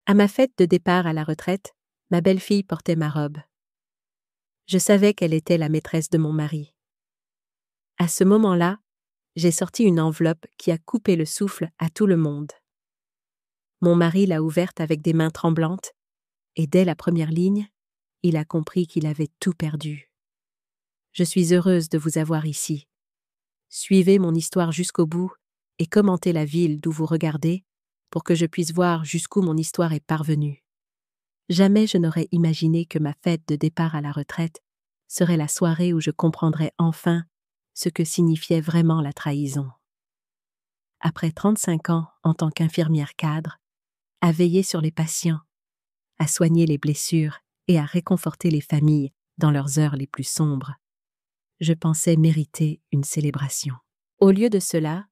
À ma fête de départ à la retraite, ma belle-fille portait ma robe. Je savais qu'elle était la maîtresse de mon mari. À ce moment-là, j'ai sorti une enveloppe qui a coupé le souffle à tout le monde. Mon mari l'a ouverte avec des mains tremblantes, et dès la première ligne, il a compris qu'il avait tout perdu. Je suis heureuse de vous avoir ici. Suivez mon histoire jusqu'au bout et commentez la ville d'où vous regardez pour que je puisse voir jusqu'où mon histoire est parvenue. Jamais je n'aurais imaginé que ma fête de départ à la retraite serait la soirée où je comprendrais enfin ce que signifiait vraiment la trahison. Après 35 ans en tant qu'infirmière cadre, à veiller sur les patients, à soigner les blessures et à réconforter les familles dans leurs heures les plus sombres, je pensais mériter une célébration. Au lieu de cela,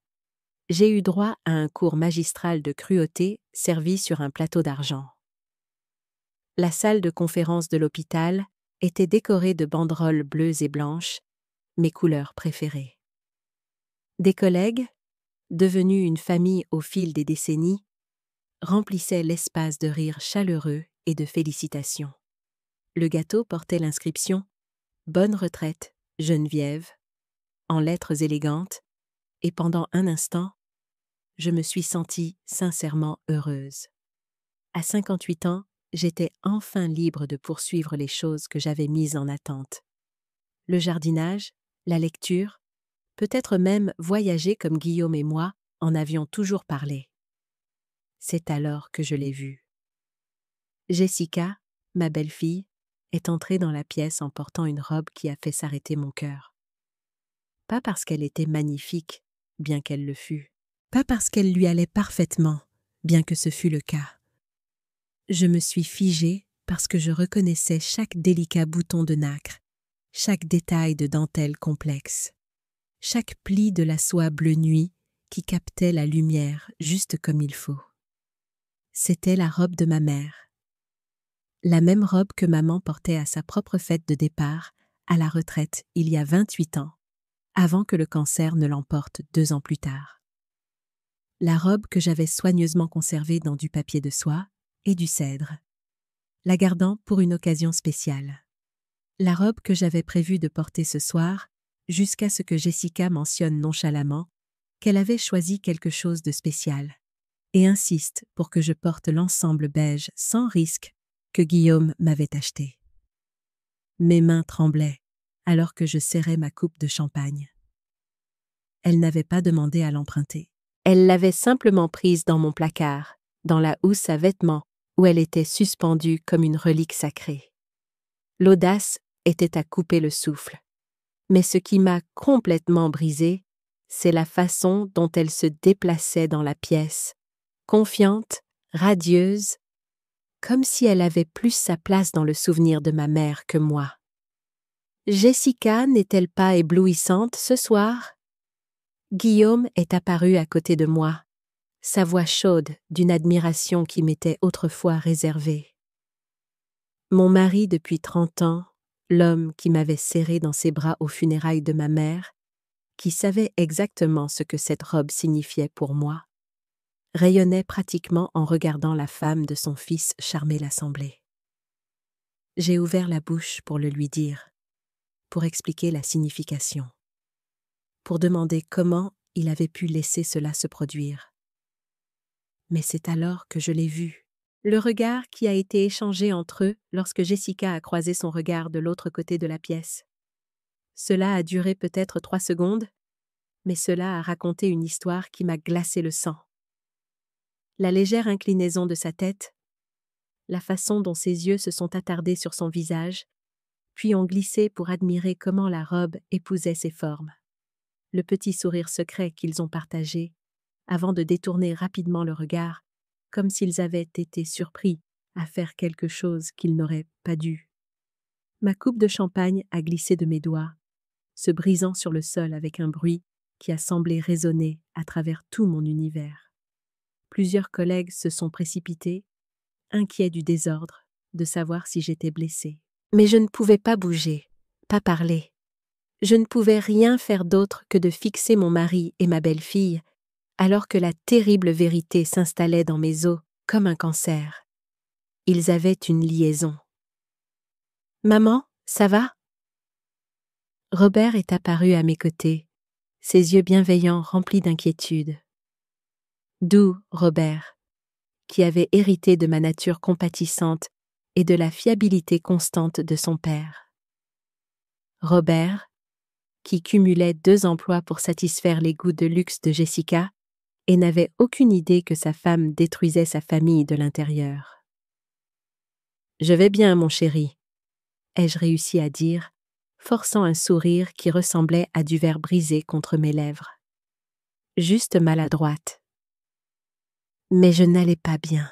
j'ai eu droit à un cours magistral de cruauté servi sur un plateau d'argent. La salle de conférence de l'hôpital était décorée de banderoles bleues et blanches, mes couleurs préférées. Des collègues, devenus une famille au fil des décennies, remplissaient l'espace de rires chaleureux et de félicitations. Le gâteau portait l'inscription « Bonne retraite, Geneviève » en lettres élégantes, et pendant un instant, je me suis sentie sincèrement heureuse. À 58 ans, j'étais enfin libre de poursuivre les choses que j'avais mises en attente. Le jardinage, la lecture, peut-être même voyager comme Guillaume et moi en avions toujours parlé. C'est alors que je l'ai vue. Jessica, ma belle-fille, est entrée dans la pièce en portant une robe qui a fait s'arrêter mon cœur. Pas parce qu'elle était magnifique, bien qu'elle le fût. Pas parce qu'elle lui allait parfaitement, bien que ce fût le cas. Je me suis figée parce que je reconnaissais chaque délicat bouton de nacre, chaque détail de dentelle complexe, chaque pli de la soie bleu nuit qui captait la lumière juste comme il faut. C'était la robe de ma mère. La même robe que maman portait à sa propre fête de départ, à la retraite il y a 28 ans, avant que le cancer ne l'emporte 2 ans plus tard. La robe que j'avais soigneusement conservée dans du papier de soie et du cèdre, la gardant pour une occasion spéciale. La robe que j'avais prévu de porter ce soir, jusqu'à ce que Jessica mentionne nonchalamment qu'elle avait choisi quelque chose de spécial, et insiste pour que je porte l'ensemble beige sans risque que Guillaume m'avait acheté. Mes mains tremblaient alors que je serrais ma coupe de champagne. Elle n'avait pas demandé à l'emprunter. Elle l'avait simplement prise dans mon placard, dans la housse à vêtements, où elle était suspendue comme une relique sacrée. L'audace était à couper le souffle. Mais ce qui m'a complètement brisée, c'est la façon dont elle se déplaçait dans la pièce, confiante, radieuse, comme si elle avait plus sa place dans le souvenir de ma mère que moi. Jessica n'est-elle pas éblouissante ce soir? Guillaume est apparu à côté de moi, sa voix chaude d'une admiration qui m'était autrefois réservée. Mon mari depuis 30 ans, l'homme qui m'avait serré dans ses bras aux funérailles de ma mère, qui savait exactement ce que cette robe signifiait pour moi, rayonnait pratiquement en regardant la femme de son fils charmer l'assemblée. J'ai ouvert la bouche pour le lui dire, pour expliquer la signification, pour demander comment il avait pu laisser cela se produire. Mais c'est alors que je l'ai vu. Le regard qui a été échangé entre eux lorsque Jessica a croisé son regard de l'autre côté de la pièce. Cela a duré peut-être 3 secondes, mais cela a raconté une histoire qui m'a glacé le sang. La légère inclinaison de sa tête, la façon dont ses yeux se sont attardés sur son visage, puis ont glissé pour admirer comment la robe épousait ses formes. Le petit sourire secret qu'ils ont partagé, avant de détourner rapidement le regard, comme s'ils avaient été surpris à faire quelque chose qu'ils n'auraient pas dû. Ma coupe de champagne a glissé de mes doigts, se brisant sur le sol avec un bruit qui a semblé résonner à travers tout mon univers. Plusieurs collègues se sont précipités, inquiets du désordre, de savoir si j'étais blessée. Mais je ne pouvais pas bouger, pas parler. Je ne pouvais rien faire d'autre que de fixer mon mari et ma belle-fille, alors que la terrible vérité s'installait dans mes os comme un cancer. Ils avaient une liaison. « Maman, ça va ?» Robert est apparu à mes côtés, ses yeux bienveillants remplis d'inquiétude. Doux Robert, qui avait hérité de ma nature compatissante et de la fiabilité constante de son père. Robert, qui cumulait 2 emplois pour satisfaire les goûts de luxe de Jessica et n'avait aucune idée que sa femme détruisait sa famille de l'intérieur. « Je vais bien, mon chéri », ai-je réussi à dire, forçant un sourire qui ressemblait à du verre brisé contre mes lèvres. Juste maladroite. Mais je n'allais pas bien.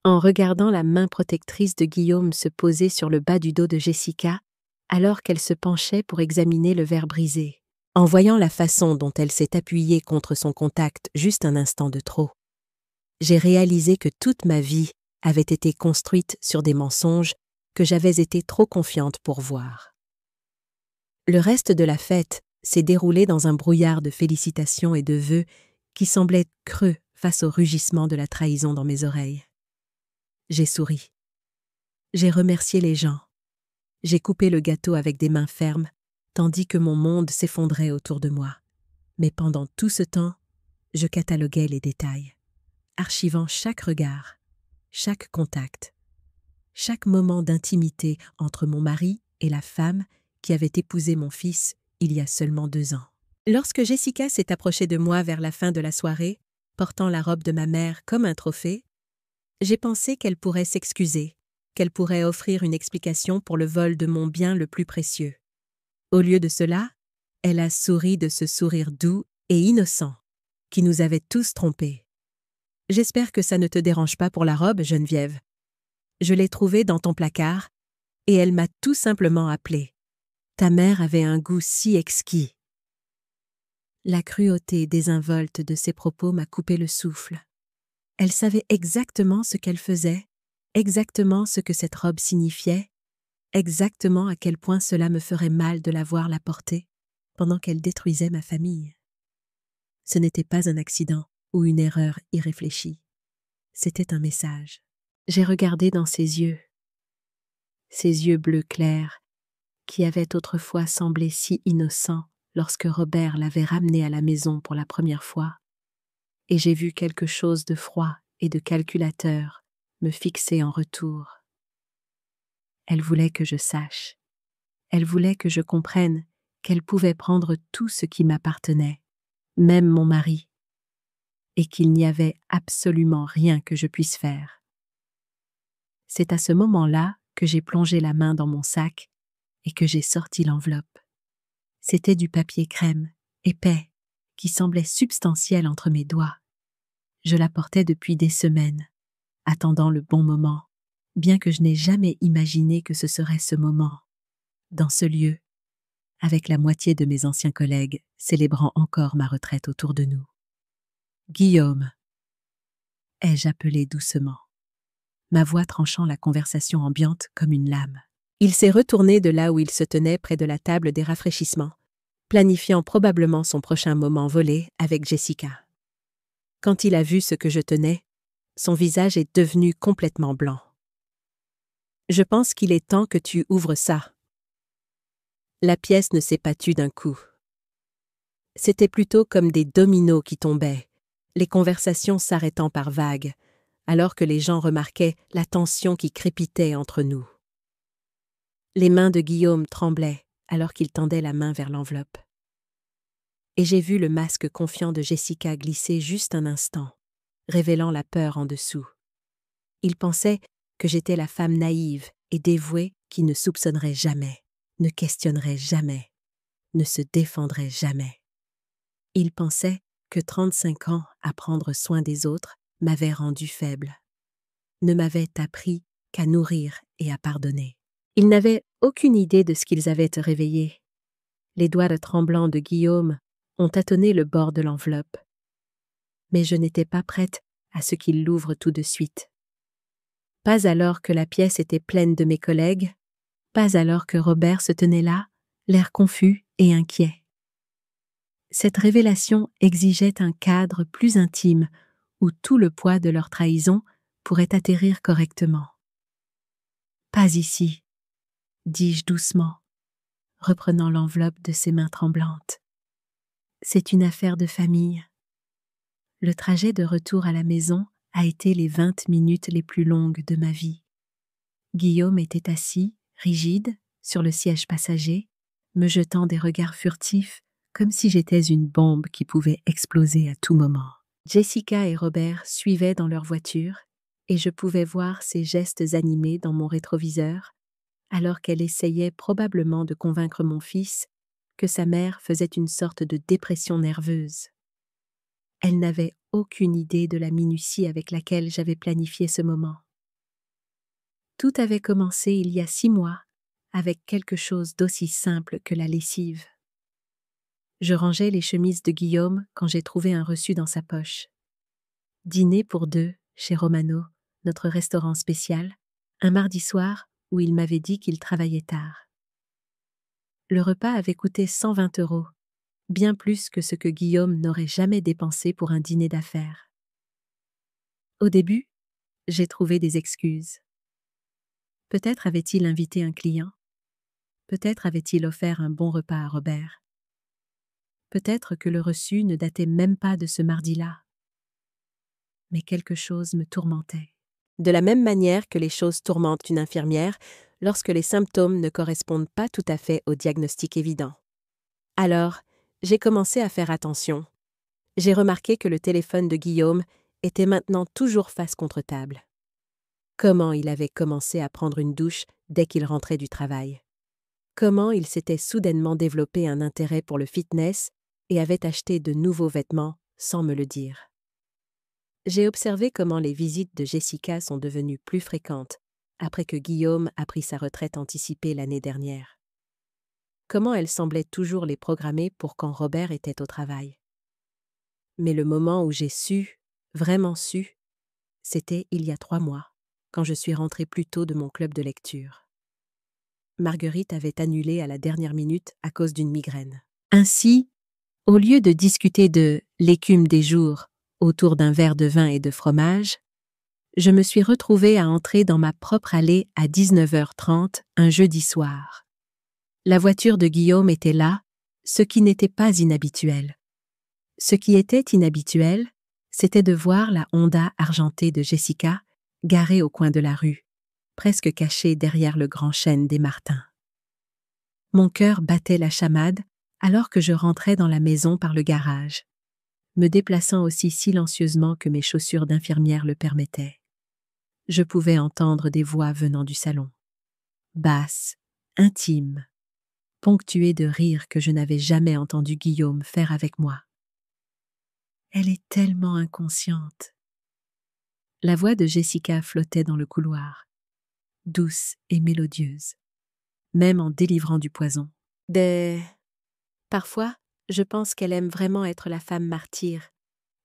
En regardant la main protectrice de Guillaume se poser sur le bas du dos de Jessica, alors qu'elle se penchait pour examiner le verre brisé, en voyant la façon dont elle s'est appuyée contre son contact juste un instant de trop, j'ai réalisé que toute ma vie avait été construite sur des mensonges que j'avais été trop confiante pour voir. Le reste de la fête s'est déroulé dans un brouillard de félicitations et de vœux qui semblait creux face au rugissement de la trahison dans mes oreilles. J'ai souri. J'ai remercié les gens. J'ai coupé le gâteau avec des mains fermes, tandis que mon monde s'effondrait autour de moi. Mais pendant tout ce temps, je cataloguais les détails, archivant chaque regard, chaque contact, chaque moment d'intimité entre mon mari et la femme qui avait épousé mon fils il y a seulement 2 ans. Lorsque Jessica s'est approchée de moi vers la fin de la soirée, portant la robe de ma mère comme un trophée, j'ai pensé qu'elle pourrait s'excuser, qu'elle pourrait offrir une explication pour le vol de mon bien le plus précieux. Au lieu de cela, elle a souri de ce sourire doux et innocent qui nous avait tous trompés. « J'espère que ça ne te dérange pas pour la robe, Geneviève. Je l'ai trouvée dans ton placard et elle m'a tout simplement appelée. Ta mère avait un goût si exquis. » La cruauté désinvolte de ses propos m'a coupé le souffle. Elle savait exactement ce qu'elle faisait, exactement ce que cette robe signifiait, exactement à quel point cela me ferait mal de la voir la porter pendant qu'elle détruisait ma famille. Ce n'était pas un accident ou une erreur irréfléchie. C'était un message. J'ai regardé dans ses yeux bleus clairs, qui avaient autrefois semblé si innocents lorsque Robert l'avait ramené à la maison pour la première fois, et j'ai vu quelque chose de froid et de calculateur me fixer en retour. Elle voulait que je sache. Elle voulait que je comprenne qu'elle pouvait prendre tout ce qui m'appartenait, même mon mari, et qu'il n'y avait absolument rien que je puisse faire. C'est à ce moment-là que j'ai plongé la main dans mon sac et que j'ai sorti l'enveloppe. C'était du papier crème, épais, qui semblait substantiel entre mes doigts. Je la portais depuis des semaines, attendant le bon moment, bien que je n'ai jamais imaginé que ce serait ce moment, dans ce lieu, avec la moitié de mes anciens collègues célébrant encore ma retraite autour de nous. « Guillaume » ai-je appelé doucement, ma voix tranchant la conversation ambiante comme une lame. Il s'est retourné de là où il se tenait près de la table des rafraîchissements, planifiant probablement son prochain moment volé avec Jessica. Quand il a vu ce que je tenais, son visage est devenu complètement blanc. « Je pense qu'il est temps que tu ouvres ça. » La pièce ne s'est pas tue d'un coup. C'était plutôt comme des dominos qui tombaient, les conversations s'arrêtant par vagues, alors que les gens remarquaient la tension qui crépitait entre nous. Les mains de Guillaume tremblaient alors qu'il tendait la main vers l'enveloppe. Et j'ai vu le masque confiant de Jessica glisser juste un instant, révélant la peur en dessous. Il pensait que j'étais la femme naïve et dévouée qui ne soupçonnerait jamais, ne questionnerait jamais, ne se défendrait jamais. Il pensait que 35 ans à prendre soin des autres m'avaient rendu faible, ne m'avaient appris qu'à nourrir et à pardonner. Ils n'avaient aucune idée de ce qu'ils avaient réveillé. Les doigts tremblants de Guillaume ont tâtonné le bord de l'enveloppe. Mais je n'étais pas prête à ce qu'il l'ouvre tout de suite. Pas alors que la pièce était pleine de mes collègues, pas alors que Robert se tenait là, l'air confus et inquiet. Cette révélation exigeait un cadre plus intime où tout le poids de leur trahison pourrait atterrir correctement. Pas ici, dis-je doucement, reprenant l'enveloppe de ses mains tremblantes. C'est une affaire de famille. Le trajet de retour à la maison a été les 20 minutes les plus longues de ma vie. Guillaume était assis, rigide, sur le siège passager, me jetant des regards furtifs, comme si j'étais une bombe qui pouvait exploser à tout moment. Jessica et Robert suivaient dans leur voiture, et je pouvais voir ses gestes animés dans mon rétroviseur, alors qu'elle essayait probablement de convaincre mon fils que sa mère faisait une sorte de dépression nerveuse. Elle n'avait aucune idée de la minutie avec laquelle j'avais planifié ce moment. Tout avait commencé il y a 6 mois, avec quelque chose d'aussi simple que la lessive. Je rangeais les chemises de Guillaume quand j'ai trouvé un reçu dans sa poche. Dîner pour 2 chez Romano, notre restaurant spécial, un mardi soir où il m'avait dit qu'il travaillait tard. Le repas avait coûté 120 €, bien plus que ce que Guillaume n'aurait jamais dépensé pour un dîner d'affaires. Au début, j'ai trouvé des excuses. Peut-être avait-il invité un client. Peut-être avait-il offert un bon repas à Robert. Peut-être que le reçu ne datait même pas de ce mardi-là. Mais quelque chose me tourmentait. De la même manière que les choses tourmentent une infirmière lorsque les symptômes ne correspondent pas tout à fait au diagnostic évident. Alors, j'ai commencé à faire attention. J'ai remarqué que le téléphone de Guillaume était maintenant toujours face contre table. Comment il avait commencé à prendre une douche dès qu'il rentrait du travail. Comment il s'était soudainement développé un intérêt pour le fitness et avait acheté de nouveaux vêtements sans me le dire. J'ai observé comment les visites de Jessica sont devenues plus fréquentes après que Guillaume a pris sa retraite anticipée l'année dernière. Comment elle semblait toujours les programmer pour quand Robert était au travail. Mais le moment où j'ai su, vraiment su, c'était il y a 3 mois, quand je suis rentrée plus tôt de mon club de lecture. Marguerite avait annulé à la dernière minute à cause d'une migraine. Ainsi, au lieu de discuter de l'écume des jours autour d'un verre de vin et de fromage, je me suis retrouvée à entrer dans ma propre allée à 19h30 un jeudi soir. La voiture de Guillaume était là, ce qui n'était pas inhabituel. Ce qui était inhabituel, c'était de voir la Honda argentée de Jessica garée au coin de la rue, presque cachée derrière le grand chêne des Martins. Mon cœur battait la chamade alors que je rentrais dans la maison par le garage, me déplaçant aussi silencieusement que mes chaussures d'infirmière le permettaient. Je pouvais entendre des voix venant du salon, basses, intimes, ponctuées de rires que je n'avais jamais entendu Guillaume faire avec moi. Elle est tellement inconsciente. La voix de Jessica flottait dans le couloir, douce et mélodieuse, même en délivrant du poison. Parfois, je pense qu'elle aime vraiment être la femme martyre,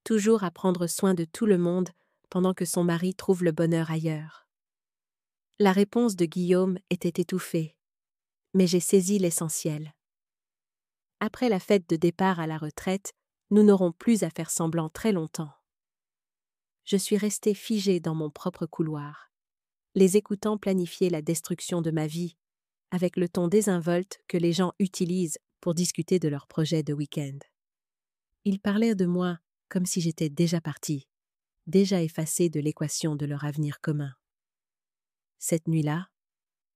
toujours à prendre soin de tout le monde pendant que son mari trouve le bonheur ailleurs. La réponse de Guillaume était étouffée, mais j'ai saisi l'essentiel. Après la fête de départ à la retraite, nous n'aurons plus à faire semblant très longtemps. Je suis restée figée dans mon propre couloir, les écoutant planifier la destruction de ma vie, avec le ton désinvolte que les gens utilisent pour discuter de leurs projets de week-end. Ils parlaient de moi comme si j'étais déjà partie, déjà effacée de l'équation de leur avenir commun. Cette nuit-là,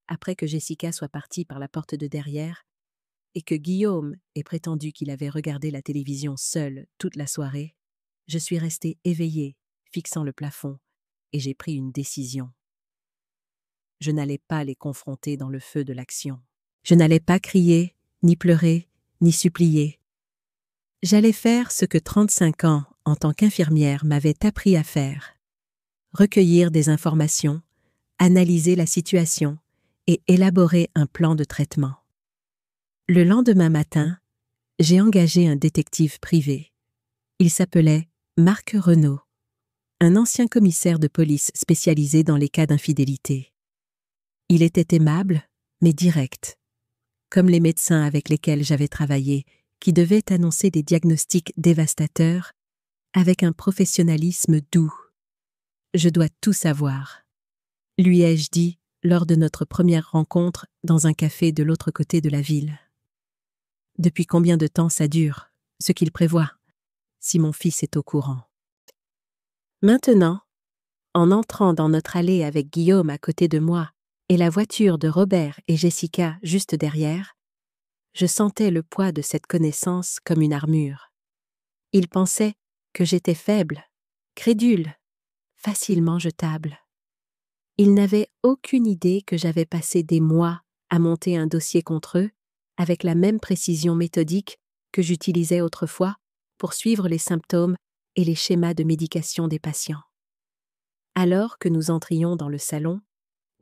après que Jessica soit partie par la porte de derrière, et que Guillaume ait prétendu qu'il avait regardé la télévision seul toute la soirée, je suis restée éveillée, fixant le plafond, et j'ai pris une décision. Je n'allais pas les confronter dans le feu de l'action. Je n'allais pas crier, ni pleurer, ni supplier. J'allais faire ce que 35 ans en tant qu'infirmière m'avaient appris à faire. Recueillir des informations, analyser la situation et élaborer un plan de traitement. Le lendemain matin, j'ai engagé un détective privé. Il s'appelait Marc Renaud, un ancien commissaire de police spécialisé dans les cas d'infidélité. Il était aimable, mais direct, comme les médecins avec lesquels j'avais travaillé, qui devaient annoncer des diagnostics dévastateurs avec un professionnalisme doux. « Je dois tout savoir », lui ai-je dit lors de notre première rencontre dans un café de l'autre côté de la ville. Depuis combien de temps ça dure, ce qu'il prévoit, si mon fils est au courant. Maintenant, en entrant dans notre allée avec Guillaume à côté de moi et la voiture de Robert et Jessica juste derrière, je sentais le poids de cette connaissance comme une armure. Il pensait que j'étais faible, crédule, facilement jetable. Il n'avait aucune idée que j'avais passé des mois à monter un dossier contre eux avec la même précision méthodique que j'utilisais autrefois pour suivre les symptômes et les schémas de médication des patients. Alors que nous entrions dans le salon,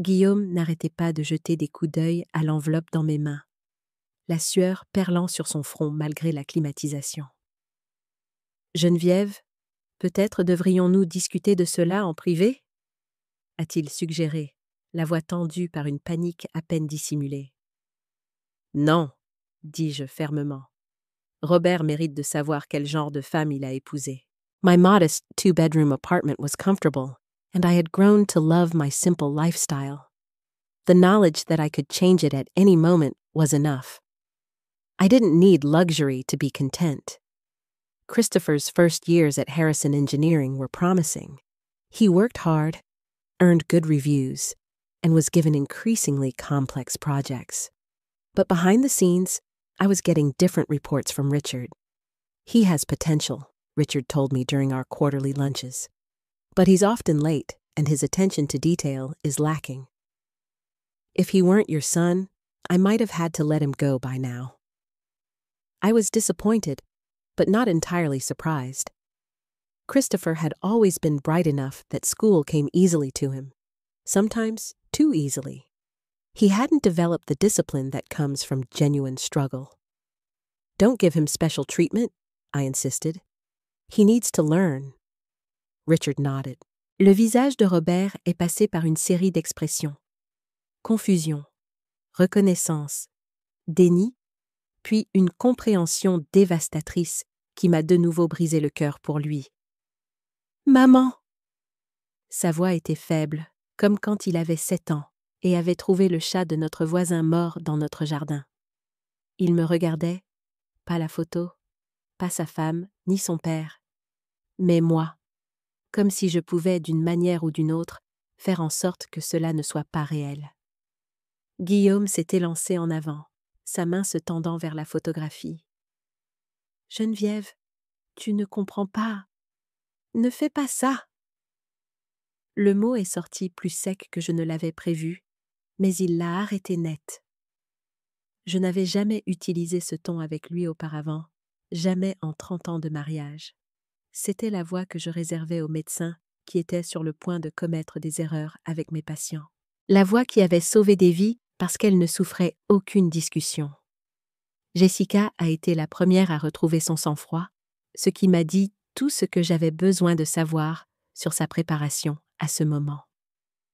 Guillaume n'arrêtait pas de jeter des coups d'œil à l'enveloppe dans mes mains, la sueur perlant sur son front malgré la climatisation. « Geneviève, peut-être devrions-nous discuter de cela en privé ?» a-t-il suggéré, la voix tendue par une panique à peine dissimulée. « Non, dis-je fermement. Robert mérite de savoir quel genre de femme il a épousé. My modest two-bedroom apartment was comfortable, and I had grown to love my simple lifestyle. The knowledge that I could change it at any moment was enough. I didn't need luxury to be content. Christopher's first years at Harrison Engineering were promising. He worked hard, earned good reviews, and was given increasingly complex projects. But behind the scenes, I was getting different reports from Richard. He has potential, Richard told me during our quarterly lunches. But he's often late, and his attention to detail is lacking. If he weren't your son, I might have had to let him go by now. I was disappointed, but not entirely surprised. Christopher had always been bright enough that school came easily to him, sometimes too easily. He hadn't developed the discipline that comes from genuine struggle. Don't give him special treatment, I insisted. He needs to learn. Richard nodded. Le visage de Robert est passé par une série d'expressions. Confusion, reconnaissance, déni, puis une compréhension dévastatrice qui m'a de nouveau brisé le cœur pour lui. « Maman !» Sa voix était faible, comme quand il avait 7 ans et avait trouvé le chat de notre voisin mort dans notre jardin. Il me regardait, pas la photo, pas sa femme, ni son père, mais moi, comme si je pouvais, d'une manière ou d'une autre, faire en sorte que cela ne soit pas réel. Guillaume s'est élancé en avant, sa main se tendant vers la photographie. « Geneviève, tu ne comprends pas. Ne fais pas ça !» Le mot est sorti plus sec que je ne l'avais prévu, mais il l'a arrêté net. Je n'avais jamais utilisé ce ton avec lui auparavant, jamais en 30 ans de mariage. C'était la voix que je réservais aux médecins qui étaient sur le point de commettre des erreurs avec mes patients. La voix qui avait sauvé des vies parce qu'elle ne souffrait aucune discussion. Jessica a été la première à retrouver son sang-froid, ce qui m'a dit tout ce que j'avais besoin de savoir sur sa préparation à ce moment.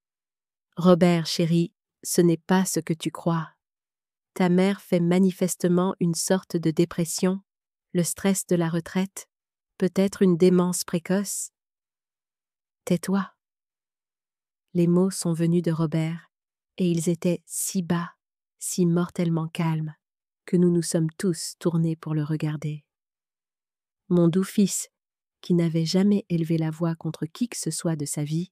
« Robert, chéri, ce n'est pas ce que tu crois. Ta mère fait manifestement une sorte de dépression, le stress de la retraite, peut-être une démence précoce. Tais-toi. » Les mots sont venus de Robert, et ils étaient si bas, si mortellement calmes, que nous nous sommes tous tournés pour le regarder. Mon doux fils, qui n'avait jamais élevé la voix contre qui que ce soit de sa vie,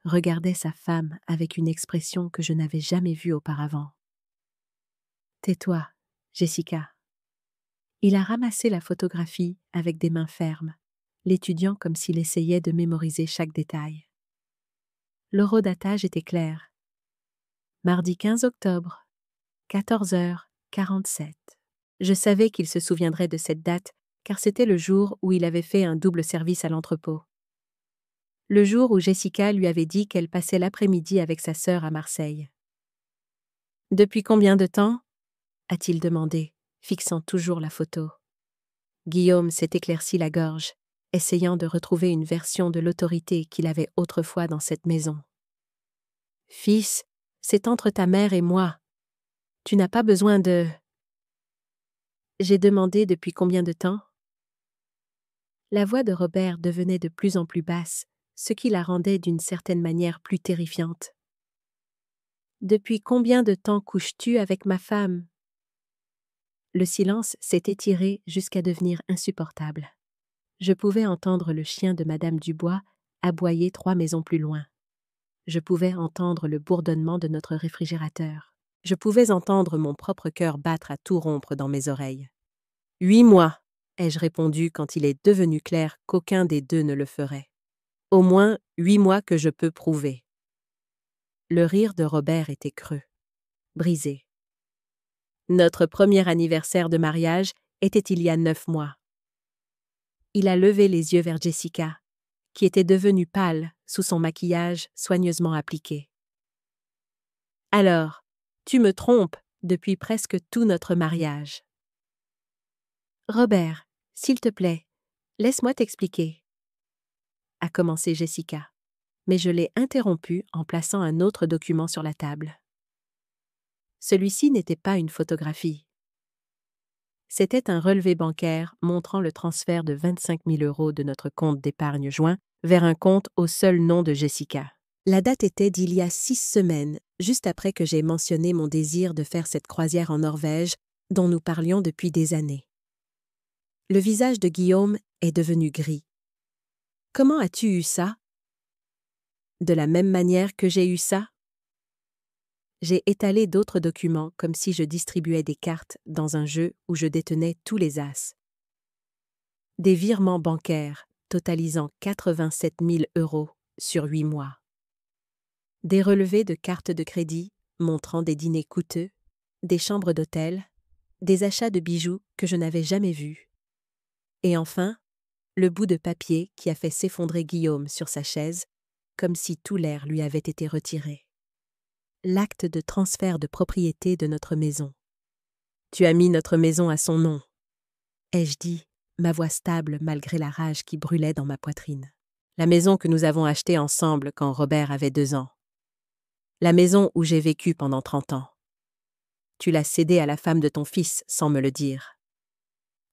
regardait sa femme avec une expression que je n'avais jamais vue auparavant. « Tais-toi, Jessica. » Il a ramassé la photographie avec des mains fermes, l'étudiant comme s'il essayait de mémoriser chaque détail. L'horodatage était clair. Mardi 15 octobre, 14h47. Je savais qu'il se souviendrait de cette date car c'était le jour où il avait fait un double service à l'entrepôt. Le jour où Jessica lui avait dit qu'elle passait l'après-midi avec sa sœur à Marseille. « Depuis combien de temps ?» a-t-il demandé, fixant toujours la photo. Guillaume s'est éclairci la gorge, essayant de retrouver une version de l'autorité qu'il avait autrefois dans cette maison. « Fils, c'est entre ta mère et moi. Tu n'as pas besoin de... » J'ai demandé depuis combien de temps. La voix de Robert devenait de plus en plus basse, ce qui la rendait d'une certaine manière plus terrifiante. Depuis combien de temps couches-tu avec ma femme? Le silence s'est étiré jusqu'à devenir insupportable. Je pouvais entendre le chien de Madame Dubois aboyer 3 maisons plus loin. Je pouvais entendre le bourdonnement de notre réfrigérateur. Je pouvais entendre mon propre cœur battre à tout rompre dans mes oreilles. 8 mois, ai-je répondu quand il est devenu clair qu'aucun des deux ne le ferait. Au moins 8 mois que je peux prouver. Le rire de Robert était creux, brisé. Notre premier anniversaire de mariage était il y a 9 mois. Il a levé les yeux vers Jessica, qui était devenue pâle sous son maquillage soigneusement appliqué. Alors, tu me trompes depuis presque tout notre mariage. Robert, s'il te plaît, laisse-moi t'expliquer, a commencé Jessica, mais je l'ai interrompue en plaçant un autre document sur la table. Celui-ci n'était pas une photographie. C'était un relevé bancaire montrant le transfert de 25 000 € de notre compte d'épargne joint vers un compte au seul nom de Jessica. La date était d'il y a 6 semaines, juste après que j'ai mentionné mon désir de faire cette croisière en Norvège dont nous parlions depuis des années. Le visage de Guillaume est devenu gris. « Comment as-tu eu ça? » « De la même manière que j'ai eu ça? » J'ai étalé d'autres documents comme si je distribuais des cartes dans un jeu où je détenais tous les as. Des virements bancaires totalisant 87 000 € sur 8 mois. Des relevés de cartes de crédit montrant des dîners coûteux, des chambres d'hôtel, des achats de bijoux que je n'avais jamais vus. Et enfin, le bout de papier qui a fait s'effondrer Guillaume sur sa chaise, comme si tout l'air lui avait été retiré. L'acte de transfert de propriété de notre maison. Tu as mis notre maison à son nom, ai-je dit, ma voix stable malgré la rage qui brûlait dans ma poitrine. La maison que nous avons achetée ensemble quand Robert avait 2 ans. La maison où j'ai vécu pendant 30 ans. Tu l'as cédée à la femme de ton fils sans me le dire.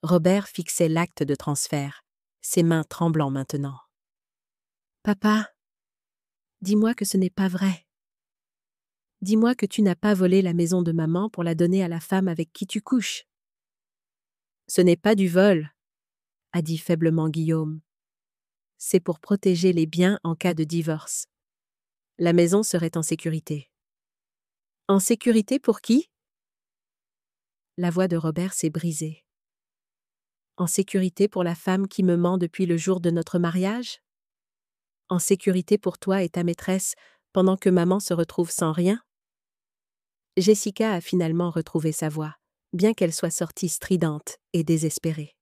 Robert fixait l'acte de transfert, ses mains tremblant maintenant. Papa, dis-moi que ce n'est pas vrai. Dis-moi que tu n'as pas volé la maison de maman pour la donner à la femme avec qui tu couches. Ce n'est pas du vol, a dit faiblement Guillaume. C'est pour protéger les biens en cas de divorce. La maison serait en sécurité. En sécurité pour qui? La voix de Robert s'est brisée. En sécurité pour la femme qui me ment depuis le jour de notre mariage? En sécurité pour toi et ta maîtresse pendant que maman se retrouve sans rien? Jessica a finalement retrouvé sa voix, bien qu'elle soit sortie stridente et désespérée.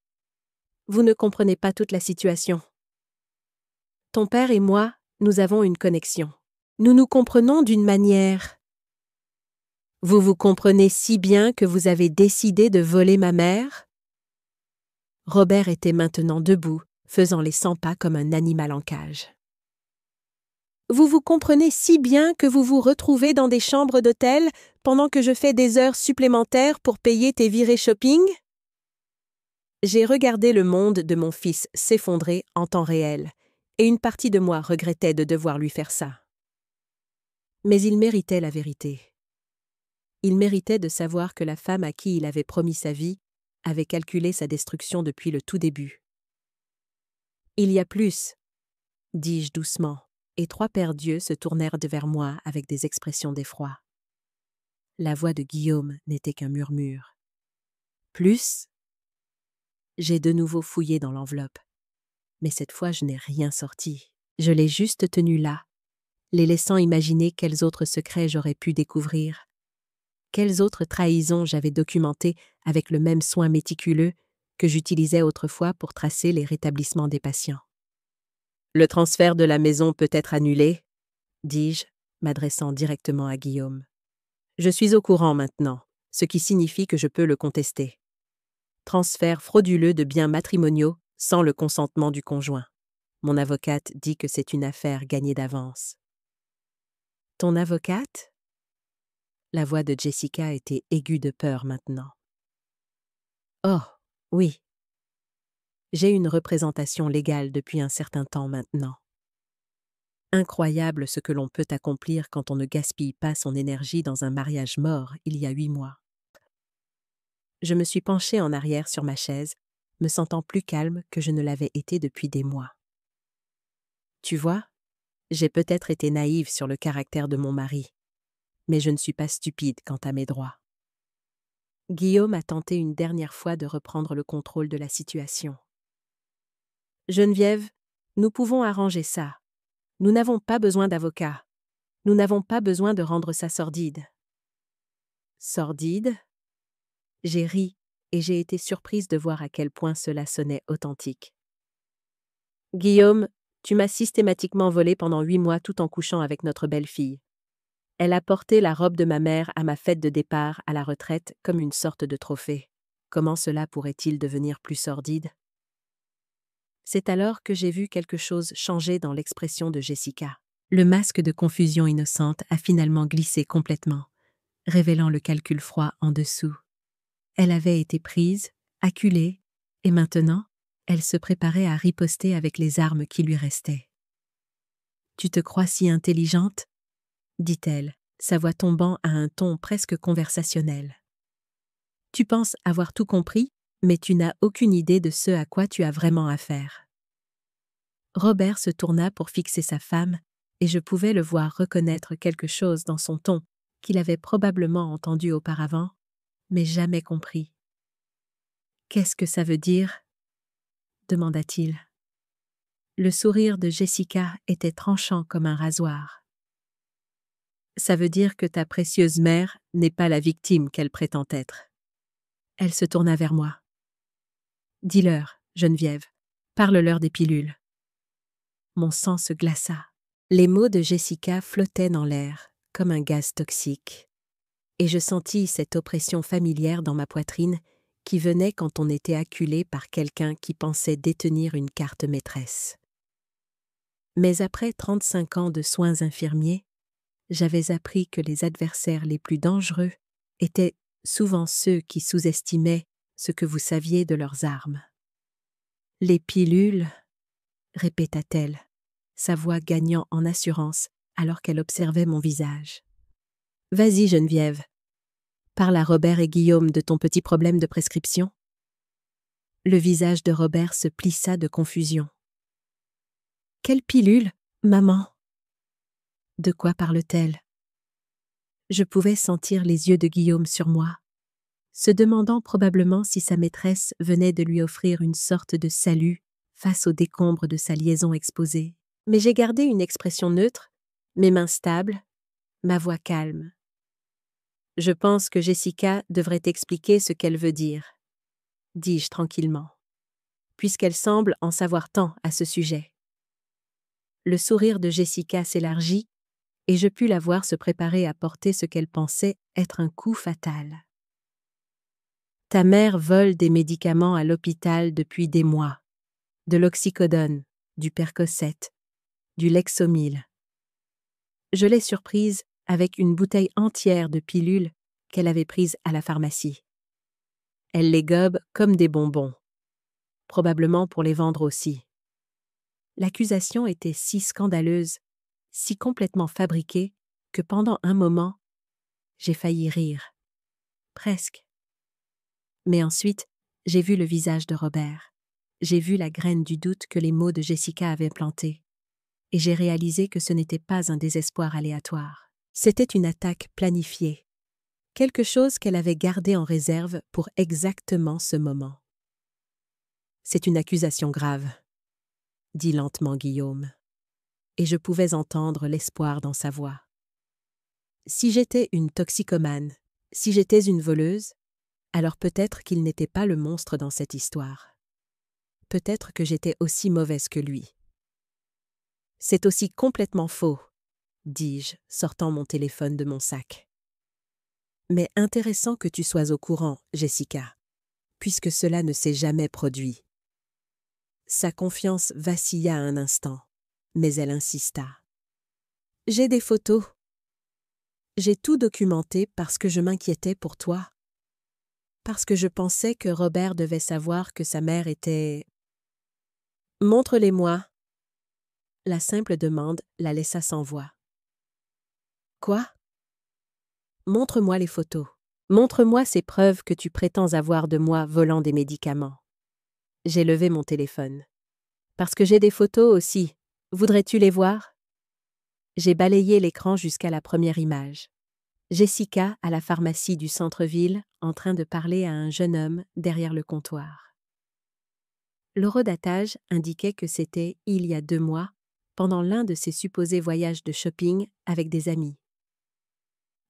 Vous ne comprenez pas toute la situation. Ton père et moi, nous avons une connexion. Nous nous comprenons d'une manière. Vous vous comprenez si bien que vous avez décidé de voler ma mère? Robert était maintenant debout, faisant les 100 pas comme un animal en cage. Vous vous comprenez si bien que vous vous retrouvez dans des chambres d'hôtel pendant que je fais des heures supplémentaires pour payer tes virées shopping? J'ai regardé le monde de mon fils s'effondrer en temps réel, et une partie de moi regrettait de devoir lui faire ça. Mais il méritait la vérité. Il méritait de savoir que la femme à qui il avait promis sa vie avait calculé sa destruction depuis le tout début. Il y a plus, dis-je doucement, et 3 paires d'yeux se tournèrent vers moi avec des expressions d'effroi. La voix de Guillaume n'était qu'un murmure. Plus? J'ai de nouveau fouillé dans l'enveloppe. Mais cette fois, je n'ai rien sorti. Je l'ai juste tenu là, les laissant imaginer quels autres secrets j'aurais pu découvrir. Quelles autres trahisons j'avais documentées avec le même soin méticuleux que j'utilisais autrefois pour tracer les rétablissements des patients. Le transfert de la maison peut être annulé, dis-je, m'adressant directement à Guillaume. Je suis au courant maintenant, ce qui signifie que je peux le contester. Transfert frauduleux de biens matrimoniaux sans le consentement du conjoint. Mon avocate dit que c'est une affaire gagnée d'avance. Ton avocate? La voix de Jessica était aiguë de peur maintenant. Oh, oui. J'ai une représentation légale depuis un certain temps maintenant. Incroyable ce que l'on peut accomplir quand on ne gaspille pas son énergie dans un mariage mort il y a 8 mois. Je me suis penchée en arrière sur ma chaise, me sentant plus calme que je ne l'avais été depuis des mois. Tu vois, j'ai peut-être été naïve sur le caractère de mon mari, mais je ne suis pas stupide quant à mes droits. Guillaume a tenté une dernière fois de reprendre le contrôle de la situation. Geneviève, nous pouvons arranger ça. Nous n'avons pas besoin d'avocat. Nous n'avons pas besoin de rendre ça sordide. Sordide? J'ai ri et j'ai été surprise de voir à quel point cela sonnait authentique. Guillaume, tu m'as systématiquement volé pendant 8 mois tout en couchant avec notre belle-fille. Elle a porté la robe de ma mère à ma fête de départ à la retraite comme une sorte de trophée. Comment cela pourrait-il devenir plus sordide? C'est alors que j'ai vu quelque chose changer dans l'expression de Jessica. Le masque de confusion innocente a finalement glissé complètement, révélant le calcul froid en dessous. Elle avait été prise, acculée, et maintenant, elle se préparait à riposter avec les armes qui lui restaient. « Tu te crois si intelligente ?» dit-elle, sa voix tombant à un ton presque conversationnel. « Tu penses avoir tout compris, mais tu n'as aucune idée de ce à quoi tu as vraiment affaire. » Robert se tourna pour fixer sa femme, et je pouvais le voir reconnaître quelque chose dans son ton qu'il avait probablement entendu auparavant, mais jamais compris. « Qu'est-ce que ça veut dire ?» demanda-t-il. Le sourire de Jessica était tranchant comme un rasoir. « Ça veut dire que ta précieuse mère n'est pas la victime qu'elle prétend être. » Elle se tourna vers moi. « Dis-leur, Geneviève, parle-leur des pilules. » Mon sang se glaça. Les mots de Jessica flottaient dans l'air, comme un gaz toxique. Et je sentis cette oppression familière dans ma poitrine qui venait quand on était acculé par quelqu'un qui pensait détenir une carte maîtresse. Mais après 35 ans de soins infirmiers, j'avais appris que les adversaires les plus dangereux étaient souvent ceux qui sous-estimaient ce que vous saviez de leurs armes. « Les pilules » répéta-t-elle, sa voix gagnant en assurance alors qu'elle observait mon visage. « Vas-y, Geneviève. Parle à Robert et Guillaume de ton petit problème de prescription. » Le visage de Robert se plissa de confusion. « Quelle pilule, maman ?» De quoi parle-t-elle? Je pouvais sentir les yeux de Guillaume sur moi, se demandant probablement si sa maîtresse venait de lui offrir une sorte de salut face au décombre de sa liaison exposée. Mais j'ai gardé une expression neutre, mes mains stables, ma voix calme. « Je pense que Jessica devrait expliquer ce qu'elle veut dire, » dis-je tranquillement, puisqu'elle semble en savoir tant à ce sujet. Le sourire de Jessica s'élargit et je pus la voir se préparer à porter ce qu'elle pensait être un coup fatal. « Ta mère vole des médicaments à l'hôpital depuis des mois, de l'oxycodone, du Percocet, du Lexomil. Je l'ai surprise avec une bouteille entière de pilules qu'elle avait prises à la pharmacie. Elle les gobe comme des bonbons, probablement pour les vendre aussi. L'accusation était si scandaleuse, si complètement fabriquée, que pendant un moment, j'ai failli rire. Presque. Mais ensuite, j'ai vu le visage de Robert. J'ai vu la graine du doute que les mots de Jessica avaient planté. Et j'ai réalisé que ce n'était pas un désespoir aléatoire. C'était une attaque planifiée. Quelque chose qu'elle avait gardé en réserve pour exactement ce moment. « C'est une accusation grave, » dit lentement Guillaume. Et je pouvais entendre l'espoir dans sa voix. Si j'étais une toxicomane, si j'étais une voleuse, alors peut-être qu'il n'était pas le monstre dans cette histoire. Peut-être que j'étais aussi mauvaise que lui. « C'est aussi complètement faux, » dis-je, sortant mon téléphone de mon sac. « Mais intéressant que tu sois au courant, Jessica, puisque cela ne s'est jamais produit. » Sa confiance vacilla un instant, mais elle insista. « J'ai des photos. J'ai tout documenté parce que je m'inquiétais pour toi. Parce que je pensais que Robert devait savoir que sa mère était... »« Montre-les-moi. » la simple demande la laissa sans voix. Quoi? Montre-moi les photos. Montre-moi ces preuves que tu prétends avoir de moi volant des médicaments. J'ai levé mon téléphone. Parce que j'ai des photos aussi. Voudrais-tu les voir? J'ai balayé l'écran jusqu'à la première image. Jessica à la pharmacie du centre-ville en train de parler à un jeune homme derrière le comptoir. L'horodatage indiquait que c'était il y a 2 mois, pendant l'un de ses supposés voyages de shopping avec des amis.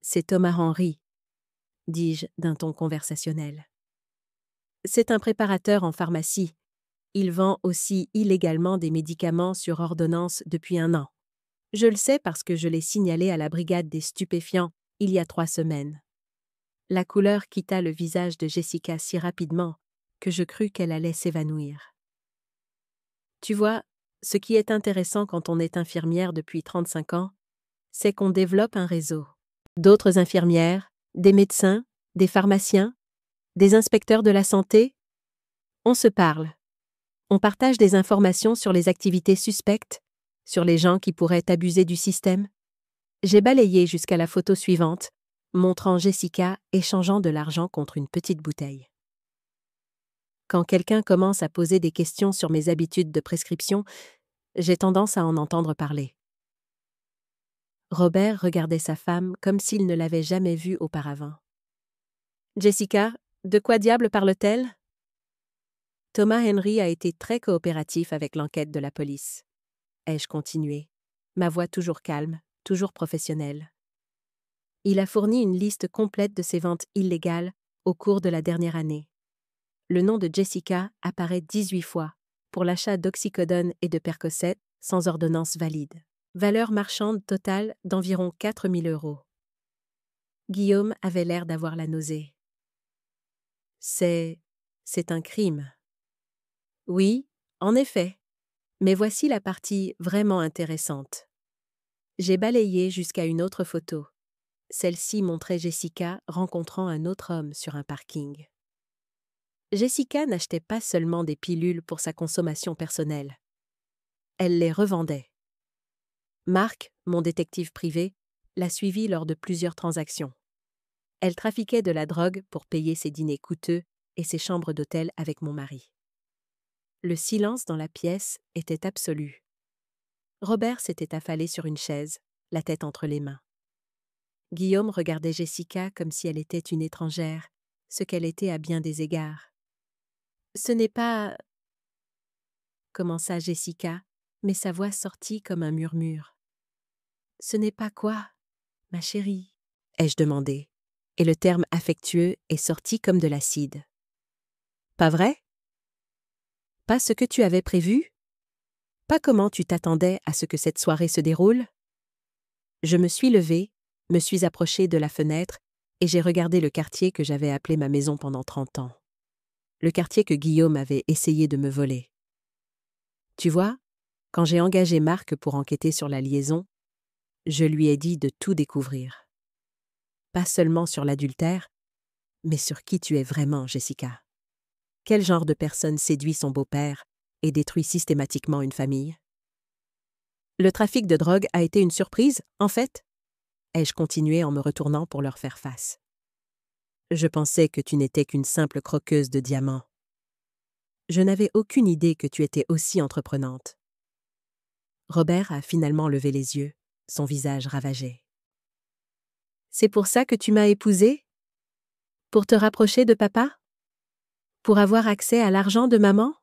C'est Thomas Henry, dis-je d'un ton conversationnel. C'est un préparateur en pharmacie. Il vend aussi illégalement des médicaments sur ordonnance depuis 1 an. Je le sais parce que je l'ai signalé à la brigade des stupéfiants il y a 3 semaines. La couleur quitta le visage de Jessica si rapidement que je crus qu'elle allait s'évanouir. Tu vois, ce qui est intéressant quand on est infirmière depuis 35 ans, c'est qu'on développe un réseau. D'autres infirmières, des médecins, des pharmaciens, des inspecteurs de la santé. On se parle. On partage des informations sur les activités suspectes, sur les gens qui pourraient abuser du système. J'ai balayé jusqu'à la photo suivante, montrant Jessica échangeant de l'argent contre une petite bouteille. Quand quelqu'un commence à poser des questions sur mes habitudes de prescription, j'ai tendance à en entendre parler. Robert regardait sa femme comme s'il ne l'avait jamais vue auparavant. « Jessica, de quoi diable parle-t-elle » Thomas Henry a été très coopératif avec l'enquête de la police. Ai-je continué, ma voix toujours calme, toujours professionnelle. Il a fourni une liste complète de ses ventes illégales au cours de la dernière année. Le nom de Jessica apparaît 18 fois pour l'achat d'oxycodone et de Percocet sans ordonnance valide. Valeur marchande totale d'environ 4 000 €. Guillaume avait l'air d'avoir la nausée. C'est un crime. Oui, en effet. Mais voici la partie vraiment intéressante. J'ai balayé jusqu'à une autre photo. Celle-ci montrait Jessica rencontrant un autre homme sur un parking. Jessica n'achetait pas seulement des pilules pour sa consommation personnelle. Elle les revendait. Marc, mon détective privé, l'a suivie lors de plusieurs transactions. Elle trafiquait de la drogue pour payer ses dîners coûteux et ses chambres d'hôtel avec mon mari. Le silence dans la pièce était absolu. Robert s'était affalé sur une chaise, la tête entre les mains. Guillaume regardait Jessica comme si elle était une étrangère, ce qu'elle était à bien des égards. « Ce n'est pas... » commença Jessica, mais sa voix sortit comme un murmure. « Ce n'est pas quoi, ma chérie ?» ai-je demandé, et le terme affectueux est sorti comme de l'acide. « Pas vrai? Pas ce que tu avais prévu? Pas comment tu t'attendais à ce que cette soirée se déroule? » Je me suis levée, me suis approchée de la fenêtre et j'ai regardé le quartier que j'avais appelé ma maison pendant 30 ans. Le quartier que Guillaume avait essayé de me voler. Tu vois, quand j'ai engagé Marc pour enquêter sur la liaison, je lui ai dit de tout découvrir. Pas seulement sur l'adultère, mais sur qui tu es vraiment, Jessica. Quel genre de personne séduit son beau-père et détruit systématiquement une famille? Le trafic de drogue a été une surprise, en fait? Ai-je continué en me retournant pour leur faire face. Je pensais que tu n'étais qu'une simple croqueuse de diamants. Je n'avais aucune idée que tu étais aussi entreprenante. Robert a finalement levé les yeux, son visage ravagé. C'est pour ça que tu m'as épousée? Pour te rapprocher de papa? Pour avoir accès à l'argent de maman?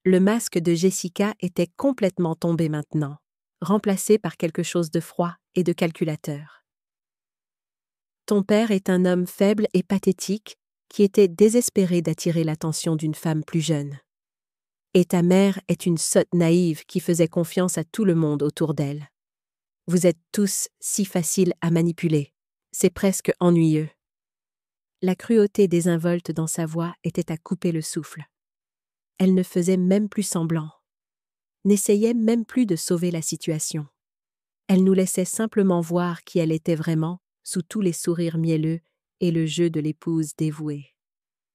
Le masque de Jessica était complètement tombé maintenant, remplacé par quelque chose de froid et de calculateur. Ton père est un homme faible et pathétique qui était désespéré d'attirer l'attention d'une femme plus jeune. Et ta mère est une sotte naïve qui faisait confiance à tout le monde autour d'elle. Vous êtes tous si faciles à manipuler. C'est presque ennuyeux. La cruauté désinvolte dans sa voix était à couper le souffle. Elle ne faisait même plus semblant, n'essayait même plus de sauver la situation. Elle nous laissait simplement voir qui elle était vraiment sous tous les sourires mielleux et le jeu de l'épouse dévouée.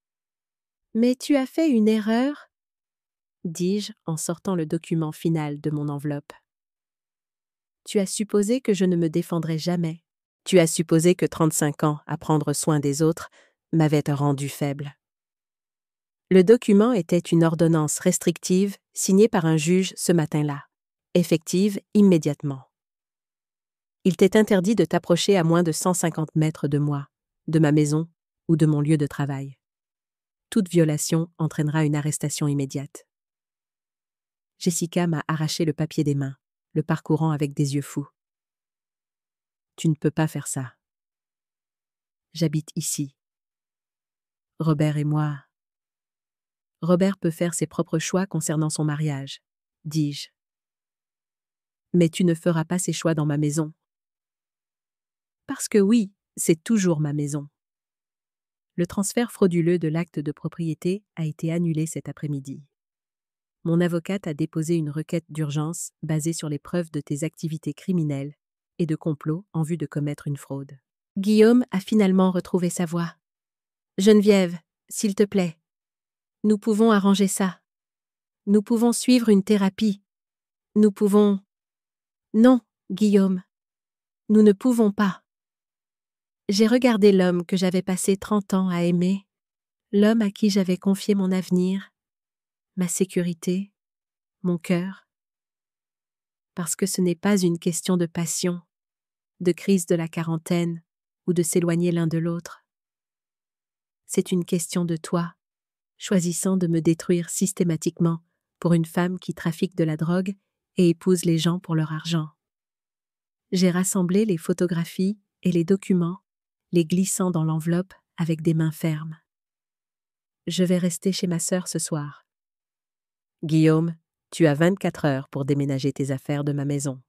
« Mais tu as fait une erreur » dis-je en sortant le document final de mon enveloppe. Tu as supposé que je ne me défendrais jamais. Tu as supposé que 35 ans à prendre soin des autres m'avaient rendu faible. Le document était une ordonnance restrictive signée par un juge ce matin-là, effective immédiatement. Il t'est interdit de t'approcher à moins de 150 mètres de moi, de ma maison ou de mon lieu de travail. Toute violation entraînera une arrestation immédiate. Jessica m'a arraché le papier des mains, le parcourant avec des yeux fous. Tu ne peux pas faire ça. J'habite ici. Robert et moi. Robert peut faire ses propres choix concernant son mariage, dis-je. Mais tu ne feras pas ces choix dans ma maison. Parce que oui, c'est toujours ma maison. Le transfert frauduleux de l'acte de propriété a été annulé cet après-midi. Mon avocate a déposé une requête d'urgence basée sur les preuves de tes activités criminelles et de complot en vue de commettre une fraude. Guillaume a finalement retrouvé sa voix. Geneviève, s'il te plaît, nous pouvons arranger ça. Nous pouvons suivre une thérapie. Nous pouvons... Non, Guillaume, nous ne pouvons pas. J'ai regardé l'homme que j'avais passé 30 ans à aimer, l'homme à qui j'avais confié mon avenir, ma sécurité, mon cœur. Parce que ce n'est pas une question de passion, de crise de la quarantaine ou de s'éloigner l'un de l'autre. C'est une question de toi, choisissant de me détruire systématiquement pour une femme qui trafique de la drogue et épouse les gens pour leur argent. J'ai rassemblé les photographies et les documents, les glissant dans l'enveloppe avec des mains fermes. Je vais rester chez ma sœur ce soir. Guillaume, tu as 24 heures pour déménager tes affaires de ma maison.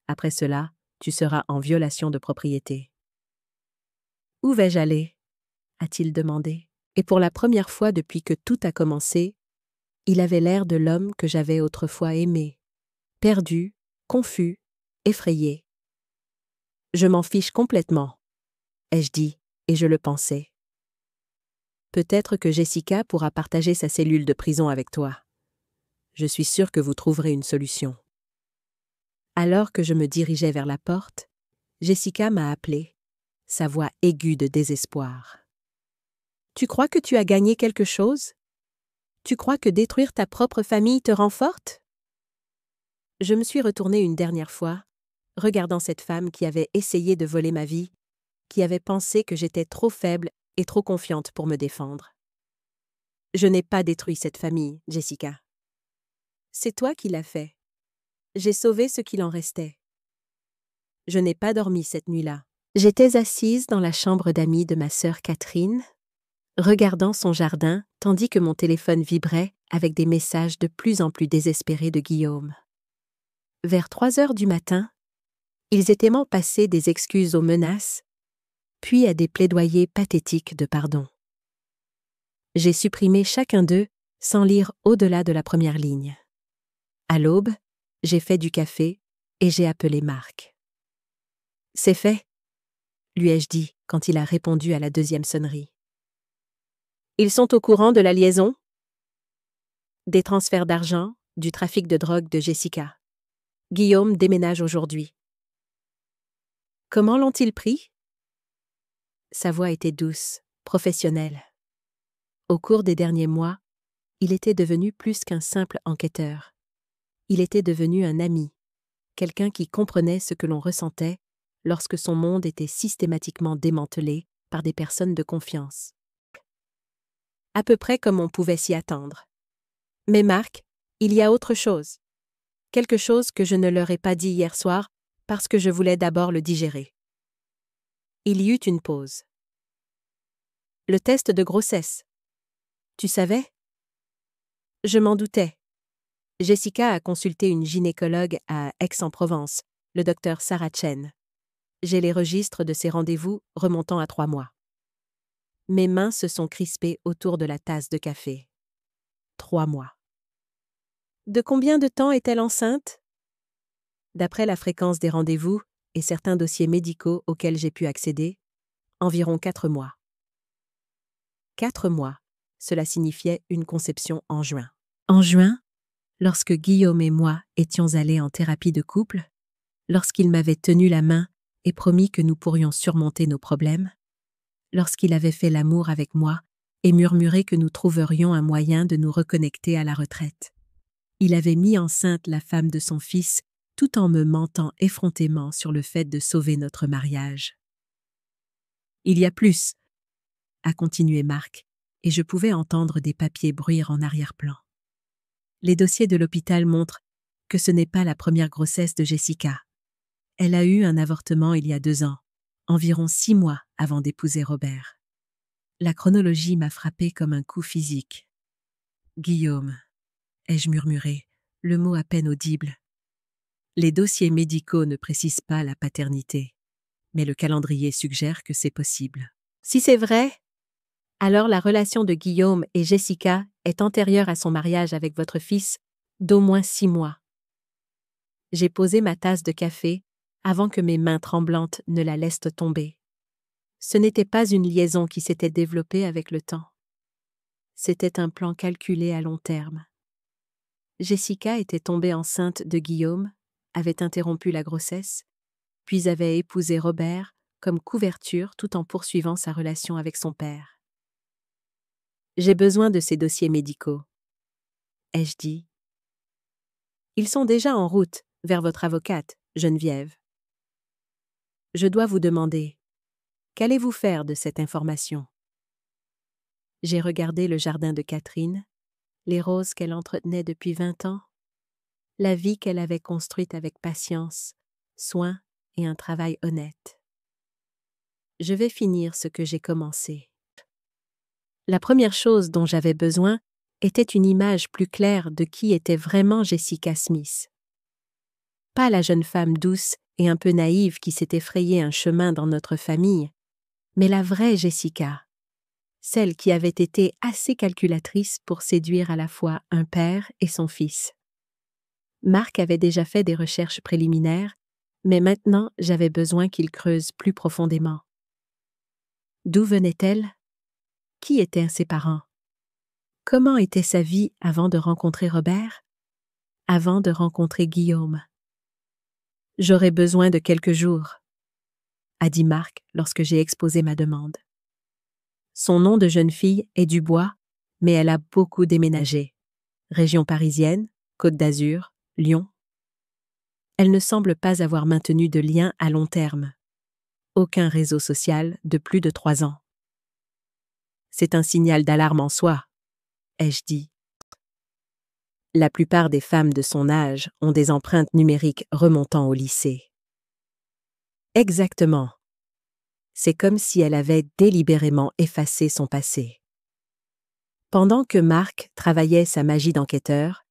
Après cela, tu seras en violation de propriété. Où vais-je aller? A-t-il demandé. Et pour la première fois depuis que tout a commencé, il avait l'air de l'homme que j'avais autrefois aimé, perdu, confus, effrayé. Je m'en fiche complètement, ai-je dit, et je le pensais. Peut-être que Jessica pourra partager sa cellule de prison avec toi. Je suis sûre que vous trouverez une solution. Alors que je me dirigeais vers la porte, Jessica m'a appelé, sa voix aiguë de désespoir. « Tu crois que tu as gagné quelque chose? Tu crois que détruire ta propre famille te rend forte? » Je me suis retournée une dernière fois, regardant cette femme qui avait essayé de voler ma vie, qui avait pensé que j'étais trop faible et trop confiante pour me défendre. Je n'ai pas détruit cette famille, Jessica. C'est toi qui l'as fait. J'ai sauvé ce qu'il en restait. Je n'ai pas dormi cette nuit-là. J'étais assise dans la chambre d'amis de ma sœur Catherine, regardant son jardin tandis que mon téléphone vibrait avec des messages de plus en plus désespérés de Guillaume. Vers 3 heures du matin, ils étaient passés des excuses aux menaces, puis à des plaidoyers pathétiques de pardon. J'ai supprimé chacun d'eux sans lire au-delà de la première ligne. À l'aube, j'ai fait du café et j'ai appelé Marc. « C'est fait, » lui ai-je dit quand il a répondu à la deuxième sonnerie. « Ils sont au courant de la liaison? Des transferts d'argent, du trafic de drogue de Jessica. Guillaume déménage aujourd'hui. » Comment l'ont-ils pris? Sa voix était douce, professionnelle. Au cours des derniers mois, il était devenu plus qu'un simple enquêteur. Il était devenu un ami, quelqu'un qui comprenait ce que l'on ressentait lorsque son monde était systématiquement démantelé par des personnes de confiance. À peu près comme on pouvait s'y attendre. Mais Marc, il y a autre chose. Quelque chose que je ne leur ai pas dit hier soir parce que je voulais d'abord le digérer. Il y eut une pause. Le test de grossesse. Tu savais? Je m'en doutais. Jessica a consulté une gynécologue à Aix-en-Provence, le docteur Sarah Chen. J'ai les registres de ses rendez-vous remontant à 3 mois. Mes mains se sont crispées autour de la tasse de café. 3 mois. De combien de temps est-elle enceinte? D'après la fréquence des rendez-vous et certains dossiers médicaux auxquels j'ai pu accéder, environ 4 mois. 4 mois, cela signifiait une conception en juin. En juin, lorsque Guillaume et moi étions allés en thérapie de couple, lorsqu'il m'avait tenu la main et promis que nous pourrions surmonter nos problèmes, lorsqu'il avait fait l'amour avec moi et murmuré que nous trouverions un moyen de nous reconnecter à la retraite. Il avait mis enceinte la femme de son fils tout en me mentant effrontément sur le fait de sauver notre mariage. Il y a plus, a continué Marc, et je pouvais entendre des papiers bruire en arrière-plan. Les dossiers de l'hôpital montrent que ce n'est pas la première grossesse de Jessica. Elle a eu un avortement il y a 2 ans, environ 6 mois avant d'épouser Robert. La chronologie m'a frappé comme un coup physique. « Guillaume », ai-je murmuré, le mot à peine audible. Les dossiers médicaux ne précisent pas la paternité, mais le calendrier suggère que c'est possible. Si c'est vrai, alors la relation de Guillaume et Jessica est antérieure à son mariage avec votre fils d'au moins 6 mois. J'ai posé ma tasse de café avant que mes mains tremblantes ne la laissent tomber. Ce n'était pas une liaison qui s'était développée avec le temps. C'était un plan calculé à long terme. Jessica était tombée enceinte de Guillaume, avait interrompu la grossesse, puis avait épousé Robert comme couverture tout en poursuivant sa relation avec son père. J'ai besoin de ces dossiers médicaux, ai-je dit. Ils sont déjà en route vers votre avocate, Geneviève. Je dois vous demander, qu'allez-vous faire de cette information? J'ai regardé le jardin de Catherine, les roses qu'elle entretenait depuis 20 ans, la vie qu'elle avait construite avec patience, soin et un travail honnête. Je vais finir ce que j'ai commencé. La première chose dont j'avais besoin était une image plus claire de qui était vraiment Jessica Smith. Pas la jeune femme douce et un peu naïve qui s'était frayé un chemin dans notre famille, mais la vraie Jessica, celle qui avait été assez calculatrice pour séduire à la fois un père et son fils. Marc avait déjà fait des recherches préliminaires, mais maintenant j'avais besoin qu'il creuse plus profondément. D'où venait-elle? Qui étaient ses parents? Comment était sa vie avant de rencontrer Robert? Avant de rencontrer Guillaume? J'aurais besoin de quelques jours, a dit Marc lorsque j'ai exposé ma demande. Son nom de jeune fille est Dubois, mais elle a beaucoup déménagé. Région parisienne, Côte d'Azur, Lyon. Elle ne semble pas avoir maintenu de lien à long terme. Aucun réseau social de plus de 3 ans. C'est un signal d'alarme en soi, ai-je dit. La plupart des femmes de son âge ont des empreintes numériques remontant au lycée. Exactement. C'est comme si elle avait délibérément effacé son passé. Pendant que Marc travaillait sa magie d'enquêteur,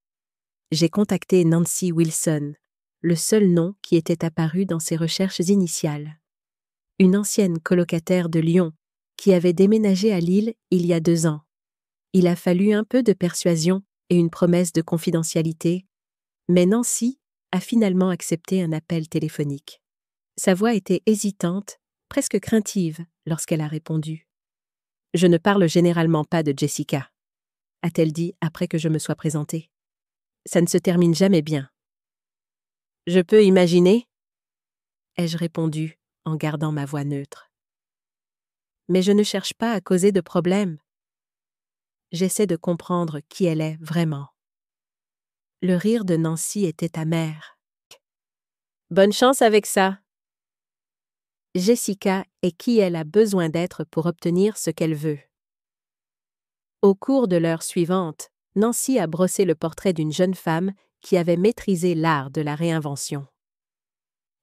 j'ai contacté Nancy Wilson, le seul nom qui était apparu dans ses recherches initiales. Une ancienne colocataire de Lyon qui avait déménagé à Lille il y a 2 ans. Il a fallu un peu de persuasion et une promesse de confidentialité, mais Nancy a finalement accepté un appel téléphonique. Sa voix était hésitante, presque craintive, lorsqu'elle a répondu. « Je ne parle généralement pas de Jessica », a-t-elle dit après que je me sois présentée. « Ça ne se termine jamais bien. »« Je peux imaginer », ai-je répondu en gardant ma voix neutre. « Mais je ne cherche pas à causer de problème. J'essaie de comprendre qui elle est vraiment. » Le rire de Nancy était amer. « Bonne chance avec ça. Jessica est qui elle a besoin d'être pour obtenir ce qu'elle veut. » Au cours de l'heure suivante, Nancy a brossé le portrait d'une jeune femme qui avait maîtrisé l'art de la réinvention.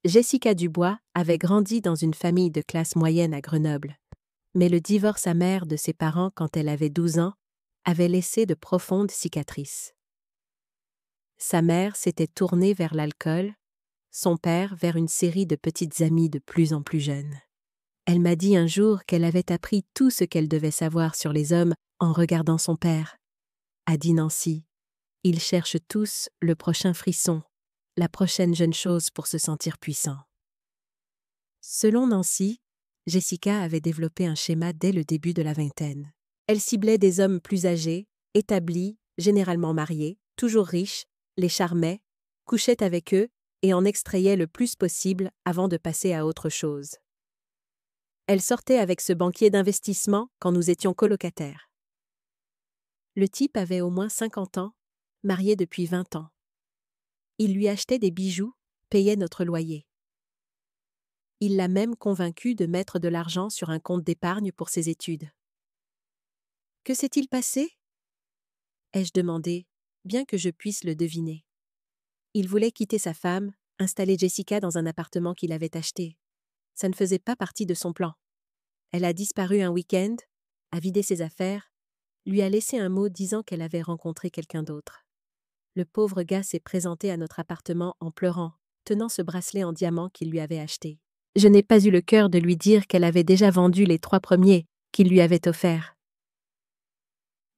Jessica Dubois avait grandi dans une famille de classe moyenne à Grenoble, mais le divorce amer de ses parents quand elle avait 12 ans avait laissé de profondes cicatrices. Sa mère s'était tournée vers l'alcool, son père vers une série de petites amies de plus en plus jeunes. Elle m'a dit un jour qu'elle avait appris tout ce qu'elle devait savoir sur les hommes en regardant son père. A dit Nancy, ils cherchent tous le prochain frisson, la prochaine jeune chose pour se sentir puissant. Selon Nancy, Jessica avait développé un schéma dès le début de la vingtaine. Elle ciblait des hommes plus âgés, établis, généralement mariés, toujours riches, les charmait, couchait avec eux et en extrayait le plus possible avant de passer à autre chose. Elle sortait avec ce banquier d'investissement quand nous étions colocataires. Le type avait au moins 50 ans, marié depuis 20 ans. Il lui achetait des bijoux, payait notre loyer. Il l'a même convaincu de mettre de l'argent sur un compte d'épargne pour ses études. Que s'est-il passé ? Ai-je demandé, bien que je puisse le deviner. Il voulait quitter sa femme, installer Jessica dans un appartement qu'il avait acheté. Ça ne faisait pas partie de son plan. Elle a disparu un week-end, a vidé ses affaires, lui a laissé un mot disant qu'elle avait rencontré quelqu'un d'autre. Le pauvre gars s'est présenté à notre appartement en pleurant, tenant ce bracelet en diamant qu'il lui avait acheté. Je n'ai pas eu le cœur de lui dire qu'elle avait déjà vendu les 3 premiers qu'il lui avait offerts.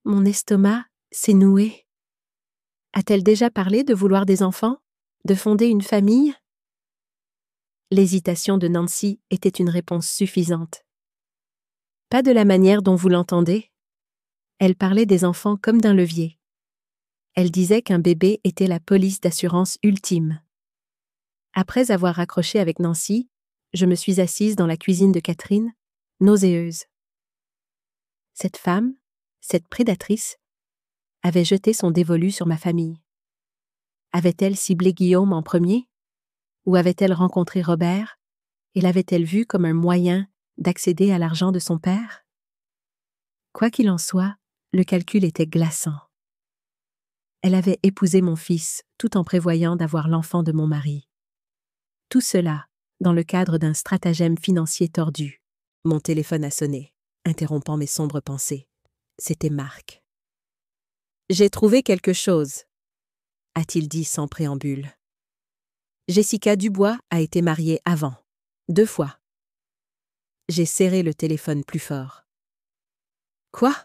Mon estomac s'est noué. A-t-elle déjà parlé de vouloir des enfants? De fonder une famille? L'hésitation de Nancy était une réponse suffisante. Pas de la manière dont vous l'entendez. Elle parlait des enfants comme d'un levier. Elle disait qu'un bébé était la police d'assurance ultime. Après avoir raccroché avec Nancy, je me suis assise dans la cuisine de Catherine, nauséeuse. Cette femme, cette prédatrice, avait jeté son dévolu sur ma famille. Avait-elle ciblé Guillaume en premier? Ou avait-elle rencontré Robert et l'avait-elle vu comme un moyen d'accéder à l'argent de son père? Quoi qu'il en soit, le calcul était glaçant. Elle avait épousé mon fils tout en prévoyant d'avoir l'enfant de mon mari. Tout cela dans le cadre d'un stratagème financier tordu. Mon téléphone a sonné, interrompant mes sombres pensées. C'était Marc. « J'ai trouvé quelque chose », a-t-il dit sans préambule. Jessica Dubois a été mariée avant, 2 fois. J'ai serré le téléphone plus fort. Quoi?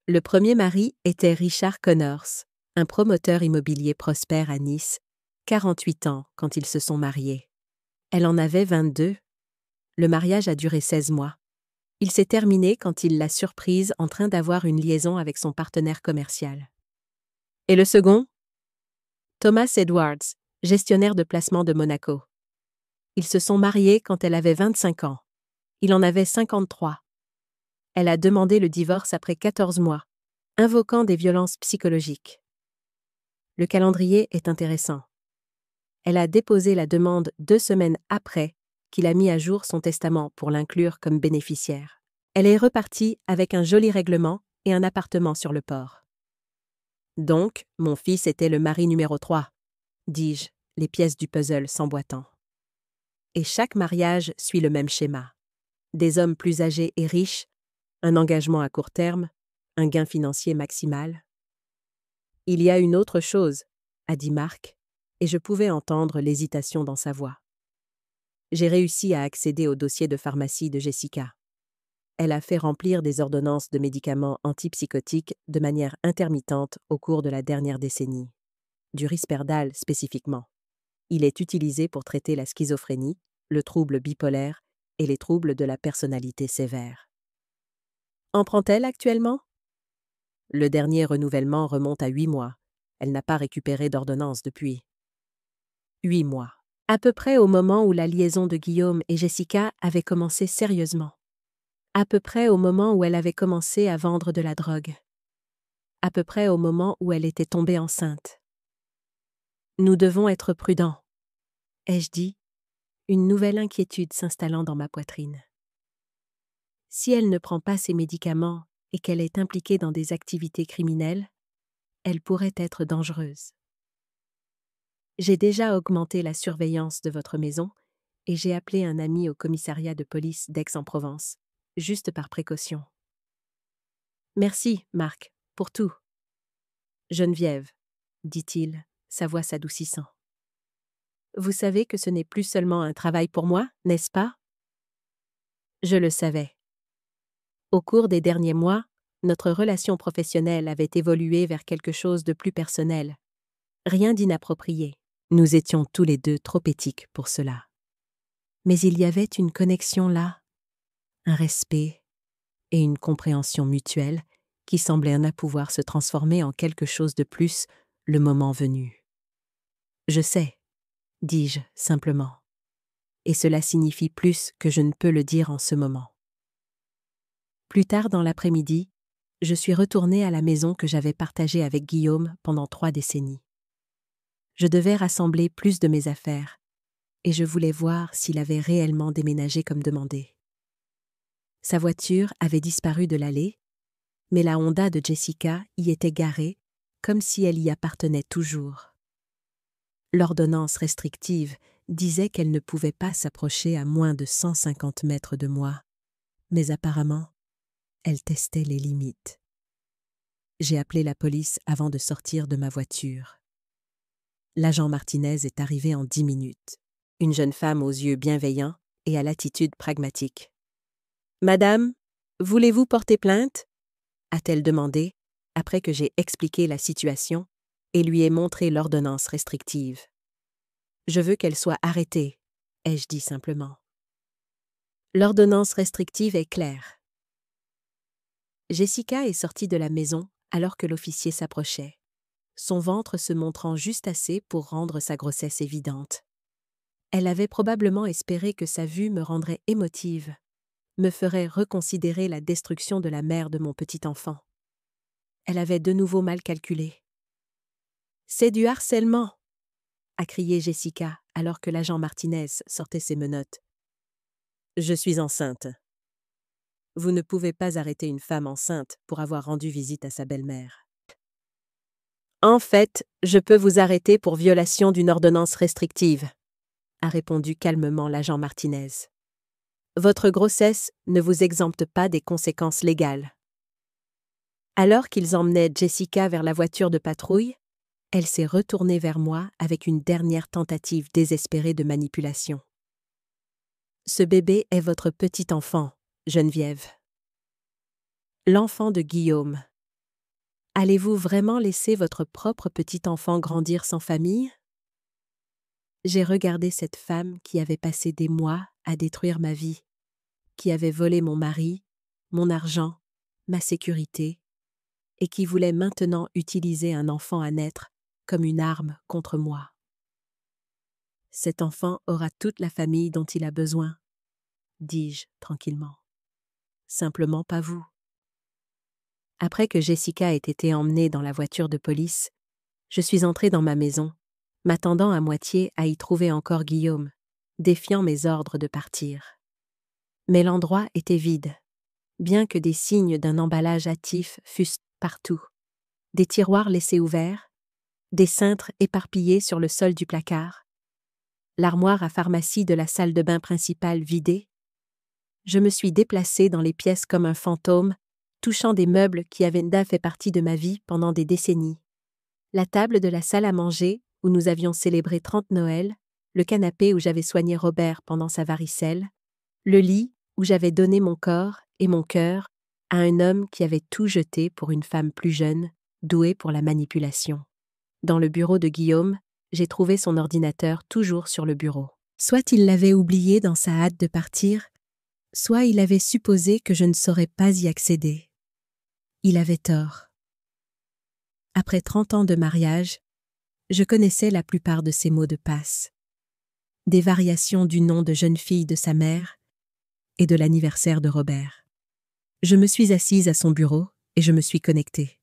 Le premier mari était Richard Connors, un promoteur immobilier prospère à Nice, 48 ans quand ils se sont mariés. Elle en avait 22. Le mariage a duré 16 mois. Il s'est terminé quand il l'a surprise en train d'avoir une liaison avec son partenaire commercial. Et le second? Thomas Edwards, gestionnaire de placement de Monaco. Ils se sont mariés quand elle avait 25 ans. Il en avait 53. Elle a demandé le divorce après 14 mois, invoquant des violences psychologiques. Le calendrier est intéressant. Elle a déposé la demande 2 semaines après qu'il a mis à jour son testament pour l'inclure comme bénéficiaire. Elle est repartie avec un joli règlement et un appartement sur le port. Donc, mon fils était le mari numéro 3, dis-je, les pièces du puzzle s'emboîtant. Et chaque mariage suit le même schéma. Des hommes plus âgés et riches, un engagement à court terme, un gain financier maximal. Il y a une autre chose, a dit Marc, et je pouvais entendre l'hésitation dans sa voix. J'ai réussi à accéder au dossier de pharmacie de Jessica. Elle a fait remplir des ordonnances de médicaments antipsychotiques de manière intermittente au cours de la dernière décennie. Du Risperdal spécifiquement. Il est utilisé pour traiter la schizophrénie, le trouble bipolaire et les troubles de la personnalité sévère. En prend-elle actuellement? Le dernier renouvellement remonte à 8 mois. Elle n'a pas récupéré d'ordonnance depuis. 8 mois. À peu près au moment où la liaison de Guillaume et Jessica avait commencé sérieusement. À peu près au moment où elle avait commencé à vendre de la drogue. À peu près au moment où elle était tombée enceinte. Nous devons être prudents, ai-je dit, une nouvelle inquiétude s'installant dans ma poitrine. Si elle ne prend pas ses médicaments et qu'elle est impliquée dans des activités criminelles, elle pourrait être dangereuse. J'ai déjà augmenté la surveillance de votre maison et j'ai appelé un ami au commissariat de police d'Aix-en-Provence, juste par précaution. Merci, Marc, pour tout. Geneviève, dit-il, sa voix s'adoucissant. Vous savez que ce n'est plus seulement un travail pour moi, n'est-ce pas? Je le savais. Au cours des derniers mois, notre relation professionnelle avait évolué vers quelque chose de plus personnel. Rien d'inapproprié. Nous étions tous les deux trop éthiques pour cela. Mais il y avait une connexion là, un respect et une compréhension mutuelle qui semblaient pouvoir se transformer en quelque chose de plus le moment venu. Je sais, dis-je simplement. Et cela signifie plus que je ne peux le dire en ce moment. Plus tard dans l'après-midi, je suis retournée à la maison que j'avais partagée avec Guillaume pendant 3 décennies. Je devais rassembler plus de mes affaires, et je voulais voir s'il avait réellement déménagé comme demandé. Sa voiture avait disparu de l'allée, mais la Honda de Jessica y était garée, comme si elle y appartenait toujours. L'ordonnance restrictive disait qu'elle ne pouvait pas s'approcher à moins de 150 mètres de moi, mais apparemment, elle testait les limites. J'ai appelé la police avant de sortir de ma voiture. L'agent Martinez est arrivé en 10 minutes. Une jeune femme aux yeux bienveillants et à l'attitude pragmatique. « Madame, voulez-vous porter plainte ?» a-t-elle demandé, après que j'ai expliqué la situation et lui ai montré l'ordonnance restrictive. « Je veux qu'elle soit arrêtée », ai-je dit simplement. L'ordonnance restrictive est claire. Jessica est sortie de la maison alors que l'officier s'approchait, son ventre se montrant juste assez pour rendre sa grossesse évidente. Elle avait probablement espéré que sa vue me rendrait émotive, me ferait reconsidérer la destruction de la mère de mon petit enfant. Elle avait de nouveau mal calculé. « C'est du harcèlement !» a crié Jessica alors que l'agent Martinez sortait ses menottes. « Je suis enceinte. Vous ne pouvez pas arrêter une femme enceinte pour avoir rendu visite à sa belle-mère. »« En fait, je peux vous arrêter pour violation d'une ordonnance restrictive, » a répondu calmement l'agent Martinez. « Votre grossesse ne vous exempte pas des conséquences légales. » Alors qu'ils emmenaient Jessica vers la voiture de patrouille, elle s'est retournée vers moi avec une dernière tentative désespérée de manipulation. « Ce bébé est votre petit enfant, Geneviève. L'enfant de Guillaume. Allez-vous vraiment laisser votre propre petit enfant grandir sans famille ?» J'ai regardé cette femme qui avait passé des mois à détruire ma vie, qui avait volé mon mari, mon argent, ma sécurité, et qui voulait maintenant utiliser un enfant à naître comme une arme contre moi. Cet enfant aura toute la famille dont il a besoin, dis-je tranquillement. Simplement pas vous. Après que Jessica ait été emmenée dans la voiture de police, je suis entrée dans ma maison, m'attendant à moitié à y trouver encore Guillaume, défiant mes ordres de partir. Mais l'endroit était vide, bien que des signes d'un emballage hâtif fussent partout. Des tiroirs laissés ouverts, des cintres éparpillés sur le sol du placard, l'armoire à pharmacie de la salle de bain principale vidée. Je me suis déplacée dans les pièces comme un fantôme, touchant des meubles qui avaient fait partie de ma vie pendant des décennies. La table de la salle à manger, où nous avions célébré 30 Noëls, le canapé où j'avais soigné Robert pendant sa varicelle, le lit où j'avais donné mon corps et mon cœur à un homme qui avait tout jeté pour une femme plus jeune, douée pour la manipulation. Dans le bureau de Guillaume, j'ai trouvé son ordinateur toujours sur le bureau. Soit il l'avait oublié dans sa hâte de partir, soit il avait supposé que je ne saurais pas y accéder. Il avait tort. Après 30 ans de mariage, je connaissais la plupart de ses mots de passe. Des variations du nom de jeune fille de sa mère et de l'anniversaire de Robert. Je me suis assise à son bureau et je me suis connectée.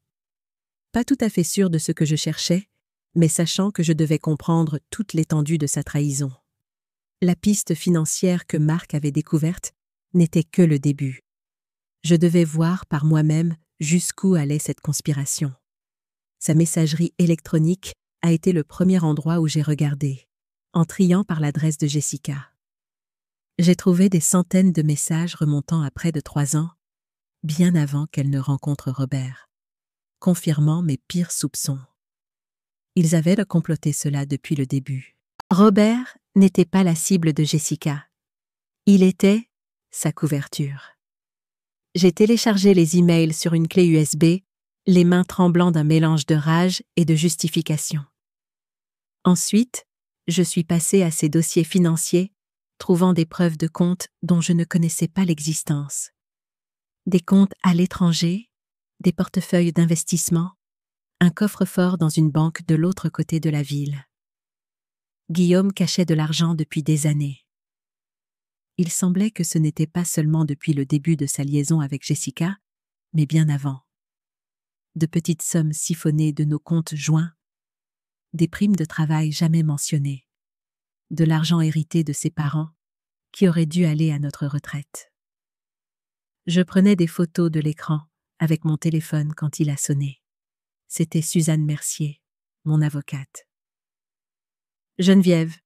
Pas tout à fait sûre de ce que je cherchais, mais sachant que je devais comprendre toute l'étendue de sa trahison. La piste financière que Marc avait découverte n'était que le début. Je devais voir par moi-même jusqu'où allait cette conspiration. Sa messagerie électronique a été le premier endroit où j'ai regardé, en triant par l'adresse de Jessica. J'ai trouvé des centaines de messages remontant à près de 3 ans, bien avant qu'elle ne rencontre Robert, confirmant mes pires soupçons. Ils avaient comploté cela depuis le début. Robert n'était pas la cible de Jessica. Il était sa couverture. J'ai téléchargé les emails sur une clé USB, les mains tremblant d'un mélange de rage et de justification. Ensuite, je suis passée à ses dossiers financiers, trouvant des preuves de comptes dont je ne connaissais pas l'existence. Des comptes à l'étranger, des portefeuilles d'investissement, Un coffre-fort dans une banque de l'autre côté de la ville. Guillaume cachait de l'argent depuis des années. Il semblait que ce n'était pas seulement depuis le début de sa liaison avec Jessica, mais bien avant. De petites sommes siphonnées de nos comptes joints, des primes de travail jamais mentionnées, de l'argent hérité de ses parents qui aurait dû aller à notre retraite. Je prenais des photos de l'écran avec mon téléphone quand il a sonné. C'était Suzanne Mercier, mon avocate. Geneviève,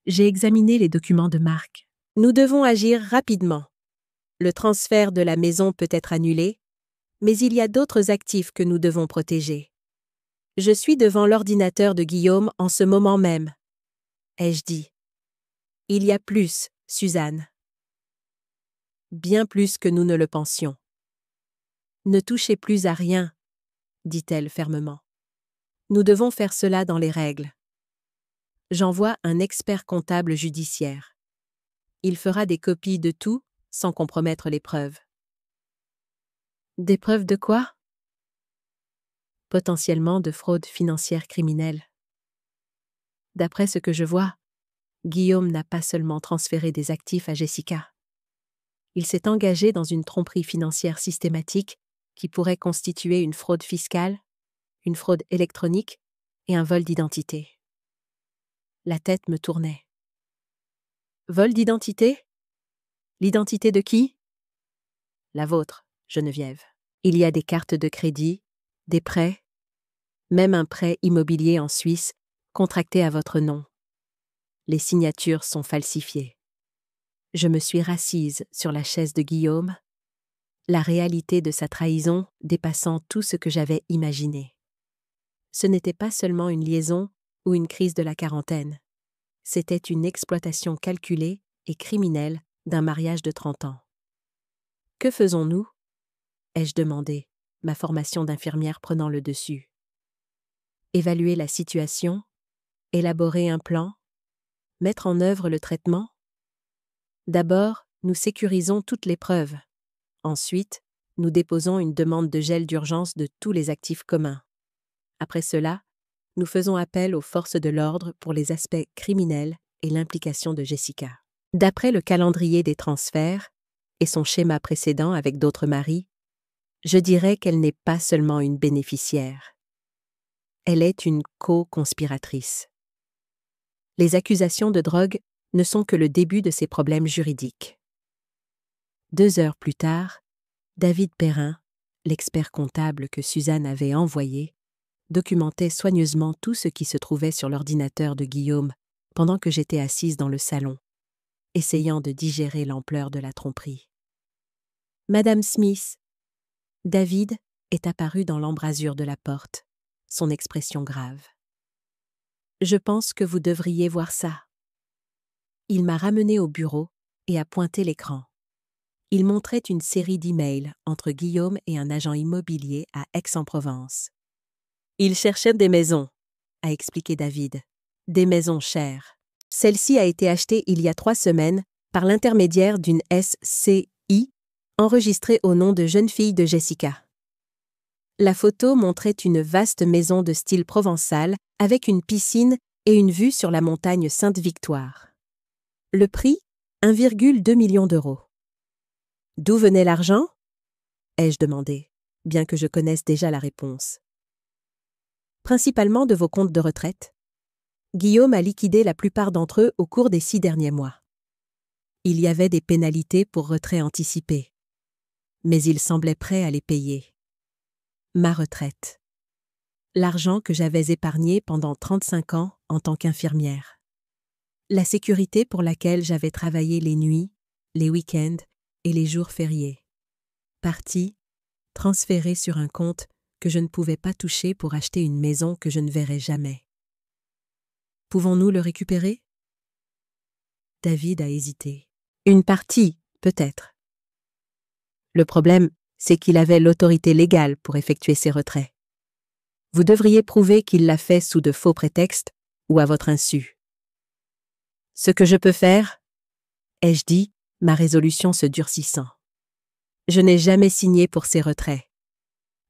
j'ai examiné les documents de Marc. Nous devons agir rapidement. Le transfert de la maison peut être annulé, mais il y a d'autres actifs que nous devons protéger. Je suis devant l'ordinateur de Guillaume en ce moment même, ai-je dit. Il y a plus, Suzanne. Bien plus que nous ne le pensions. Ne touchez plus à rien, dit-elle fermement. Nous devons faire cela dans les règles. J'envoie un expert comptable judiciaire. Il fera des copies de tout sans compromettre les preuves. Des preuves de quoi? Potentiellement de fraude financière criminelle. D'après ce que je vois, Guillaume n'a pas seulement transféré des actifs à Jessica. Il s'est engagé dans une tromperie financière systématique qui pourrait constituer une fraude fiscale, une fraude électronique et un vol d'identité. La tête me tournait. Vol d'identité? L'identité de qui? La vôtre, Geneviève. Il y a des cartes de crédit, des prêts, même un prêt immobilier en Suisse contracté à votre nom. Les signatures sont falsifiées. Je me suis rassise sur la chaise de Guillaume, la réalité de sa trahison dépassant tout ce que j'avais imaginé. Ce n'était pas seulement une liaison ou une crise de la quarantaine. C'était une exploitation calculée et criminelle d'un mariage de 30 ans. Que faisons-nous? Ai-je demandé, ma formation d'infirmière prenant le dessus. Évaluer la situation, élaborer un plan, mettre en œuvre le traitement? D'abord, nous sécurisons toutes les preuves. Ensuite, nous déposons une demande de gel d'urgence de tous les actifs communs. Après cela, nous faisons appel aux forces de l'ordre pour les aspects criminels et l'implication de Jessica. D'après le calendrier des transferts et son schéma précédent avec d'autres maris, je dirais qu'elle n'est pas seulement une bénéficiaire. Elle est une co-conspiratrice. Les accusations de drogue ne sont que le début de ses problèmes juridiques. 2 heures plus tard, David Perrin, l'expert comptable que Suzanne avait envoyé, documentait soigneusement tout ce qui se trouvait sur l'ordinateur de Guillaume pendant que j'étais assise dans le salon, essayant de digérer l'ampleur de la tromperie. « Madame Smith !» David est apparu dans l'embrasure de la porte, son expression grave. « Je pense que vous devriez voir ça. » Il m'a ramené au bureau et a pointé l'écran. Il montrait une série d'emails entre Guillaume et un agent immobilier à Aix-en-Provence. « Il cherchait des maisons, » a expliqué David. « Des maisons chères. Celle-ci a été achetée il y a 3 semaines par l'intermédiaire d'une SCI enregistrée au nom de jeune fille de Jessica. » La photo montrait une vaste maison de style provençal avec une piscine et une vue sur la montagne Sainte-Victoire. Le prix, 1,2 million d'euros. « D'où venait l'argent ?» ai-je demandé, bien que je connaisse déjà la réponse. « Principalement de vos comptes de retraite. Guillaume a liquidé la plupart d'entre eux au cours des 6 derniers mois. Il y avait des pénalités pour retrait anticipé, mais il semblait prêt à les payer. Ma retraite. L'argent que j'avais épargné pendant 35 ans en tant qu'infirmière. La sécurité pour laquelle j'avais travaillé les nuits, les week-ends et les jours fériés. Parti, transféré sur un compte que je ne pouvais pas toucher pour acheter une maison que je ne verrais jamais. Pouvons-nous le récupérer? David a hésité. Une partie, peut-être. Le problème, c'est qu'il avait l'autorité légale pour effectuer ses retraits. Vous devriez prouver qu'il l'a fait sous de faux prétextes ou à votre insu. Ce que je peux faire, ai-je dit, ma résolution se durcissant. Je n'ai jamais signé pour ces retraits.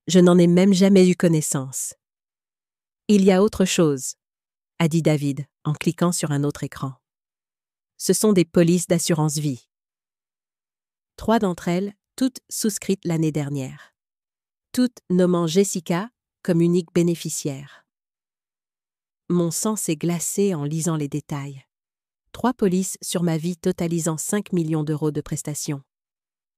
Je n'en ai même jamais eu connaissance. Il y a autre chose, a dit David en cliquant sur un autre écran. Ce sont des polices d'assurance vie. 3 d'entre elles, toutes souscrites l'année dernière. Toutes nommant Jessica comme unique bénéficiaire. Mon sang s'est glacé en lisant les détails. 3 polices sur ma vie totalisant 5 millions d'euros de prestations.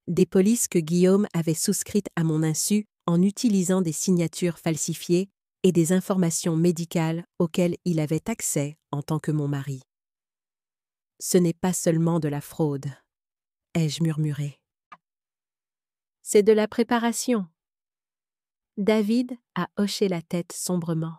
Des polices que Guillaume avait souscrites à mon insu en utilisant des signatures falsifiées et des informations médicales auxquelles il avait accès en tant que mon mari. Ce n'est pas seulement de la fraude, ai-je murmuré. C'est de la préparation. David a hoché la tête sombrement.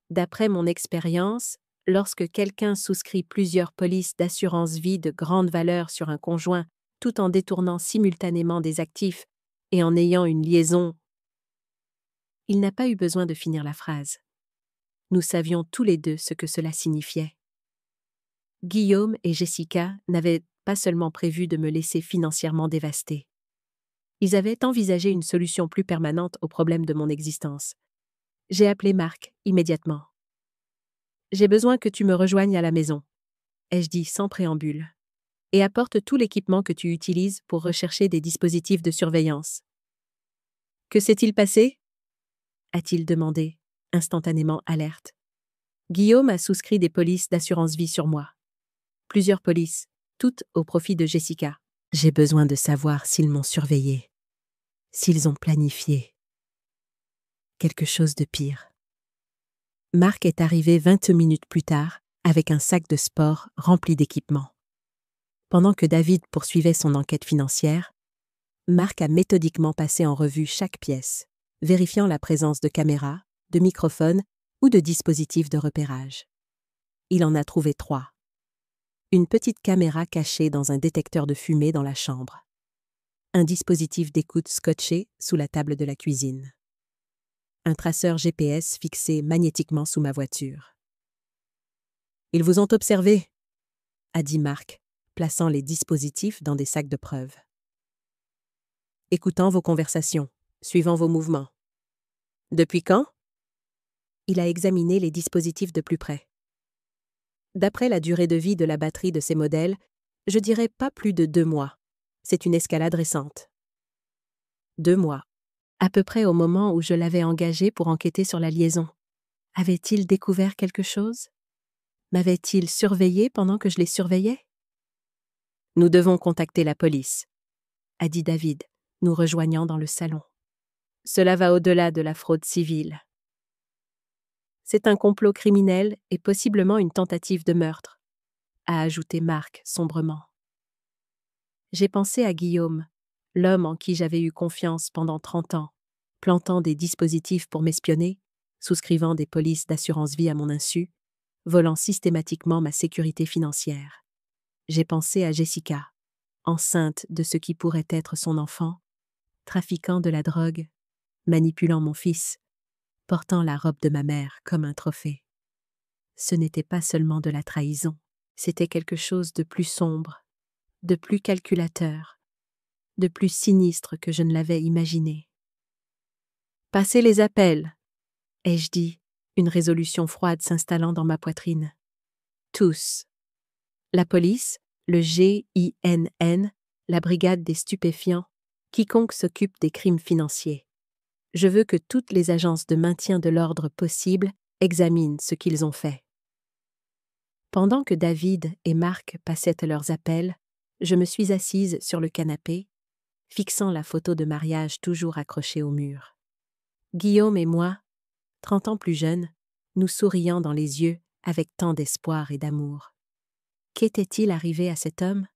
D'après mon expérience, lorsque quelqu'un souscrit plusieurs polices d'assurance vie de grande valeur sur un conjoint tout en détournant simultanément des actifs et en ayant une liaison, il n'a pas eu besoin de finir la phrase. Nous savions tous les deux ce que cela signifiait. Guillaume et Jessica n'avaient pas seulement prévu de me laisser financièrement dévastée. Ils avaient envisagé une solution plus permanente au problème de mon existence. J'ai appelé Marc immédiatement. « J'ai besoin que tu me rejoignes à la maison », ai-je dit sans préambule, « et apporte tout l'équipement que tu utilises pour rechercher des dispositifs de surveillance. »« Que s'est-il passé ?» a-t-il demandé, instantanément alerte. Guillaume a souscrit des polices d'assurance vie sur moi. Plusieurs polices, toutes au profit de Jessica. J'ai besoin de savoir s'ils m'ont surveillée, s'ils ont planifié. Quelque chose de pire. Marc est arrivé 20 minutes plus tard avec un sac de sport rempli d'équipements. Pendant que David poursuivait son enquête financière, Marc a méthodiquement passé en revue chaque pièce, vérifiant la présence de caméras, de microphones ou de dispositifs de repérage. Il en a trouvé 3. Une petite caméra cachée dans un détecteur de fumée dans la chambre. Un dispositif d'écoute scotché sous la table de la cuisine. Un traceur GPS fixé magnétiquement sous ma voiture. « Ils vous ont observé », a dit Marc, plaçant les dispositifs dans des sacs de preuves. « Écoutant vos conversations, suivant vos mouvements. » « Depuis quand ?» Il a examiné les dispositifs de plus près. D'après la durée de vie de la batterie de ces modèles, je dirais pas plus de 2 mois. C'est une escalade récente. 2 mois. À peu près au moment où je l'avais engagé pour enquêter sur la liaison. Avait-il découvert quelque chose? M'avait-il surveillé pendant que je les surveillais? « Nous devons contacter la police », a dit David, nous rejoignant dans le salon. Cela va au-delà de la fraude civile. C'est un complot criminel et possiblement une tentative de meurtre, a ajouté Marc sombrement. J'ai pensé à Guillaume, l'homme en qui j'avais eu confiance pendant 30 ans, plantant des dispositifs pour m'espionner, souscrivant des polices d'assurance vie à mon insu, volant systématiquement ma sécurité financière. J'ai pensé à Jessica, enceinte de ce qui pourrait être son enfant, trafiquant de la drogue, manipulant mon fils, portant la robe de ma mère comme un trophée. Ce n'était pas seulement de la trahison, c'était quelque chose de plus sombre, de plus calculateur, de plus sinistre que je ne l'avais imaginé. « Passez les appels », ai-je dit, une résolution froide s'installant dans ma poitrine. « Tous. La police, le GINN, la brigade des stupéfiants, quiconque s'occupe des crimes financiers. Je veux que toutes les agences de maintien de l'ordre possibles examinent ce qu'ils ont fait. » Pendant que David et Marc passaient leurs appels, je me suis assise sur le canapé, fixant la photo de mariage toujours accrochée au mur. Guillaume et moi, 30 ans plus jeunes, nous souriant dans les yeux avec tant d'espoir et d'amour. Qu'était-il arrivé à cet homme?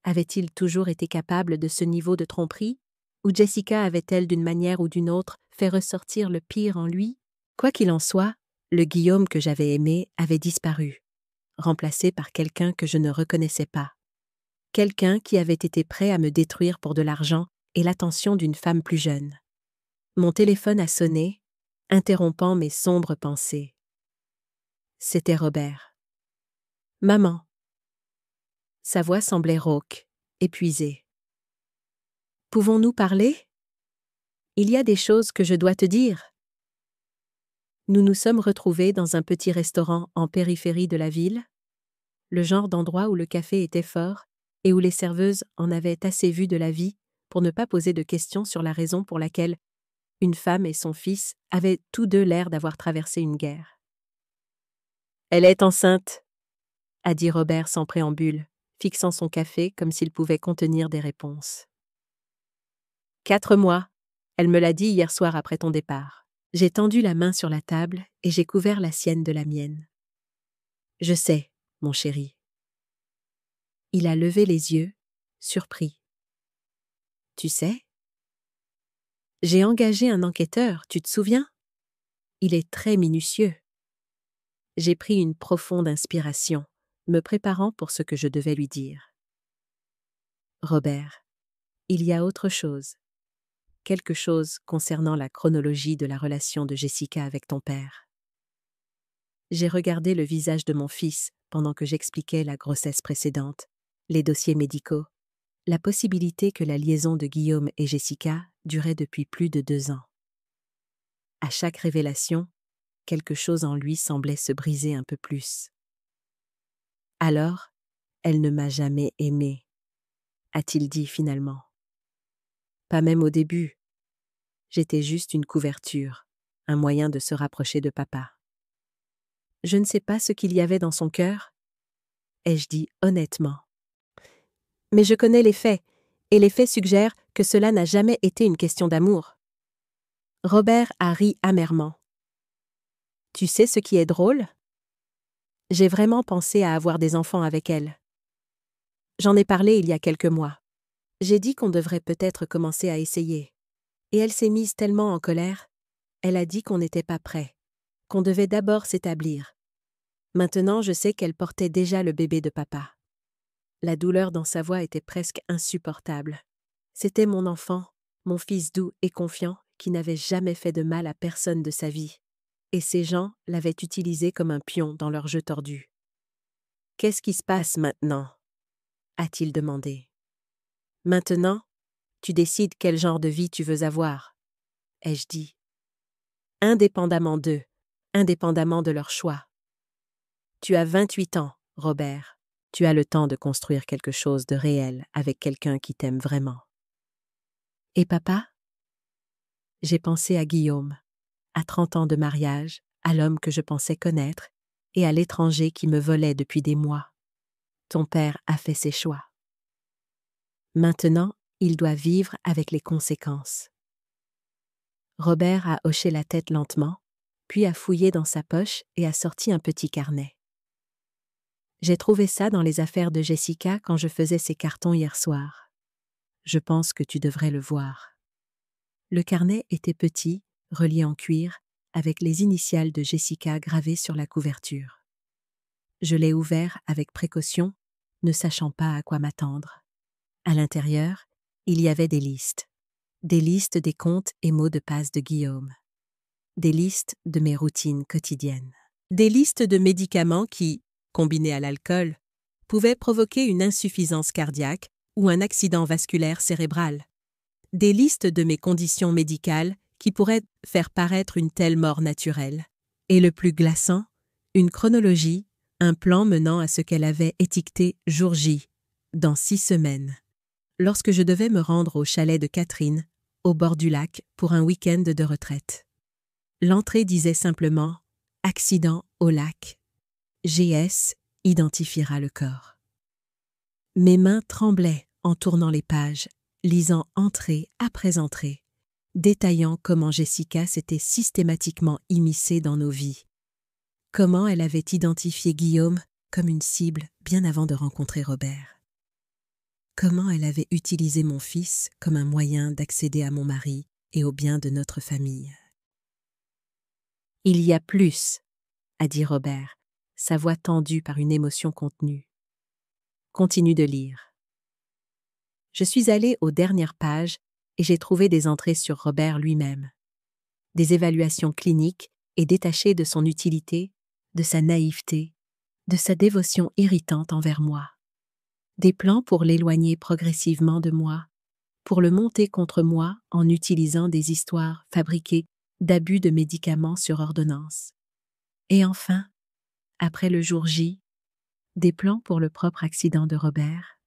Avait-il toujours été capable de ce niveau de tromperie? Ou Jessica avait-elle d'une manière ou d'une autre fait ressortir le pire en lui? Quoi qu'il en soit, le Guillaume que j'avais aimé avait disparu, remplacé par quelqu'un que je ne reconnaissais pas. Quelqu'un qui avait été prêt à me détruire pour de l'argent et l'attention d'une femme plus jeune. Mon téléphone a sonné, interrompant mes sombres pensées. C'était Robert. « Maman. » Sa voix semblait rauque, épuisée. « Pouvons-nous parler? Il y a des choses que je dois te dire. » Nous nous sommes retrouvés dans un petit restaurant en périphérie de la ville, le genre d'endroit où le café était fort et où les serveuses en avaient assez vu de la vie pour ne pas poser de questions sur la raison pour laquelle une femme et son fils avaient tous deux l'air d'avoir traversé une guerre. « Elle est enceinte », a dit Robert sans préambule, fixant son café comme s'il pouvait contenir des réponses. « 4 mois, elle me l'a dit hier soir après ton départ. » J'ai tendu la main sur la table et j'ai couvert la sienne de la mienne. « Je sais, mon chéri. » Il a levé les yeux, surpris. « Tu sais ? J'ai engagé un enquêteur, tu te souviens ? Il est très minutieux. » J'ai pris une profonde inspiration, me préparant pour ce que je devais lui dire. « Robert, il y a autre chose. Quelque chose concernant la chronologie de la relation de Jessica avec ton père. » J'ai regardé le visage de mon fils pendant que j'expliquais la grossesse précédente, les dossiers médicaux, la possibilité que la liaison de Guillaume et Jessica durait depuis plus de 2 ans. À chaque révélation, quelque chose en lui semblait se briser un peu plus. « Alors, elle ne m'a jamais aimé, a-t-il dit finalement. Pas même au début. J'étais juste une couverture, un moyen de se rapprocher de papa. Je ne sais pas ce qu'il y avait dans son cœur, ai-je dit honnêtement. Mais je connais les faits, et les faits suggèrent que cela n'a jamais été une question d'amour. Robert a ri amèrement. Tu sais ce qui est drôle ? J'ai vraiment pensé à avoir des enfants avec elle. J'en ai parlé il y a quelques mois. J'ai dit qu'on devrait peut-être commencer à essayer. Et elle s'est mise tellement en colère. Elle a dit qu'on n'était pas prêt, qu'on devait d'abord s'établir. Maintenant, je sais qu'elle portait déjà le bébé de papa. La douleur dans sa voix était presque insupportable. C'était mon enfant, mon fils doux et confiant, qui n'avait jamais fait de mal à personne de sa vie. Et ces gens l'avaient utilisé comme un pion dans leur jeu tordu. « Qu'est-ce qui se passe maintenant ?» a-t-il demandé. « Maintenant, tu décides quel genre de vie tu veux avoir, » ai-je dit. Indépendamment d'eux, indépendamment de leur choix. Tu as 28 ans, Robert. Tu as le temps de construire quelque chose de réel avec quelqu'un qui t'aime vraiment. Et papa ? J'ai pensé à Guillaume, à 30 ans de mariage, à l'homme que je pensais connaître, et à l'étranger qui me volait depuis des mois. Ton père a fait ses choix. Maintenant, il doit vivre avec les conséquences. Robert a hoché la tête lentement, puis a fouillé dans sa poche et a sorti un petit carnet. J'ai trouvé ça dans les affaires de Jessica quand je faisais ses cartons hier soir. Je pense que tu devrais le voir. Le carnet était petit, relié en cuir, avec les initiales de Jessica gravées sur la couverture. Je l'ai ouvert avec précaution, ne sachant pas à quoi m'attendre. À l'intérieur, il y avait des listes des comptes et mots de passe de Guillaume, des listes de mes routines quotidiennes, des listes de médicaments qui, combinés à l'alcool, pouvaient provoquer une insuffisance cardiaque ou un accident vasculaire cérébral, des listes de mes conditions médicales qui pourraient faire paraître une telle mort naturelle, et le plus glaçant, une chronologie, un plan menant à ce qu'elle avait étiqueté jour J, dans 6 semaines, lorsque je devais me rendre au chalet de Catherine, au bord du lac, pour un week-end de retraite. L'entrée disait simplement « Accident au lac. GS identifiera le corps ». Mes mains tremblaient en tournant les pages, lisant entrée après entrée, détaillant comment Jessica s'était systématiquement immiscée dans nos vies, comment elle avait identifié Guillaume comme une cible bien avant de rencontrer Robert, comment elle avait utilisé mon fils comme un moyen d'accéder à mon mari et aux biens de notre famille. « Il y a plus », a dit Robert, sa voix tendue par une émotion contenue. « Continue de lire. » Je suis allée aux dernières pages et j'ai trouvé des entrées sur Robert lui-même. Des évaluations cliniques et détachées de son utilité, de sa naïveté, de sa dévotion irritante envers moi. Des plans pour l'éloigner progressivement de moi, pour le monter contre moi en utilisant des histoires fabriquées d'abus de médicaments sur ordonnance. Et enfin, après le jour J, des plans pour le propre accident de Robert,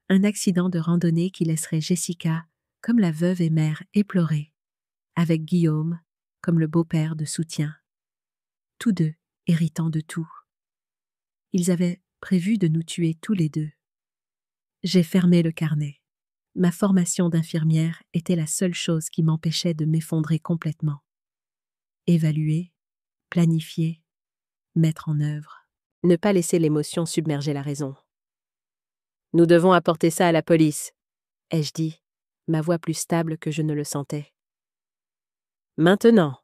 un accident de randonnée qui laisserait Jessica comme la veuve et mère éplorée, avec Guillaume comme le beau-père de soutien. Tous deux héritant de tout. Ils avaient prévu de nous tuer tous les deux. J'ai fermé le carnet. Ma formation d'infirmière était la seule chose qui m'empêchait de m'effondrer complètement. Évaluer, planifier, mettre en œuvre. Ne pas laisser l'émotion submerger la raison. Nous devons apporter ça à la police, ai-je dit, ma voix plus stable que je ne le sentais. Maintenant.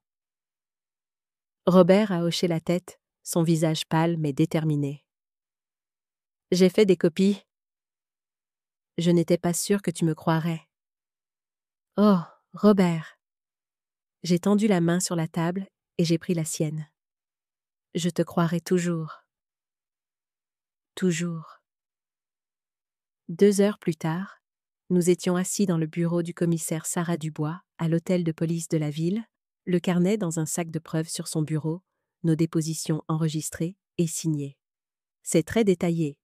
Robert a hoché la tête, son visage pâle mais déterminé. J'ai fait des copies. Je n'étais pas sûre que tu me croirais. Oh, Robert. J'ai tendu la main sur la table et j'ai pris la sienne. Je te croirai toujours. Toujours. 2 heures plus tard, nous étions assis dans le bureau du commissaire Sarah Dubois, à l'hôtel de police de la ville, le carnet dans un sac de preuves sur son bureau, nos dépositions enregistrées et signées. C'est très détaillé,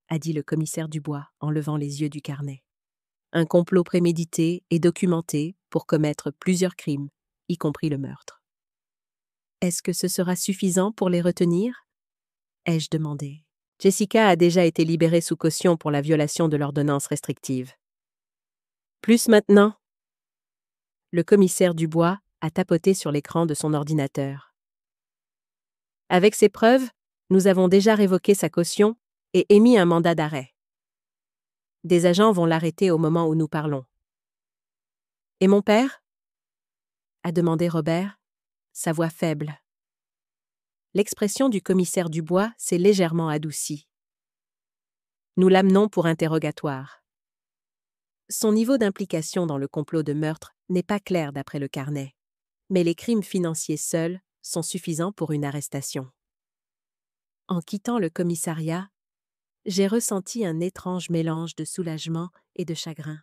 a dit le commissaire Dubois en levant les yeux du carnet. Un complot prémédité et documenté pour commettre plusieurs crimes, y compris le meurtre. Est-ce que ce sera suffisant pour les retenir? Ai-je demandé. Jessica a déjà été libérée sous caution pour la violation de l'ordonnance restrictive. Plus maintenant? Le commissaire Dubois a tapoté sur l'écran de son ordinateur. Avec ces preuves, nous avons déjà révoqué sa caution et émis un mandat d'arrêt. Des agents vont l'arrêter au moment où nous parlons. Et mon père? A demandé Robert, sa voix faible. L'expression du commissaire Dubois s'est légèrement adoucie. Nous l'amenons pour interrogatoire. Son niveau d'implication dans le complot de meurtre n'est pas clair d'après le carnet, mais les crimes financiers seuls sont suffisants pour une arrestation. En quittant le commissariat, j'ai ressenti un étrange mélange de soulagement et de chagrin.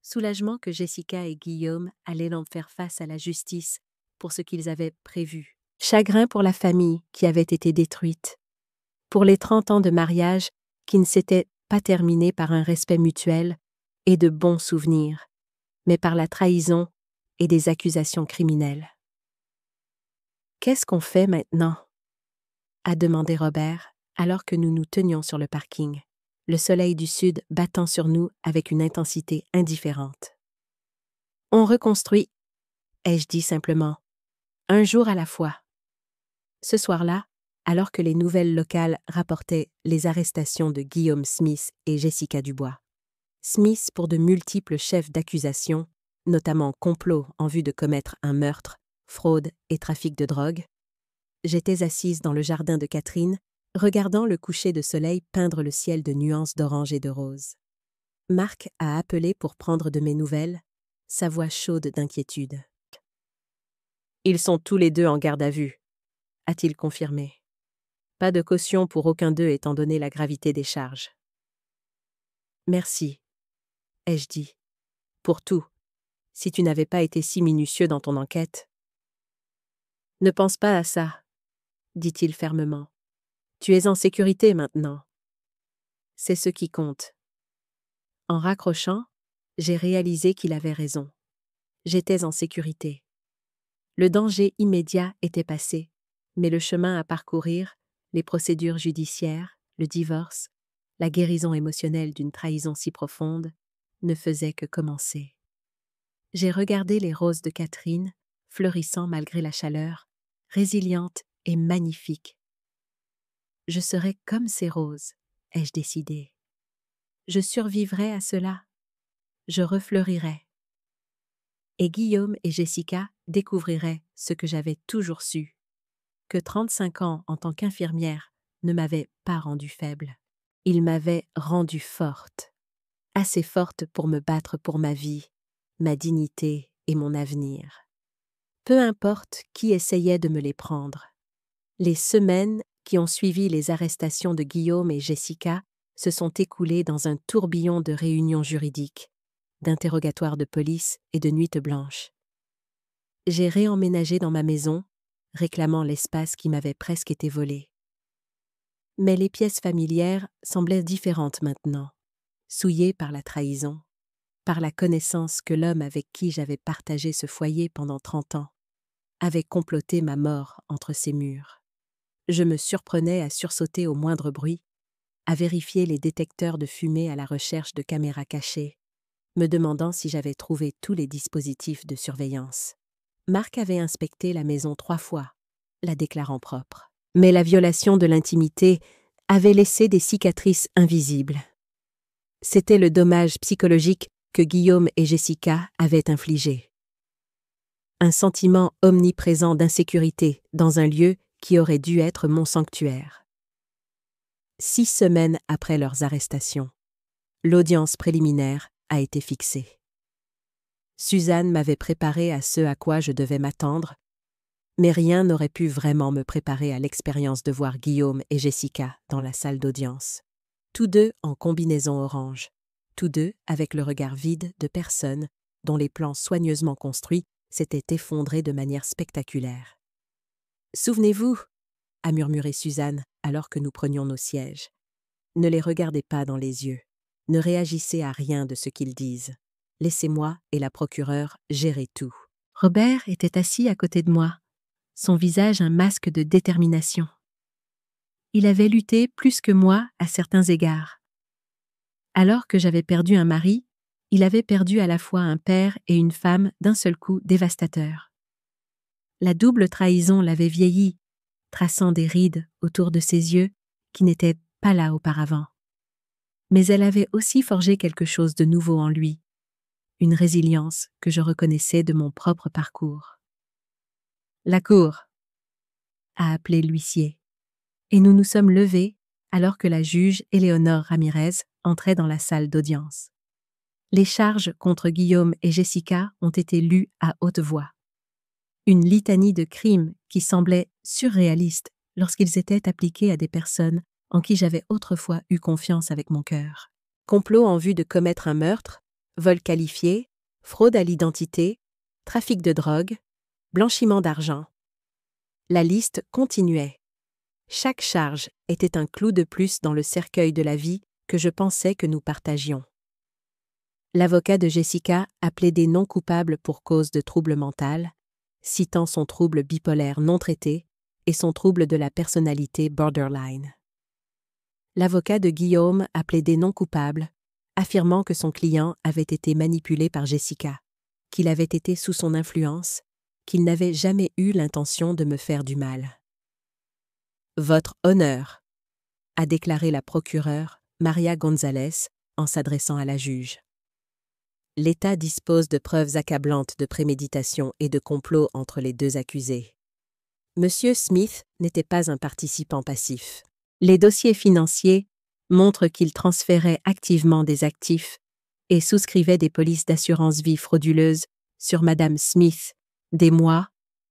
Soulagement que Jessica et Guillaume allaient donc faire face à la justice pour ce qu'ils avaient prévu. Chagrin pour la famille qui avait été détruite. Pour les 30 ans de mariage qui ne s'étaient pas terminés par un respect mutuel et de bons souvenirs, mais par la trahison et des accusations criminelles. Qu'est-ce qu'on fait maintenant? A demandé Robert, alors que nous nous tenions sur le parking, le soleil du sud battant sur nous avec une intensité indifférente. On reconstruit, ai-je dit simplement, un jour à la fois. Ce soir-là, alors que les nouvelles locales rapportaient les arrestations de Guillaume Smith et Jessica Dubois. Smith pour de multiples chefs d'accusation, notamment complot en vue de commettre un meurtre, fraude et trafic de drogue. J'étais assise dans le jardin de Catherine, regardant le coucher de soleil peindre le ciel de nuances d'orange et de rose. Marc a appelé pour prendre de mes nouvelles, sa voix chaude d'inquiétude. « Ils sont tous les deux en garde à vue », a-t-il confirmé. Pas de caution pour aucun d'eux étant donné la gravité des charges. « Merci », ai-je dit. « Pour tout, si tu n'avais pas été si minutieux dans ton enquête. »« Ne pense pas à ça, » dit-il fermement. « Tu es en sécurité maintenant. » C'est ce qui compte. En raccrochant, j'ai réalisé qu'il avait raison. J'étais en sécurité. Le danger immédiat était passé, mais le chemin à parcourir, les procédures judiciaires, le divorce, la guérison émotionnelle d'une trahison si profonde, ne faisaient que commencer. J'ai regardé les roses de Catherine, fleurissant malgré la chaleur, résilientes et magnifiques. Je serais comme ces roses, ai-je décidé. Je survivrais à cela. Je refleurirais. Et Guillaume et Jessica découvriraient ce que j'avais toujours su, que 35 ans en tant qu'infirmière ne m'avaient pas rendue faible. Ils m'avaient rendue forte, assez forte pour me battre pour ma vie, ma dignité et mon avenir. Peu importe qui essayait de me les prendre. Les semaines qui ont suivi les arrestations de Guillaume et Jessica se sont écoulées dans un tourbillon de réunions juridiques, d'interrogatoires de police et de nuits blanches. J'ai réemménagé dans ma maison, réclamant l'espace qui m'avait presque été volé. Mais les pièces familières semblaient différentes maintenant, souillées par la trahison, par la connaissance que l'homme avec qui j'avais partagé ce foyer pendant 30 ans avait comploté ma mort entre ses murs. Je me surprenais à sursauter au moindre bruit, à vérifier les détecteurs de fumée à la recherche de caméras cachées, me demandant si j'avais trouvé tous les dispositifs de surveillance. Marc avait inspecté la maison 3 fois, la déclarant propre. Mais la violation de l'intimité avait laissé des cicatrices invisibles. C'était le dommage psychologique que Guillaume et Jessica avaient infligé. Un sentiment omniprésent d'insécurité dans un lieu qui aurait dû être mon sanctuaire. 6 semaines après leurs arrestations, l'audience préliminaire a été fixée. Suzanne m'avait préparé à ce à quoi je devais m'attendre, mais rien n'aurait pu vraiment me préparer à l'expérience de voir Guillaume et Jessica dans la salle d'audience. Tous deux en combinaison orange, tous deux avec le regard vide de personnes dont les plans soigneusement construits s'étaient effondrés de manière spectaculaire. « Souvenez-vous » a murmuré Suzanne alors que nous prenions nos sièges. « Ne les regardez pas dans les yeux. Ne réagissez à rien de ce qu'ils disent. Laissez-moi et la procureure gérer tout. » Robert était assis à côté de moi, son visage un masque de détermination. Il avait lutté plus que moi à certains égards. Alors que j'avais perdu un mari, il avait perdu à la fois un père et une femme d'un seul coup dévastateur. La double trahison l'avait vieilli, traçant des rides autour de ses yeux qui n'étaient pas là auparavant. Mais elle avait aussi forgé quelque chose de nouveau en lui, une résilience que je reconnaissais de mon propre parcours. « La cour !» a appelé l'huissier, et nous nous sommes levés alors que la juge Éléonore Ramirez entrait dans la salle d'audience. Les charges contre Guillaume et Jessica ont été lues à haute voix. Une litanie de crimes qui semblait surréaliste lorsqu'ils étaient appliqués à des personnes en qui j'avais autrefois eu confiance avec mon cœur. Complot en vue de commettre un meurtre, vol qualifié, fraude à l'identité, trafic de drogue, blanchiment d'argent. La liste continuait. Chaque charge était un clou de plus dans le cercueil de la vie que je pensais que nous partagions. L'avocat de Jessica a plaidé non coupable pour cause de trouble mental, citant son trouble bipolaire non traité et son trouble de la personnalité borderline. L'avocat de Guillaume a plaidé non coupable, affirmant que son client avait été manipulé par Jessica, qu'il avait été sous son influence, qu'il n'avait jamais eu l'intention de me faire du mal. « Votre honneur », a déclaré la procureure Maria González en s'adressant à la juge. L'État dispose de preuves accablantes de préméditation et de complot entre les deux accusés. Monsieur Smith n'était pas un participant passif. Les dossiers financiers montrent qu'il transférait activement des actifs et souscrivait des polices d'assurance vie frauduleuses sur Madame Smith des mois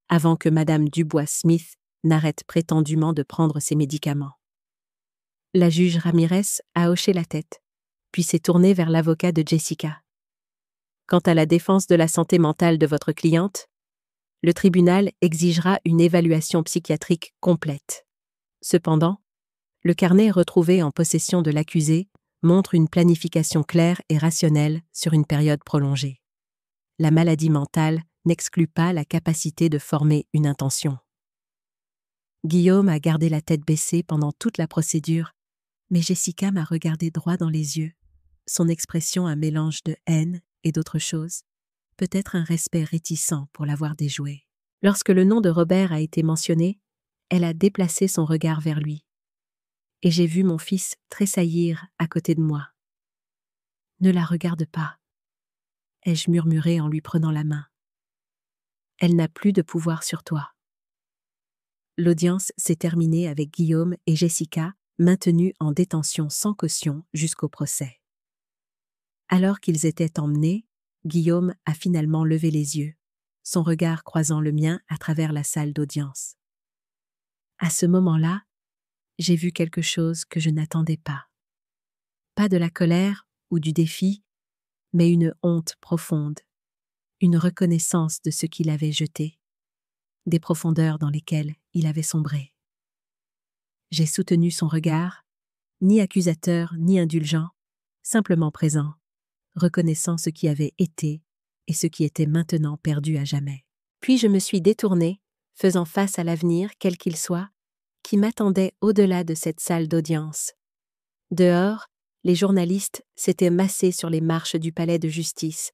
avant que Madame Dubois-Smith n'arrête prétendument de prendre ses médicaments. La juge Ramirez a hoché la tête, puis s'est tournée vers l'avocat de Jessica. Quant à la défense de la santé mentale de votre cliente, le tribunal exigera une évaluation psychiatrique complète. Cependant, le carnet retrouvé en possession de l'accusé montre une planification claire et rationnelle sur une période prolongée. La maladie mentale n'exclut pas la capacité de former une intention. Guillaume a gardé la tête baissée pendant toute la procédure, mais Jessica m'a regardé droit dans les yeux. Son expression un mélange de haine et d'autres choses, peut-être un respect réticent pour l'avoir déjoué. Lorsque le nom de Robert a été mentionné, elle a déplacé son regard vers lui. Et j'ai vu mon fils tressaillir à côté de moi. « Ne la regarde pas », ai-je murmuré en lui prenant la main. « Elle n'a plus de pouvoir sur toi. » L'audience s'est terminée avec Guillaume et Jessica maintenus en détention sans caution jusqu'au procès. Alors qu'ils étaient emmenés, Guillaume a finalement levé les yeux, son regard croisant le mien à travers la salle d'audience. À ce moment-là, j'ai vu quelque chose que je n'attendais pas. Pas de la colère ou du défi, mais une honte profonde. une reconnaissance de ce qu'il avait jeté, des profondeurs dans lesquelles il avait sombré. J'ai soutenu son regard, ni accusateur ni indulgent, simplement présent, reconnaissant ce qui avait été et ce qui était maintenant perdu à jamais. Puis je me suis détournée, faisant face à l'avenir, quel qu'il soit, qui m'attendait au-delà de cette salle d'audience. Dehors, les journalistes s'étaient massés sur les marches du palais de justice,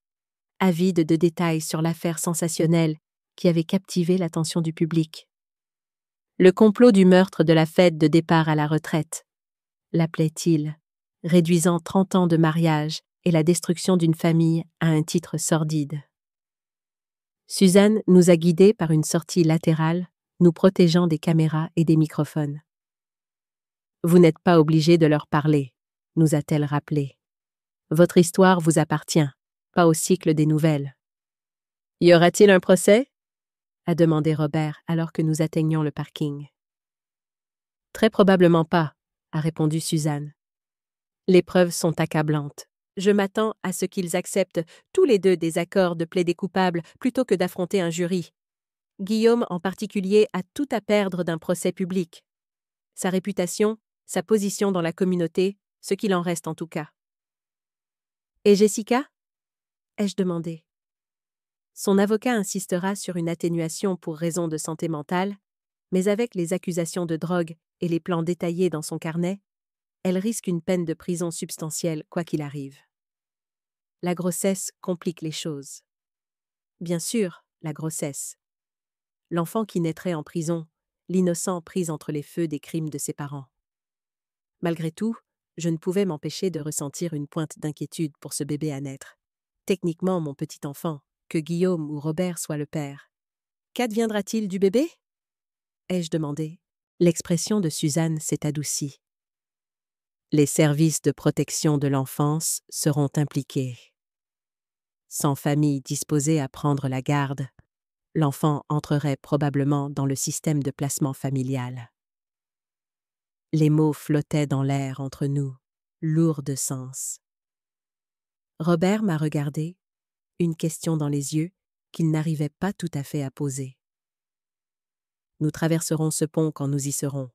avides de détails sur l'affaire sensationnelle qui avait captivé l'attention du public. Le complot du meurtre de la fête de départ à la retraite, l'appelait-il, réduisant 30 ans de mariage et la destruction d'une famille à un titre sordide. Suzanne nous a guidés par une sortie latérale, nous protégeant des caméras et des microphones. « Vous n'êtes pas obligé de leur parler », nous a-t-elle rappelé. « Votre histoire vous appartient, pas au cycle des nouvelles. »« Y aura-t-il un procès ?» a demandé Robert alors que nous atteignions le parking. « Très probablement pas », a répondu Suzanne. « Les preuves sont accablantes. Je m'attends à ce qu'ils acceptent tous les deux des accords de plaider coupable plutôt que d'affronter un jury. Guillaume en particulier a tout à perdre d'un procès public. Sa réputation, sa position dans la communauté, ce qu'il en reste en tout cas. « Et Jessica ?» ai-je demandé. Son avocat insistera sur une atténuation pour raison de santé mentale, mais avec les accusations de drogue et les plans détaillés dans son carnet, elle risque une peine de prison substantielle quoi qu'il arrive. La grossesse complique les choses. Bien sûr, la grossesse. L'enfant qui naîtrait en prison, l'innocent pris entre les feux des crimes de ses parents. Malgré tout, je ne pouvais m'empêcher de ressentir une pointe d'inquiétude pour ce bébé à naître. Techniquement mon petit enfant, que Guillaume ou Robert soit le père. Qu'adviendra-t-il du bébé ? ai-je demandé. L'expression de Suzanne s'est adoucie. Les services de protection de l'enfance seront impliqués. Sans famille disposée à prendre la garde, l'enfant entrerait probablement dans le système de placement familial. Les mots flottaient dans l'air entre nous, lourds de sens. Robert m'a regardé, une question dans les yeux qu'il n'arrivait pas tout à fait à poser. « Nous traverserons ce pont quand nous y serons, »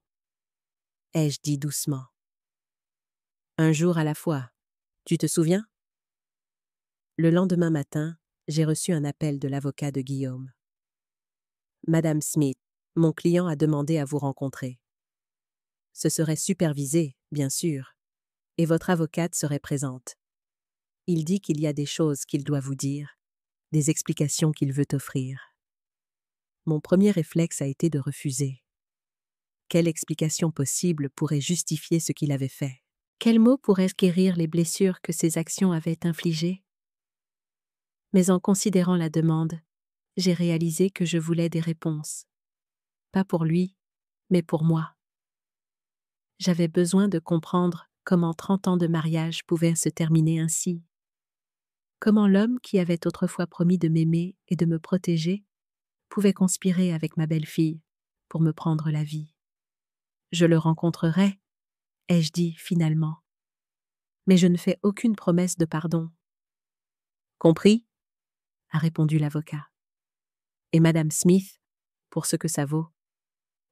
ai-je dit doucement. « Un jour à la fois, tu te souviens ? » Le lendemain matin, j'ai reçu un appel de l'avocat de Guillaume. « Madame Smith, mon client a demandé à vous rencontrer. Ce serait supervisé, bien sûr, et votre avocate serait présente. Il dit qu'il y a des choses qu'il doit vous dire, des explications qu'il veut offrir. » Mon premier réflexe a été de refuser. Quelle explication possible pourrait justifier ce qu'il avait fait ? Quels mots pourraient guérir les blessures que ses actions avaient infligées ? Mais en considérant la demande, j'ai réalisé que je voulais des réponses. Pas pour lui, mais pour moi. J'avais besoin de comprendre comment 30 ans de mariage pouvaient se terminer ainsi. Comment l'homme qui avait autrefois promis de m'aimer et de me protéger pouvait conspirer avec ma belle-fille pour me prendre la vie. Je le rencontrerai, ai-je dit finalement. Mais je ne fais aucune promesse de pardon. Compris ? A répondu l'avocat. Et Madame Smith, pour ce que ça vaut,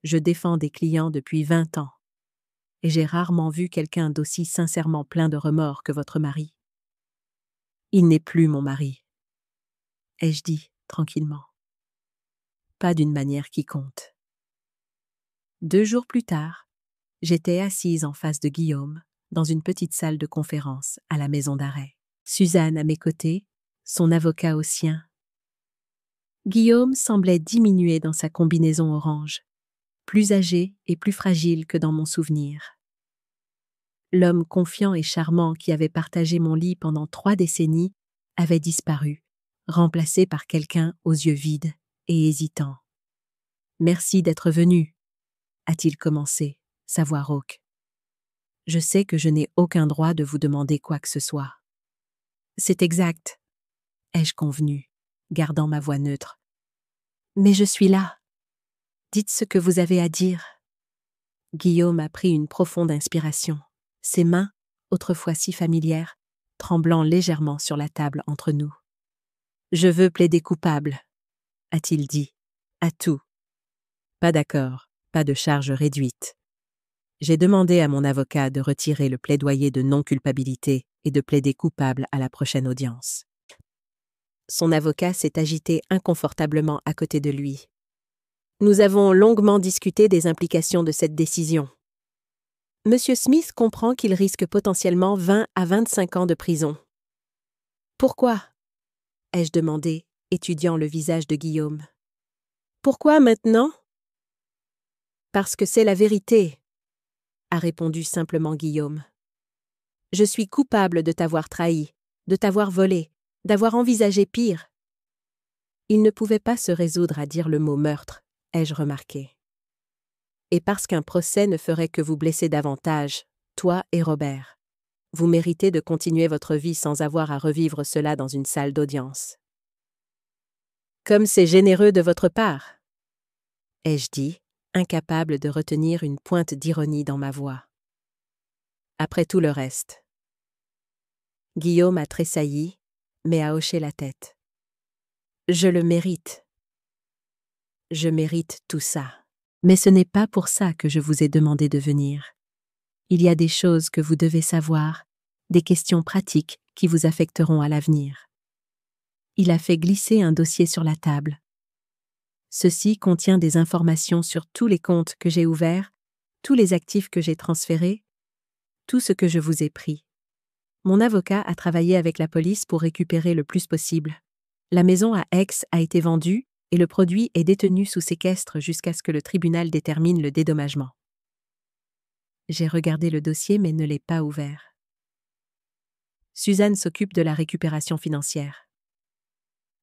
je défends des clients depuis 20 ans, et j'ai rarement vu quelqu'un d'aussi sincèrement plein de remords que votre mari. Il n'est plus mon mari, ai-je dit tranquillement. Pas d'une manière qui compte. 2 jours plus tard, j'étais assise en face de Guillaume, dans une petite salle de conférence à la maison d'arrêt. Suzanne à mes côtés, son avocat au sien. Guillaume semblait diminuer dans sa combinaison orange, plus âgé et plus fragile que dans mon souvenir. L'homme confiant et charmant qui avait partagé mon lit pendant 3 décennies avait disparu, remplacé par quelqu'un aux yeux vides et hésitants. « Merci d'être venu », a-t-il commencé, sa voix rauque. « Je sais que je n'ai aucun droit de vous demander quoi que ce soit. »« C'est exact, » ai-je convenu, gardant ma voix neutre. « Mais je suis là. Dites ce que vous avez à dire. » Guillaume a pris une profonde inspiration, ses mains, autrefois si familières, tremblant légèrement sur la table entre nous. Je veux plaider coupable, a-t-il dit. À tout. Pas d'accord, pas de charge réduite. J'ai demandé à mon avocat de retirer le plaidoyer de non-culpabilité et de plaider coupable à la prochaine audience. Son avocat s'est agité inconfortablement à côté de lui. Nous avons longuement discuté des implications de cette décision. Monsieur Smith comprend qu'il risque potentiellement 20 à 25 ans de prison. Pourquoi? Ai-je demandé, étudiant le visage de Guillaume. Pourquoi maintenant? Parce que c'est la vérité, a répondu simplement Guillaume. Je suis coupable de t'avoir trahi, de t'avoir volé, d'avoir envisagé pire. Il ne pouvait pas se résoudre à dire le mot meurtre, ai-je remarqué. Et parce qu'un procès ne ferait que vous blesser davantage, toi et Robert. Vous méritez de continuer votre vie sans avoir à revivre cela dans une salle d'audience. Comme c'est généreux de votre part, ai-je dit, incapable de retenir une pointe d'ironie dans ma voix. Après tout le reste. Guillaume a tressailli, mais a hoché la tête. Je le mérite. Je mérite tout ça. Mais ce n'est pas pour ça que je vous ai demandé de venir. Il y a des choses que vous devez savoir, des questions pratiques qui vous affecteront à l'avenir. Il a fait glisser un dossier sur la table. Ceci contient des informations sur tous les comptes que j'ai ouverts, tous les actifs que j'ai transférés, tout ce que je vous ai pris. Mon avocat a travaillé avec la police pour récupérer le plus possible. La maison à Aix a été vendue et le produit est détenu sous séquestre jusqu'à ce que le tribunal détermine le dédommagement. J'ai regardé le dossier mais ne l'ai pas ouvert. Suzanne s'occupe de la récupération financière.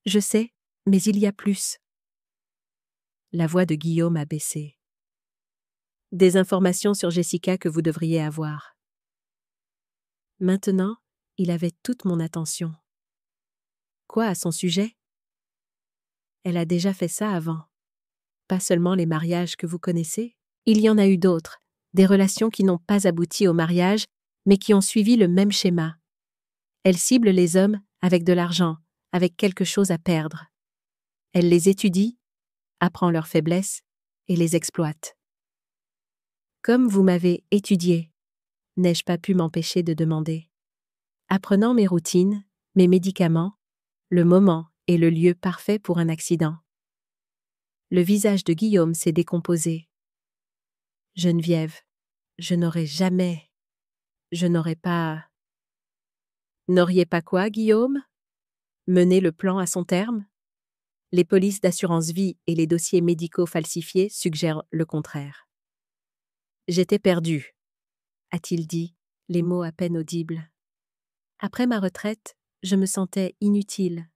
Je sais, mais il y a plus. La voix de Guillaume a baissé. Des informations sur Jessica que vous devriez avoir. Maintenant, il avait toute mon attention. Quoi à son sujet? Elle a déjà fait ça avant. Pas seulement les mariages que vous connaissez, il y en a eu d'autres, des relations qui n'ont pas abouti au mariage, mais qui ont suivi le même schéma. Elle cible les hommes avec de l'argent, avec quelque chose à perdre. Elle les étudie, apprend leurs faiblesses et les exploite. Comme vous m'avez étudié, n'ai-je pas pu m'empêcher de demander. Apprenant mes routines, mes médicaments, le moment et le lieu parfait pour un accident. Le visage de Guillaume s'est décomposé. Geneviève, je n'aurais pas... N'auriez pas quoi, Guillaume? Mener le plan à son terme? Les polices d'assurance vie et les dossiers médicaux falsifiés suggèrent le contraire. J'étais perdu, a-t-il dit, les mots à peine audibles. Après ma retraite, je me sentais inutile,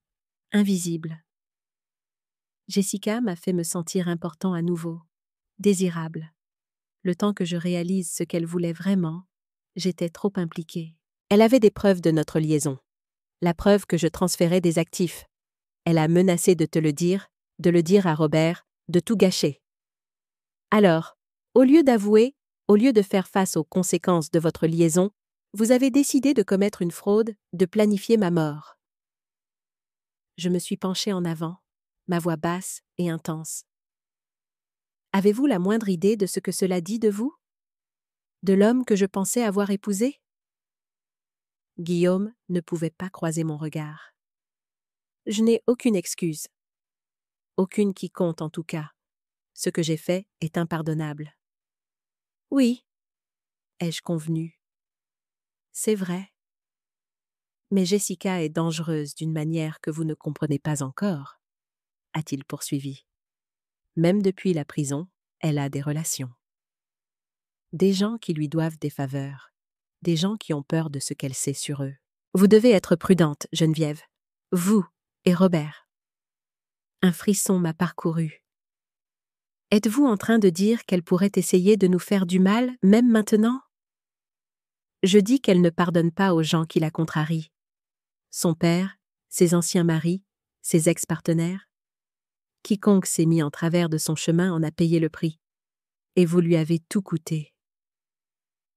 invisible. Jessica m'a fait me sentir important à nouveau, désirable. Le temps que je réalise ce qu'elle voulait vraiment, j'étais trop impliquée. Elle avait des preuves de notre liaison. La preuve que je transférais des actifs. Elle a menacé de te le dire à Robert, de tout gâcher. Alors, au lieu d'avouer, au lieu de faire face aux conséquences de votre liaison, vous avez décidé de commettre une fraude, de planifier ma mort. Je me suis penchée en avant, ma voix basse et intense. Avez-vous la moindre idée de ce que cela dit de vous? De l'homme que je pensais avoir épousé? Guillaume ne pouvait pas croiser mon regard. Je n'ai aucune excuse. Aucune qui compte en tout cas. Ce que j'ai fait est impardonnable. Oui, ai-je convenu. C'est vrai. Mais Jessica est dangereuse d'une manière que vous ne comprenez pas encore, a-t-il poursuivi. Même depuis la prison, elle a des relations. Des gens qui lui doivent des faveurs, des gens qui ont peur de ce qu'elle sait sur eux. Vous devez être prudente, Geneviève. Vous et Robert. Un frisson m'a parcouru. Êtes-vous en train de dire qu'elle pourrait essayer de nous faire du mal, même maintenant? Je dis qu'elle ne pardonne pas aux gens qui la contrarient. Son père, ses anciens maris, ses ex-partenaires. Quiconque s'est mis en travers de son chemin en a payé le prix. Et vous lui avez tout coûté.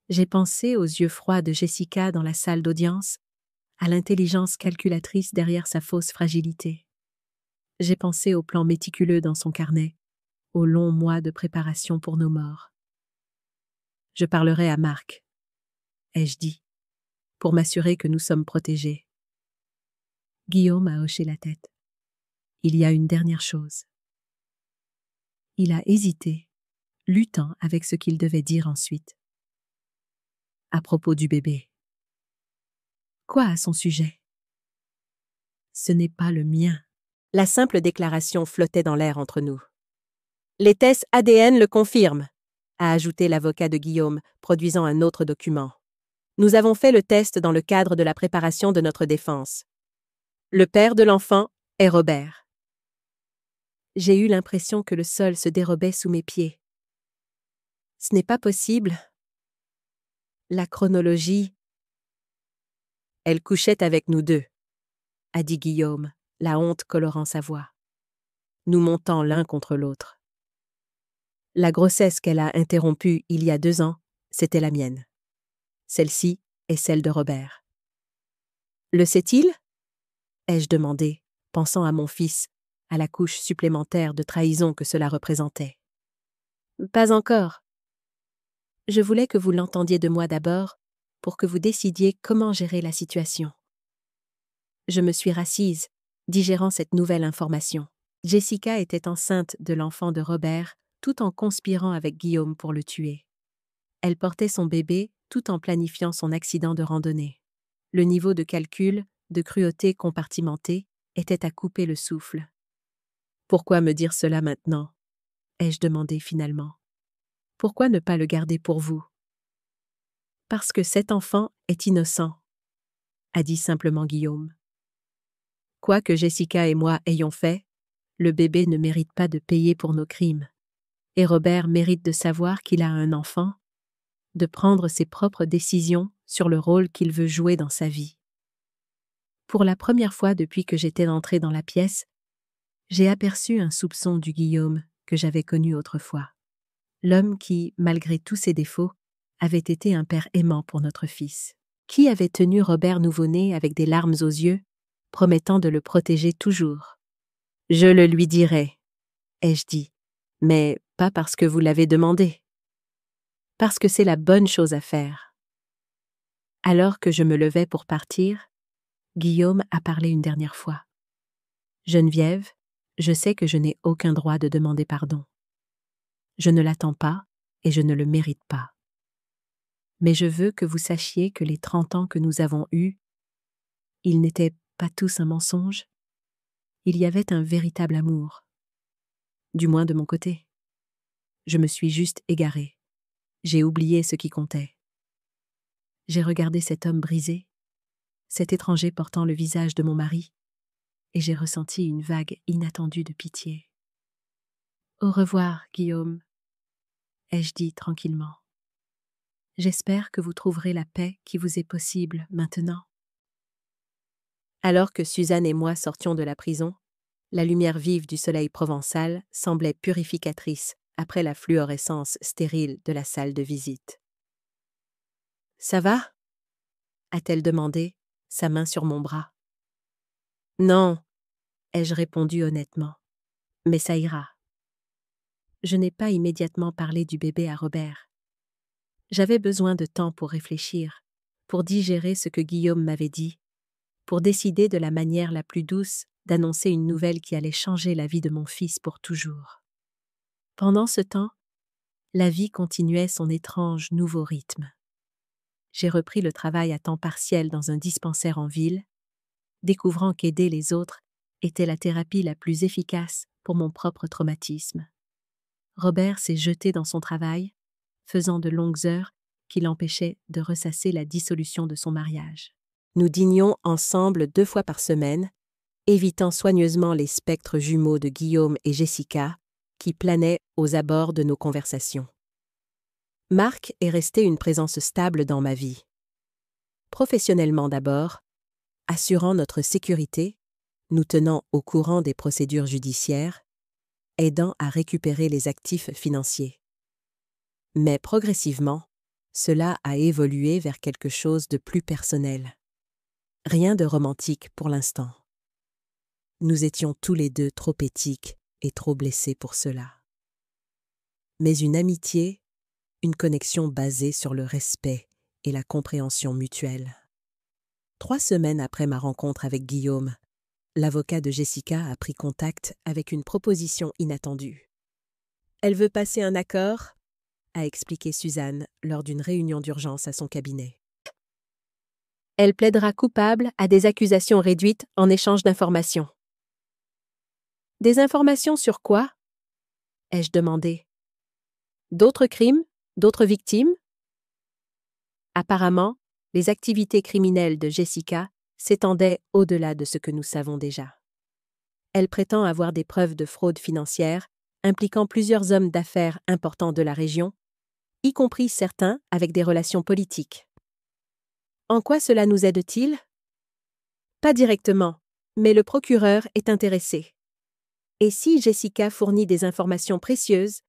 J'ai pensé aux yeux froids de Jessica dans la salle d'audience, à l'intelligence calculatrice derrière sa fausse fragilité. J'ai pensé au plan méticuleux dans son carnet, aux longs mois de préparation pour nos morts. Je parlerai à Marc, ai-je dit, pour m'assurer que nous sommes protégés. Guillaume a hoché la tête. Il y a une dernière chose. Il a hésité, luttant avec ce qu'il devait dire ensuite. À propos du bébé. Quoi à son sujet? Ce n'est pas le mien. La simple déclaration flottait dans l'air entre nous. Les tests ADN le confirment, a ajouté l'avocat de Guillaume, produisant un autre document. Nous avons fait le test dans le cadre de la préparation de notre défense. Le père de l'enfant est Robert. J'ai eu l'impression que le sol se dérobait sous mes pieds. Ce n'est pas possible. La chronologie. Elle couchait avec nous deux, a dit Guillaume, la honte colorant sa voix. Nous montant l'un contre l'autre. La grossesse qu'elle a interrompue il y a 2 ans, c'était la mienne. Celle-ci est celle de Robert. Le sait-il? Ai-je demandé, pensant à mon fils, à la couche supplémentaire de trahison que cela représentait. Pas encore. Je voulais que vous l'entendiez de moi d'abord, pour que vous décidiez comment gérer la situation. Je me suis rassise, digérant cette nouvelle information. Jessica était enceinte de l'enfant de Robert, tout en conspirant avec Guillaume pour le tuer. Elle portait son bébé tout en planifiant son accident de randonnée. Le niveau de calcul, de cruauté compartimentée, était à couper le souffle. Pourquoi me dire cela maintenant? Ai-je demandé finalement. Pourquoi ne pas le garder pour vous? Parce que cet enfant est innocent, a dit simplement Guillaume. Quoi que Jessica et moi ayons fait, le bébé ne mérite pas de payer pour nos crimes. Et Robert mérite de savoir qu'il a un enfant, de prendre ses propres décisions sur le rôle qu'il veut jouer dans sa vie. Pour la première fois depuis que j'étais entrée dans la pièce, j'ai aperçu un soupçon du Guillaume que j'avais connu autrefois. L'homme qui, malgré tous ses défauts, avait été un père aimant pour notre fils. Qui avait tenu Robert nouveau-né avec des larmes aux yeux, promettant de le protéger toujours. Je le lui dirai, ai-je dit, mais pas parce que vous l'avez demandé. Parce que c'est la bonne chose à faire. Alors que je me levais pour partir, Guillaume a parlé une dernière fois. Geneviève, je sais que je n'ai aucun droit de demander pardon. Je ne l'attends pas et je ne le mérite pas. Mais je veux que vous sachiez que les 30 ans que nous avons eus, ils n'étaient pas tous un mensonge. Il y avait un véritable amour. Du moins de mon côté. Je me suis juste égarée. J'ai oublié ce qui comptait. J'ai regardé cet homme brisé, cet étranger portant le visage de mon mari, et j'ai ressenti une vague inattendue de pitié. Au revoir, Guillaume, ai-je dit tranquillement. J'espère que vous trouverez la paix qui vous est possible maintenant. Alors que Suzanne et moi sortions de la prison, la lumière vive du soleil provençal semblait purificatrice après la fluorescence stérile de la salle de visite. « Ça va » a-t-elle demandé, sa main sur mon bras. « Non » ai-je répondu honnêtement, « mais ça ira. » Je n'ai pas immédiatement parlé du bébé à Robert. J'avais besoin de temps pour réfléchir, pour digérer ce que Guillaume m'avait dit, pour décider de la manière la plus douce d'annoncer une nouvelle qui allait changer la vie de mon fils pour toujours. Pendant ce temps, la vie continuait son étrange nouveau rythme. J'ai repris le travail à temps partiel dans un dispensaire en ville, découvrant qu'aider les autres était la thérapie la plus efficace pour mon propre traumatisme. Robert s'est jeté dans son travail, faisant de longues heures qui l'empêchaient de ressasser la dissolution de son mariage. Nous dînions ensemble 2 fois par semaine, évitant soigneusement les spectres jumeaux de Guillaume et Jessica qui planaient aux abords de nos conversations. Marc est resté une présence stable dans ma vie. Professionnellement d'abord, assurant notre sécurité, nous tenant au courant des procédures judiciaires, aidant à récupérer les actifs financiers. Mais progressivement, cela a évolué vers quelque chose de plus personnel. Rien de romantique pour l'instant. Nous étions tous les deux trop éthiques et trop blessés pour cela. Mais une amitié, une connexion basée sur le respect et la compréhension mutuelle. 3 semaines après ma rencontre avec Guillaume, l'avocat de Jessica a pris contact avec une proposition inattendue. Elle veut passer un accord, a expliqué Suzanne lors d'une réunion d'urgence à son cabinet. Elle plaidera coupable à des accusations réduites en échange d'informations. Des informations sur quoi? Ai-je demandé. D'autres crimes? D'autres victimes? Apparemment, les activités criminelles de Jessica s'étendaient au-delà de ce que nous savons déjà. Elle prétend avoir des preuves de fraude financière impliquant plusieurs hommes d'affaires importants de la région, y compris certains avec des relations politiques. En quoi cela nous aide-t-il? Pas directement, mais le procureur est intéressé. Et si Jessica fournit des informations précieuses,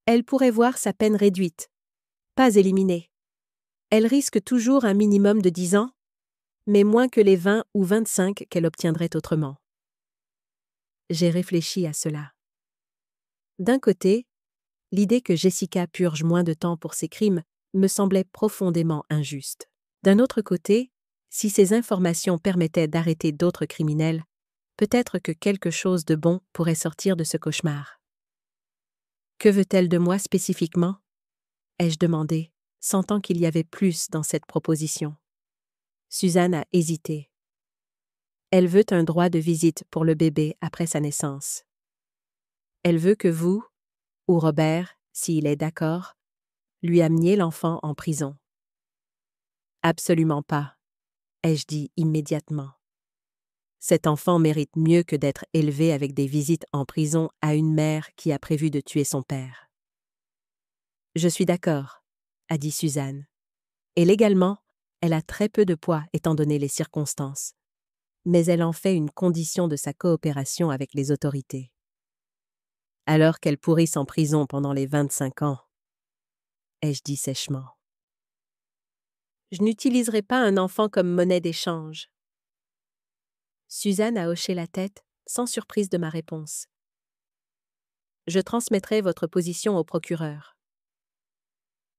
elle pourrait voir sa peine réduite, pas éliminée. Elle risque toujours un minimum de 10 ans, mais moins que les 20 ou 25 qu'elle obtiendrait autrement. J'ai réfléchi à cela. D'un côté, l'idée que Jessica purge moins de temps pour ses crimes me semblait profondément injuste. D'un autre côté, si ces informations permettaient d'arrêter d'autres criminels, peut-être que quelque chose de bon pourrait sortir de ce cauchemar. Que veut-elle de moi spécifiquement? Ai-je demandé, sentant qu'il y avait plus dans cette proposition. Suzanne a hésité. Elle veut un droit de visite pour le bébé après sa naissance. Elle veut que vous, ou Robert, s'il est d'accord, lui ameniez l'enfant en prison. Absolument pas, ai-je dit immédiatement. Cet enfant mérite mieux que d'être élevé avec des visites en prison à une mère qui a prévu de tuer son père. Je suis d'accord, a dit Suzanne. Et légalement, elle a très peu de poids étant donné les circonstances. Mais elle en fait une condition de sa coopération avec les autorités. Alors qu'elle pourrisse en prison pendant les 25 ans, ai-je dit sèchement. Je n'utiliserai pas un enfant comme monnaie d'échange. Suzanne a hoché la tête, sans surprise de ma réponse. Je transmettrai votre position au procureur.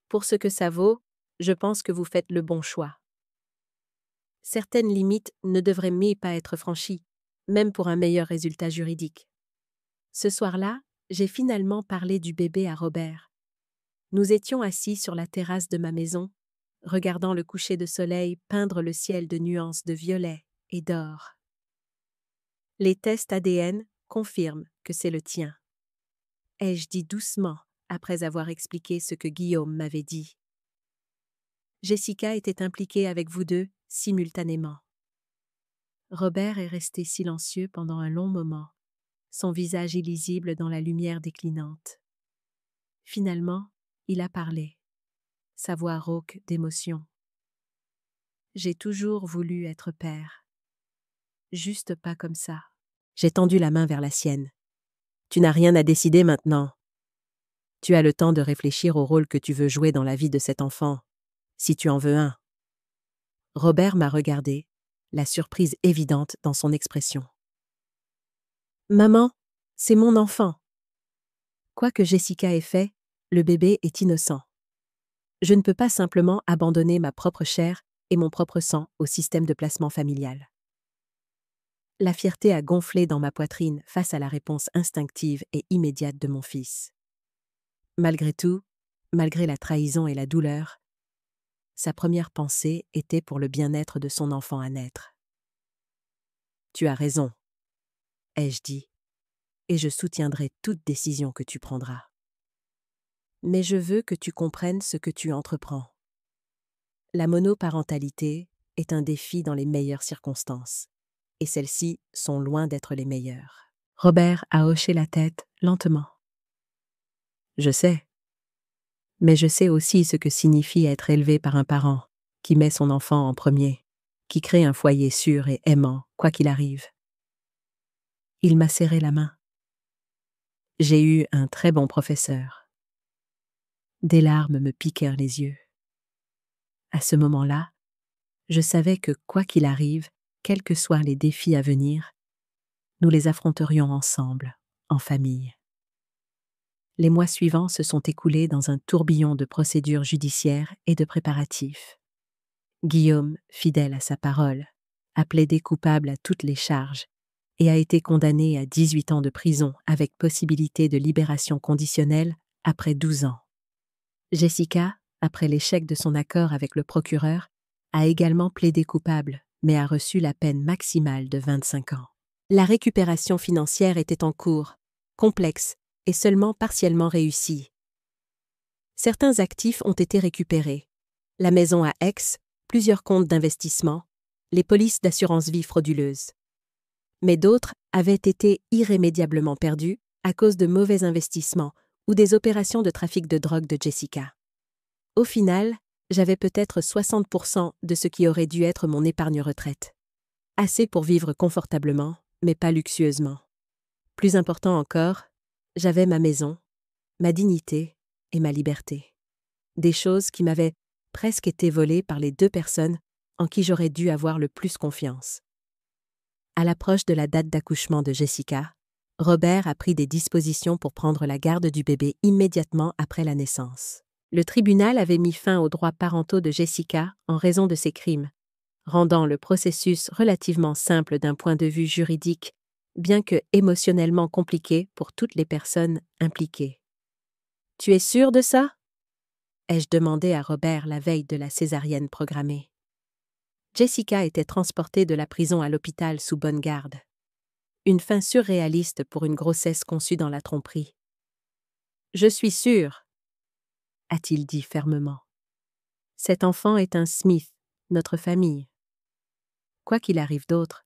Pour ce que ça vaut, je pense que vous faites le bon choix. Certaines limites ne devraient mais pas être franchies, même pour un meilleur résultat juridique. Ce soir-là, j'ai finalement parlé du bébé à Robert. Nous étions assis sur la terrasse de ma maison, regardant le coucher de soleil peindre le ciel de nuances de violet et d'or. Les tests ADN confirment que c'est le tien. Ai-je dit doucement après avoir expliqué ce que Guillaume m'avait dit. Jessica était impliquée avec vous deux simultanément. Robert est resté silencieux pendant un long moment, son visage illisible dans la lumière déclinante. Finalement, il a parlé, sa voix rauque d'émotion. J'ai toujours voulu être père. Juste pas comme ça. J'ai tendu la main vers la sienne. Tu n'as rien à décider maintenant. Tu as le temps de réfléchir au rôle que tu veux jouer dans la vie de cet enfant, si tu en veux un. Robert m'a regardé, la surprise évidente dans son expression. Maman, c'est mon enfant. Quoi que Jessica ait fait, le bébé est innocent. Je ne peux pas simplement abandonner ma propre chair et mon propre sang au système de placement familial. La fierté a gonflé dans ma poitrine face à la réponse instinctive et immédiate de mon fils. Malgré tout, malgré la trahison et la douleur, sa première pensée était pour le bien-être de son enfant à naître. Tu as raison, ai-je dit, et je soutiendrai toute décision que tu prendras. Mais je veux que tu comprennes ce que tu entreprends. La monoparentalité est un défi dans les meilleures circonstances, et celles-ci sont loin d'être les meilleures. Robert a hoché la tête lentement. Je sais. Mais je sais aussi ce que signifie être élevé par un parent qui met son enfant en premier, qui crée un foyer sûr et aimant, quoi qu'il arrive. Il m'a serré la main. J'ai eu un très bon professeur. Des larmes me piquèrent les yeux. À ce moment-là, Je savais que, quoi qu'il arrive, quels que soient les défis à venir, nous les affronterions ensemble, en famille. Les mois suivants se sont écoulés dans un tourbillon de procédures judiciaires et de préparatifs. Guillaume, fidèle à sa parole, a plaidé coupable à toutes les charges et a été condamné à 18 ans de prison avec possibilité de libération conditionnelle après 12 ans. Jessica, après l'échec de son accord avec le procureur, a également plaidé coupable, mais a reçu la peine maximale de 25 ans. La récupération financière était en cours, complexe et seulement partiellement réussie. Certains actifs ont été récupérés. La maison à Aix, plusieurs comptes d'investissement, les polices d'assurance vie frauduleuses. Mais d'autres avaient été irrémédiablement perdus à cause de mauvais investissements ou des opérations de trafic de drogue de Jessica. Au final, j'avais peut-être 60% de ce qui aurait dû être mon épargne retraite. Assez pour vivre confortablement, mais pas luxueusement. Plus important encore, j'avais ma maison, ma dignité et ma liberté. Des choses qui m'avaient presque été volées par les 2 personnes en qui j'aurais dû avoir le plus confiance. À l'approche de la date d'accouchement de Jessica, Robert a pris des dispositions pour prendre la garde du bébé immédiatement après la naissance. Le tribunal avait mis fin aux droits parentaux de Jessica en raison de ses crimes, rendant le processus relativement simple d'un point de vue juridique, bien que émotionnellement compliqué pour toutes les personnes impliquées. « Tu es sûr de ça ?» ai-je demandé à Robert la veille de la césarienne programmée. Jessica était transportée de la prison à l'hôpital sous bonne garde. Une fin surréaliste pour une grossesse conçue dans la tromperie. « Je suis sûr, » a-t-il dit fermement. « Cet enfant est un Smith, notre famille. Quoi qu'il arrive d'autre,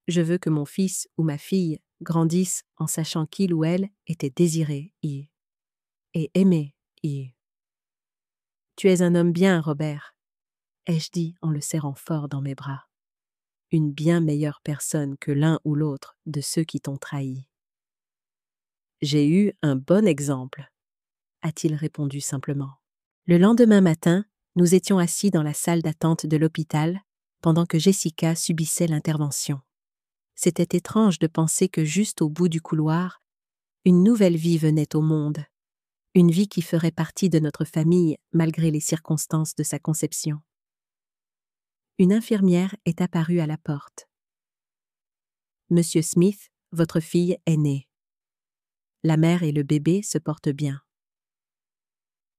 je veux que mon fils ou ma fille grandisse en sachant qu'il ou elle était désiré et aimé. Tu es un homme bien, Robert, ai-je dit en le serrant fort dans mes bras. Une bien meilleure personne que l'un ou l'autre de ceux qui t'ont trahi. J'ai eu un bon exemple, a-t-il répondu simplement. Le lendemain matin, nous étions assis dans la salle d'attente de l'hôpital pendant que Jessica subissait l'intervention. C'était étrange de penser que juste au bout du couloir, une nouvelle vie venait au monde, une vie qui ferait partie de notre famille malgré les circonstances de sa conception. Une infirmière est apparue à la porte. « Monsieur Smith, votre fille est née. La mère et le bébé se portent bien. »«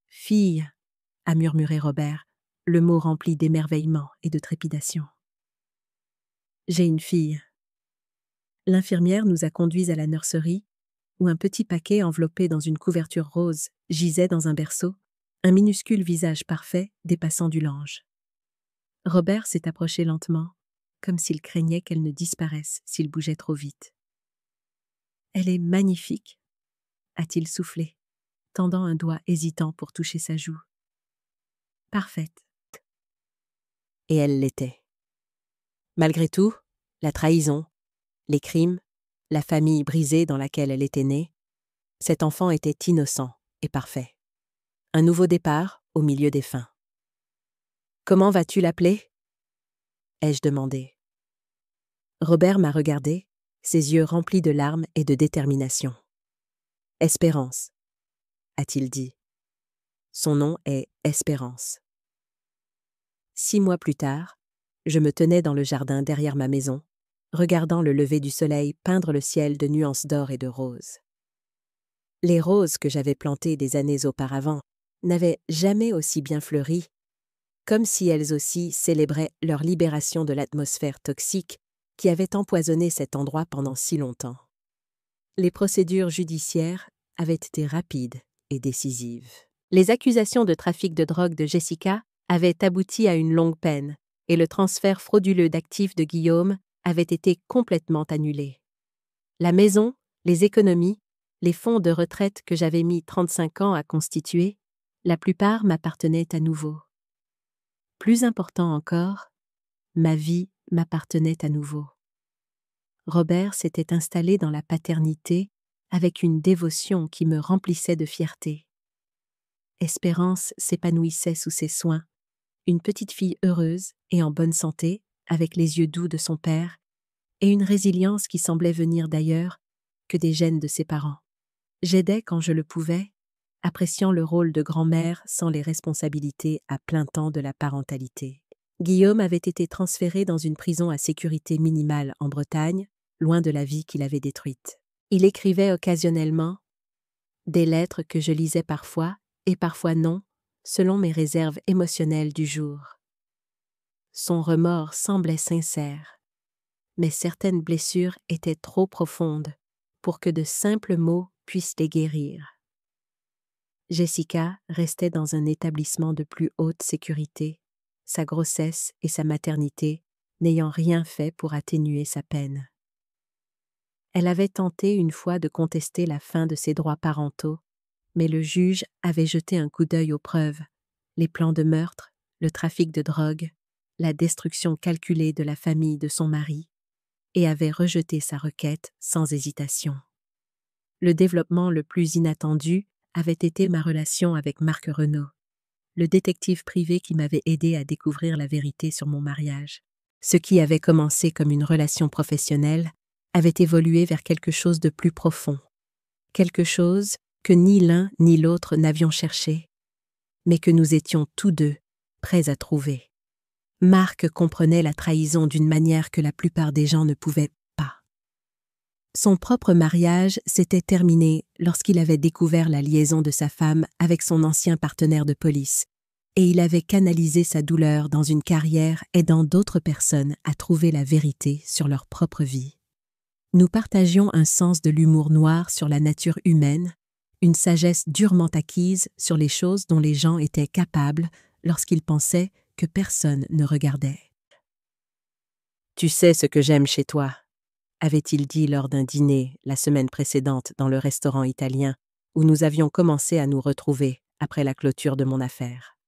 Fille » a murmuré Robert, le mot rempli d'émerveillement et de trépidation. « J'ai une fille. » L'infirmière nous a conduits à la nurserie, où un petit paquet enveloppé dans une couverture rose gisait dans un berceau, un minuscule visage parfait dépassant du lange. Robert s'est approché lentement, comme s'il craignait qu'elle ne disparaisse s'il bougeait trop vite. « Elle est magnifique, » a-t-il soufflé, tendant un doigt hésitant pour toucher sa joue. « Parfaite. » Et elle l'était. Malgré tout, la trahison, les crimes, la famille brisée dans laquelle elle était née, cet enfant était innocent et parfait. Un nouveau départ au milieu des fins. « Comment vas-tu l'appeler » ai-je demandé. Robert m'a regardé, ses yeux remplis de larmes et de détermination. « Espérance, » a-t-il dit. Son nom est Espérance. 6 mois plus tard, je me tenais dans le jardin derrière ma maison, regardant le lever du soleil peindre le ciel de nuances d'or et de roses. Les roses que j'avais plantées des années auparavant n'avaient jamais aussi bien fleuri, comme si elles aussi célébraient leur libération de l'atmosphère toxique qui avait empoisonné cet endroit pendant si longtemps. Les procédures judiciaires avaient été rapides et décisives. Les accusations de trafic de drogue de Jessica avaient abouti à une longue peine et le transfert frauduleux d'actifs de Guillaume avait été complètement annulé. La maison, les économies, les fonds de retraite que j'avais mis 35 ans à constituer, la plupart m'appartenaient à nouveau. Plus important encore, ma vie m'appartenait à nouveau. Robert s'était installé dans la paternité avec une dévotion qui me remplissait de fierté. Espérance s'épanouissait sous ses soins, une petite fille heureuse et en bonne santé, avec les yeux doux de son père, et une résilience qui semblait venir d'ailleurs que des gènes de ses parents. J'aidais quand je le pouvais, appréciant le rôle de grand-mère sans les responsabilités à plein temps de la parentalité. Guillaume avait été transféré dans une prison à sécurité minimale en Bretagne, loin de la vie qu'il avait détruite. Il écrivait occasionnellement des lettres que je lisais parfois, et parfois non, selon mes réserves émotionnelles du jour. Son remords semblait sincère, mais certaines blessures étaient trop profondes pour que de simples mots puissent les guérir. Jessica restait dans un établissement de plus haute sécurité, sa grossesse et sa maternité n'ayant rien fait pour atténuer sa peine. Elle avait tenté une fois de contester la fin de ses droits parentaux, mais le juge avait jeté un coup d'œil aux preuves, les plans de meurtre, le trafic de drogue, la destruction calculée de la famille de son mari, et avait rejeté sa requête sans hésitation. Le développement le plus inattendu avait été ma relation avec Marc Renaud, le détective privé qui m'avait aidé à découvrir la vérité sur mon mariage. Ce qui avait commencé comme une relation professionnelle avait évolué vers quelque chose de plus profond, quelque chose que ni l'un ni l'autre n'avions cherché, mais que nous étions tous deux prêts à trouver. Marc comprenait la trahison d'une manière que la plupart des gens ne pouvaient pas. Son propre mariage s'était terminé lorsqu'il avait découvert la liaison de sa femme avec son ancien partenaire de police, et il avait canalisé sa douleur dans une carrière aidant d'autres personnes à trouver la vérité sur leur propre vie. Nous partagions un sens de l'humour noir sur la nature humaine, une sagesse durement acquise sur les choses dont les gens étaient capables lorsqu'ils pensaient que personne ne regardait. « Tu sais ce que j'aime chez toi », avait-il dit lors d'un dîner la semaine précédente dans le restaurant italien où nous avions commencé à nous retrouver après la clôture de mon affaire.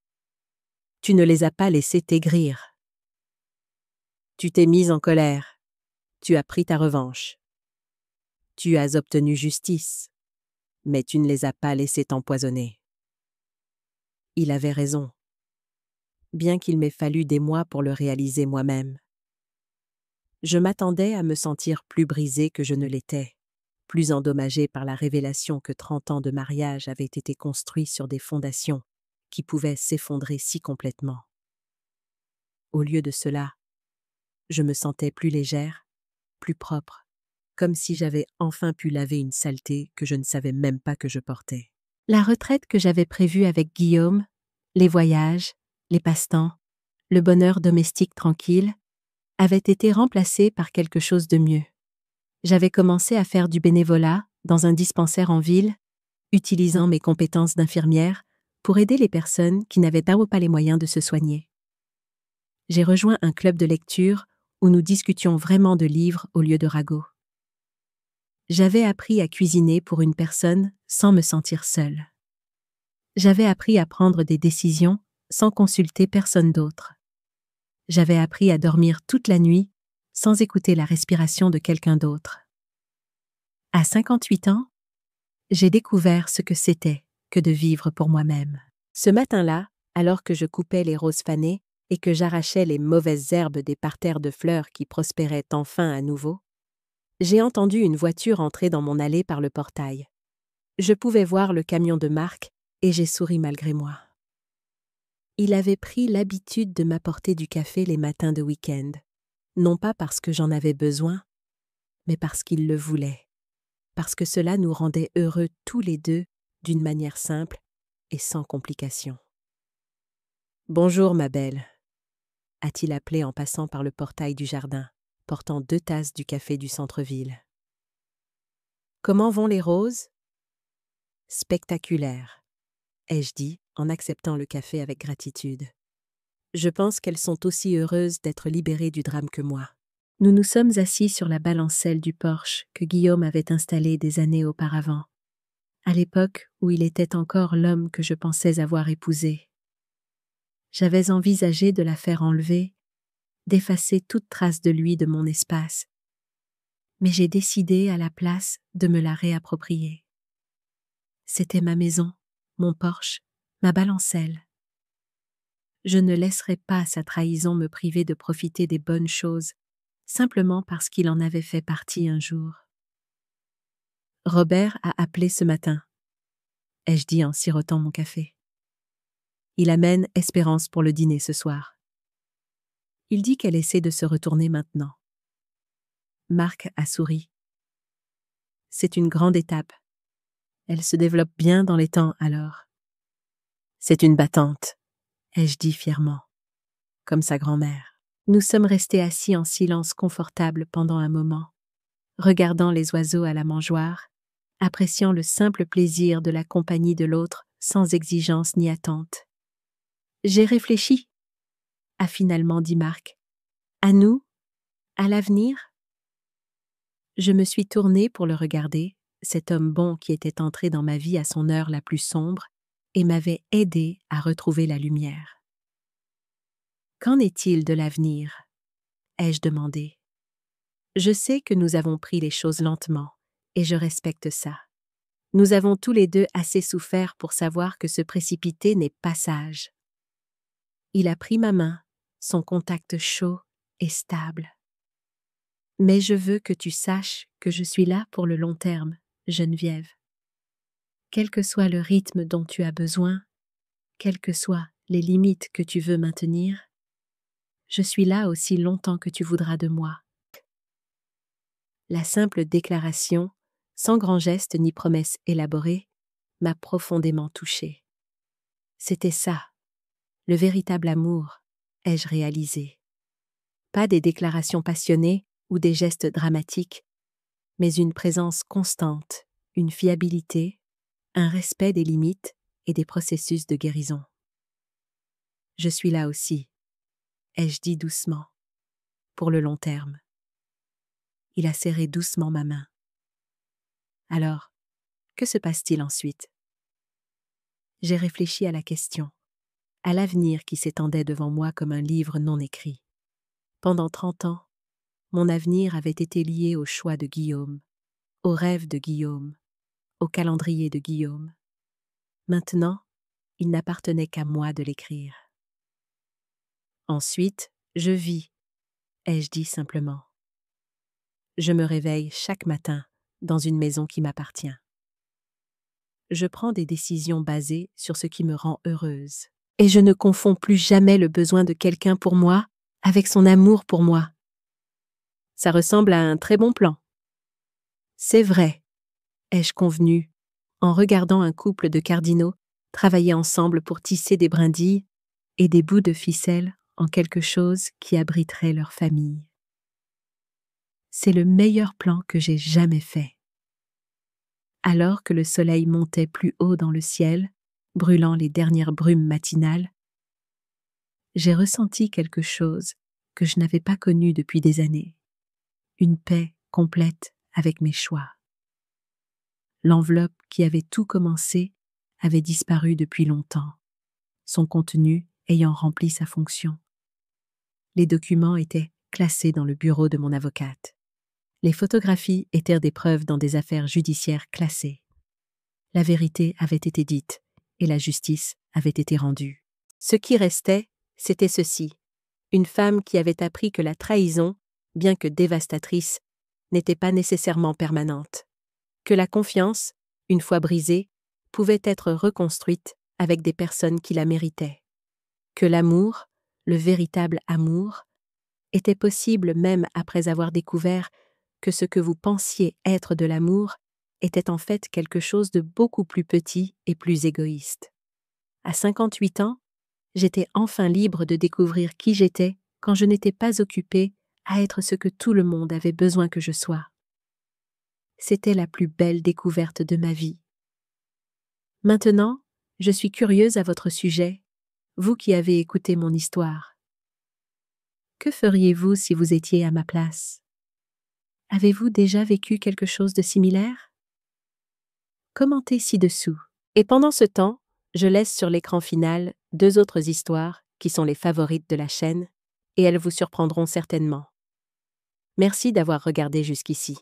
« Tu ne les as pas laissés t'aigrir. Tu t'es mise en colère. Tu as pris ta revanche. Tu as obtenu justice, mais tu ne les as pas laissés t'empoisonner. » Il avait raison, bien qu'il m'ait fallu des mois pour le réaliser moi-même. Je m'attendais à me sentir plus brisée que je ne l'étais, plus endommagée par la révélation que 30 ans de mariage avaient été construits sur des fondations qui pouvaient s'effondrer si complètement. Au lieu de cela, je me sentais plus légère, plus propre, comme si j'avais enfin pu laver une saleté que je ne savais même pas que je portais. La retraite que j'avais prévue avec Guillaume, les voyages, les passe-temps, le bonheur domestique tranquille, avait été remplacée par quelque chose de mieux. J'avais commencé à faire du bénévolat dans un dispensaire en ville, utilisant mes compétences d'infirmière pour aider les personnes qui n'avaient pas les moyens de se soigner. J'ai rejoint un club de lecture où nous discutions vraiment de livres au lieu de ragots. J'avais appris à cuisiner pour une personne sans me sentir seule. J'avais appris à prendre des décisions sans consulter personne d'autre. J'avais appris à dormir toute la nuit sans écouter la respiration de quelqu'un d'autre. À 58 ans, j'ai découvert ce que c'était que de vivre pour moi-même. Ce matin-là, alors que je coupais les roses fanées et que j'arrachais les mauvaises herbes des parterres de fleurs qui prospéraient enfin à nouveau, j'ai entendu une voiture entrer dans mon allée par le portail. Je pouvais voir le camion de Marc et j'ai souri malgré moi. Il avait pris l'habitude de m'apporter du café les matins de week-end, non pas parce que j'en avais besoin, mais parce qu'il le voulait, parce que cela nous rendait heureux tous les deux d'une manière simple et sans complication. « Bonjour, ma belle », a-t-il appelé en passant par le portail du jardin, portant 2 tasses du café du centre-ville. « Comment vont les roses ?»« Spectaculaires », ai-je dit en acceptant le café avec gratitude. Je pense qu'elles sont aussi heureuses d'être libérées du drame que moi. Nous nous sommes assis sur la balancelle du Porsche que Guillaume avait installé des années auparavant, à l'époque où il était encore l'homme que je pensais avoir épousé. J'avais envisagé de la faire enlever, d'effacer toute trace de lui de mon espace, mais j'ai décidé à la place de me la réapproprier. C'était ma maison, mon Porsche, ma balancelle. Je ne laisserai pas sa trahison me priver de profiter des bonnes choses, simplement parce qu'il en avait fait partie un jour. Robert a appelé ce matin, ai-je dit en sirotant mon café. Il amène Espérance pour le dîner ce soir. Il dit qu'elle essaie de se retourner maintenant. Marc a souri. C'est une grande étape. Elle se développe bien dans les temps alors. C'est une battante, ai-je dit fièrement, comme sa grand-mère. Nous sommes restés assis en silence confortable pendant un moment, regardant les oiseaux à la mangeoire, appréciant le simple plaisir de la compagnie de l'autre sans exigence ni attente. J'ai réfléchi, a finalement dit Marc. À nous, à l'avenir. Je me suis tournée pour le regarder, cet homme bon qui était entré dans ma vie à son heure la plus sombre et m'avait aidé à retrouver la lumière. Qu'en est-il de l'avenir ? Ai-je demandé. Je sais que nous avons pris les choses lentement, et je respecte ça. Nous avons tous les deux assez souffert pour savoir que se précipiter n'est pas sage. Il a pris ma main, son contact chaud et stable. Mais je veux que tu saches que je suis là pour le long terme, Geneviève. Quel que soit le rythme dont tu as besoin, quelles que soient les limites que tu veux maintenir, je suis là aussi longtemps que tu voudras de moi. La simple déclaration, sans grand geste ni promesse élaborée, m'a profondément touchée. C'était ça, le véritable amour, ai-je réalisé. Pas des déclarations passionnées ou des gestes dramatiques, mais une présence constante, une fiabilité, un respect des limites et des processus de guérison. Je suis là aussi, ai-je dit doucement, pour le long terme. Il a serré doucement ma main. Alors, que se passe-t-il ensuite ? J'ai réfléchi à la question, à l'avenir qui s'étendait devant moi comme un livre non écrit. Pendant 30 ans, mon avenir avait été lié au choix de Guillaume, au rêve de Guillaume, au calendrier de Guillaume. Maintenant, il n'appartenait qu'à moi de l'écrire. Ensuite, je vis, ai-je dit simplement. Je me réveille chaque matin dans une maison qui m'appartient. Je prends des décisions basées sur ce qui me rend heureuse. Et je ne confonds plus jamais le besoin de quelqu'un pour moi avec son amour pour moi. Ça ressemble à un très bon plan. C'est vrai, ai-je convenu, en regardant un couple de cardinaux travailler ensemble pour tisser des brindilles et des bouts de ficelle en quelque chose qui abriterait leur famille. C'est le meilleur plan que j'ai jamais fait. Alors que le soleil montait plus haut dans le ciel, brûlant les dernières brumes matinales, j'ai ressenti quelque chose que je n'avais pas connu depuis des années. Une paix complète avec mes choix. L'enveloppe qui avait tout commencé avait disparu depuis longtemps, son contenu ayant rempli sa fonction. Les documents étaient classés dans le bureau de mon avocate. Les photographies étaient des preuves dans des affaires judiciaires classées. La vérité avait été dite et la justice avait été rendue. Ce qui restait, c'était ceci. Une femme qui avait appris que la trahison, bien que dévastatrice, n'était pas nécessairement permanente. Que la confiance, une fois brisée, pouvait être reconstruite avec des personnes qui la méritaient. Que l'amour, le véritable amour, était possible même après avoir découvert que ce que vous pensiez être de l'amour était en fait quelque chose de beaucoup plus petit et plus égoïste. À 58 ans, j'étais enfin libre de découvrir qui j'étais quand je n'étais pas occupée à être ce que tout le monde avait besoin que je sois. C'était la plus belle découverte de ma vie. Maintenant, je suis curieuse à votre sujet, vous qui avez écouté mon histoire. Que feriez-vous si vous étiez à ma place ? Avez-vous déjà vécu quelque chose de similaire ? Commentez ci-dessous. Et pendant ce temps, je laisse sur l'écran final 2 autres histoires qui sont les favorites de la chaîne et elles vous surprendront certainement. Merci d'avoir regardé jusqu'ici.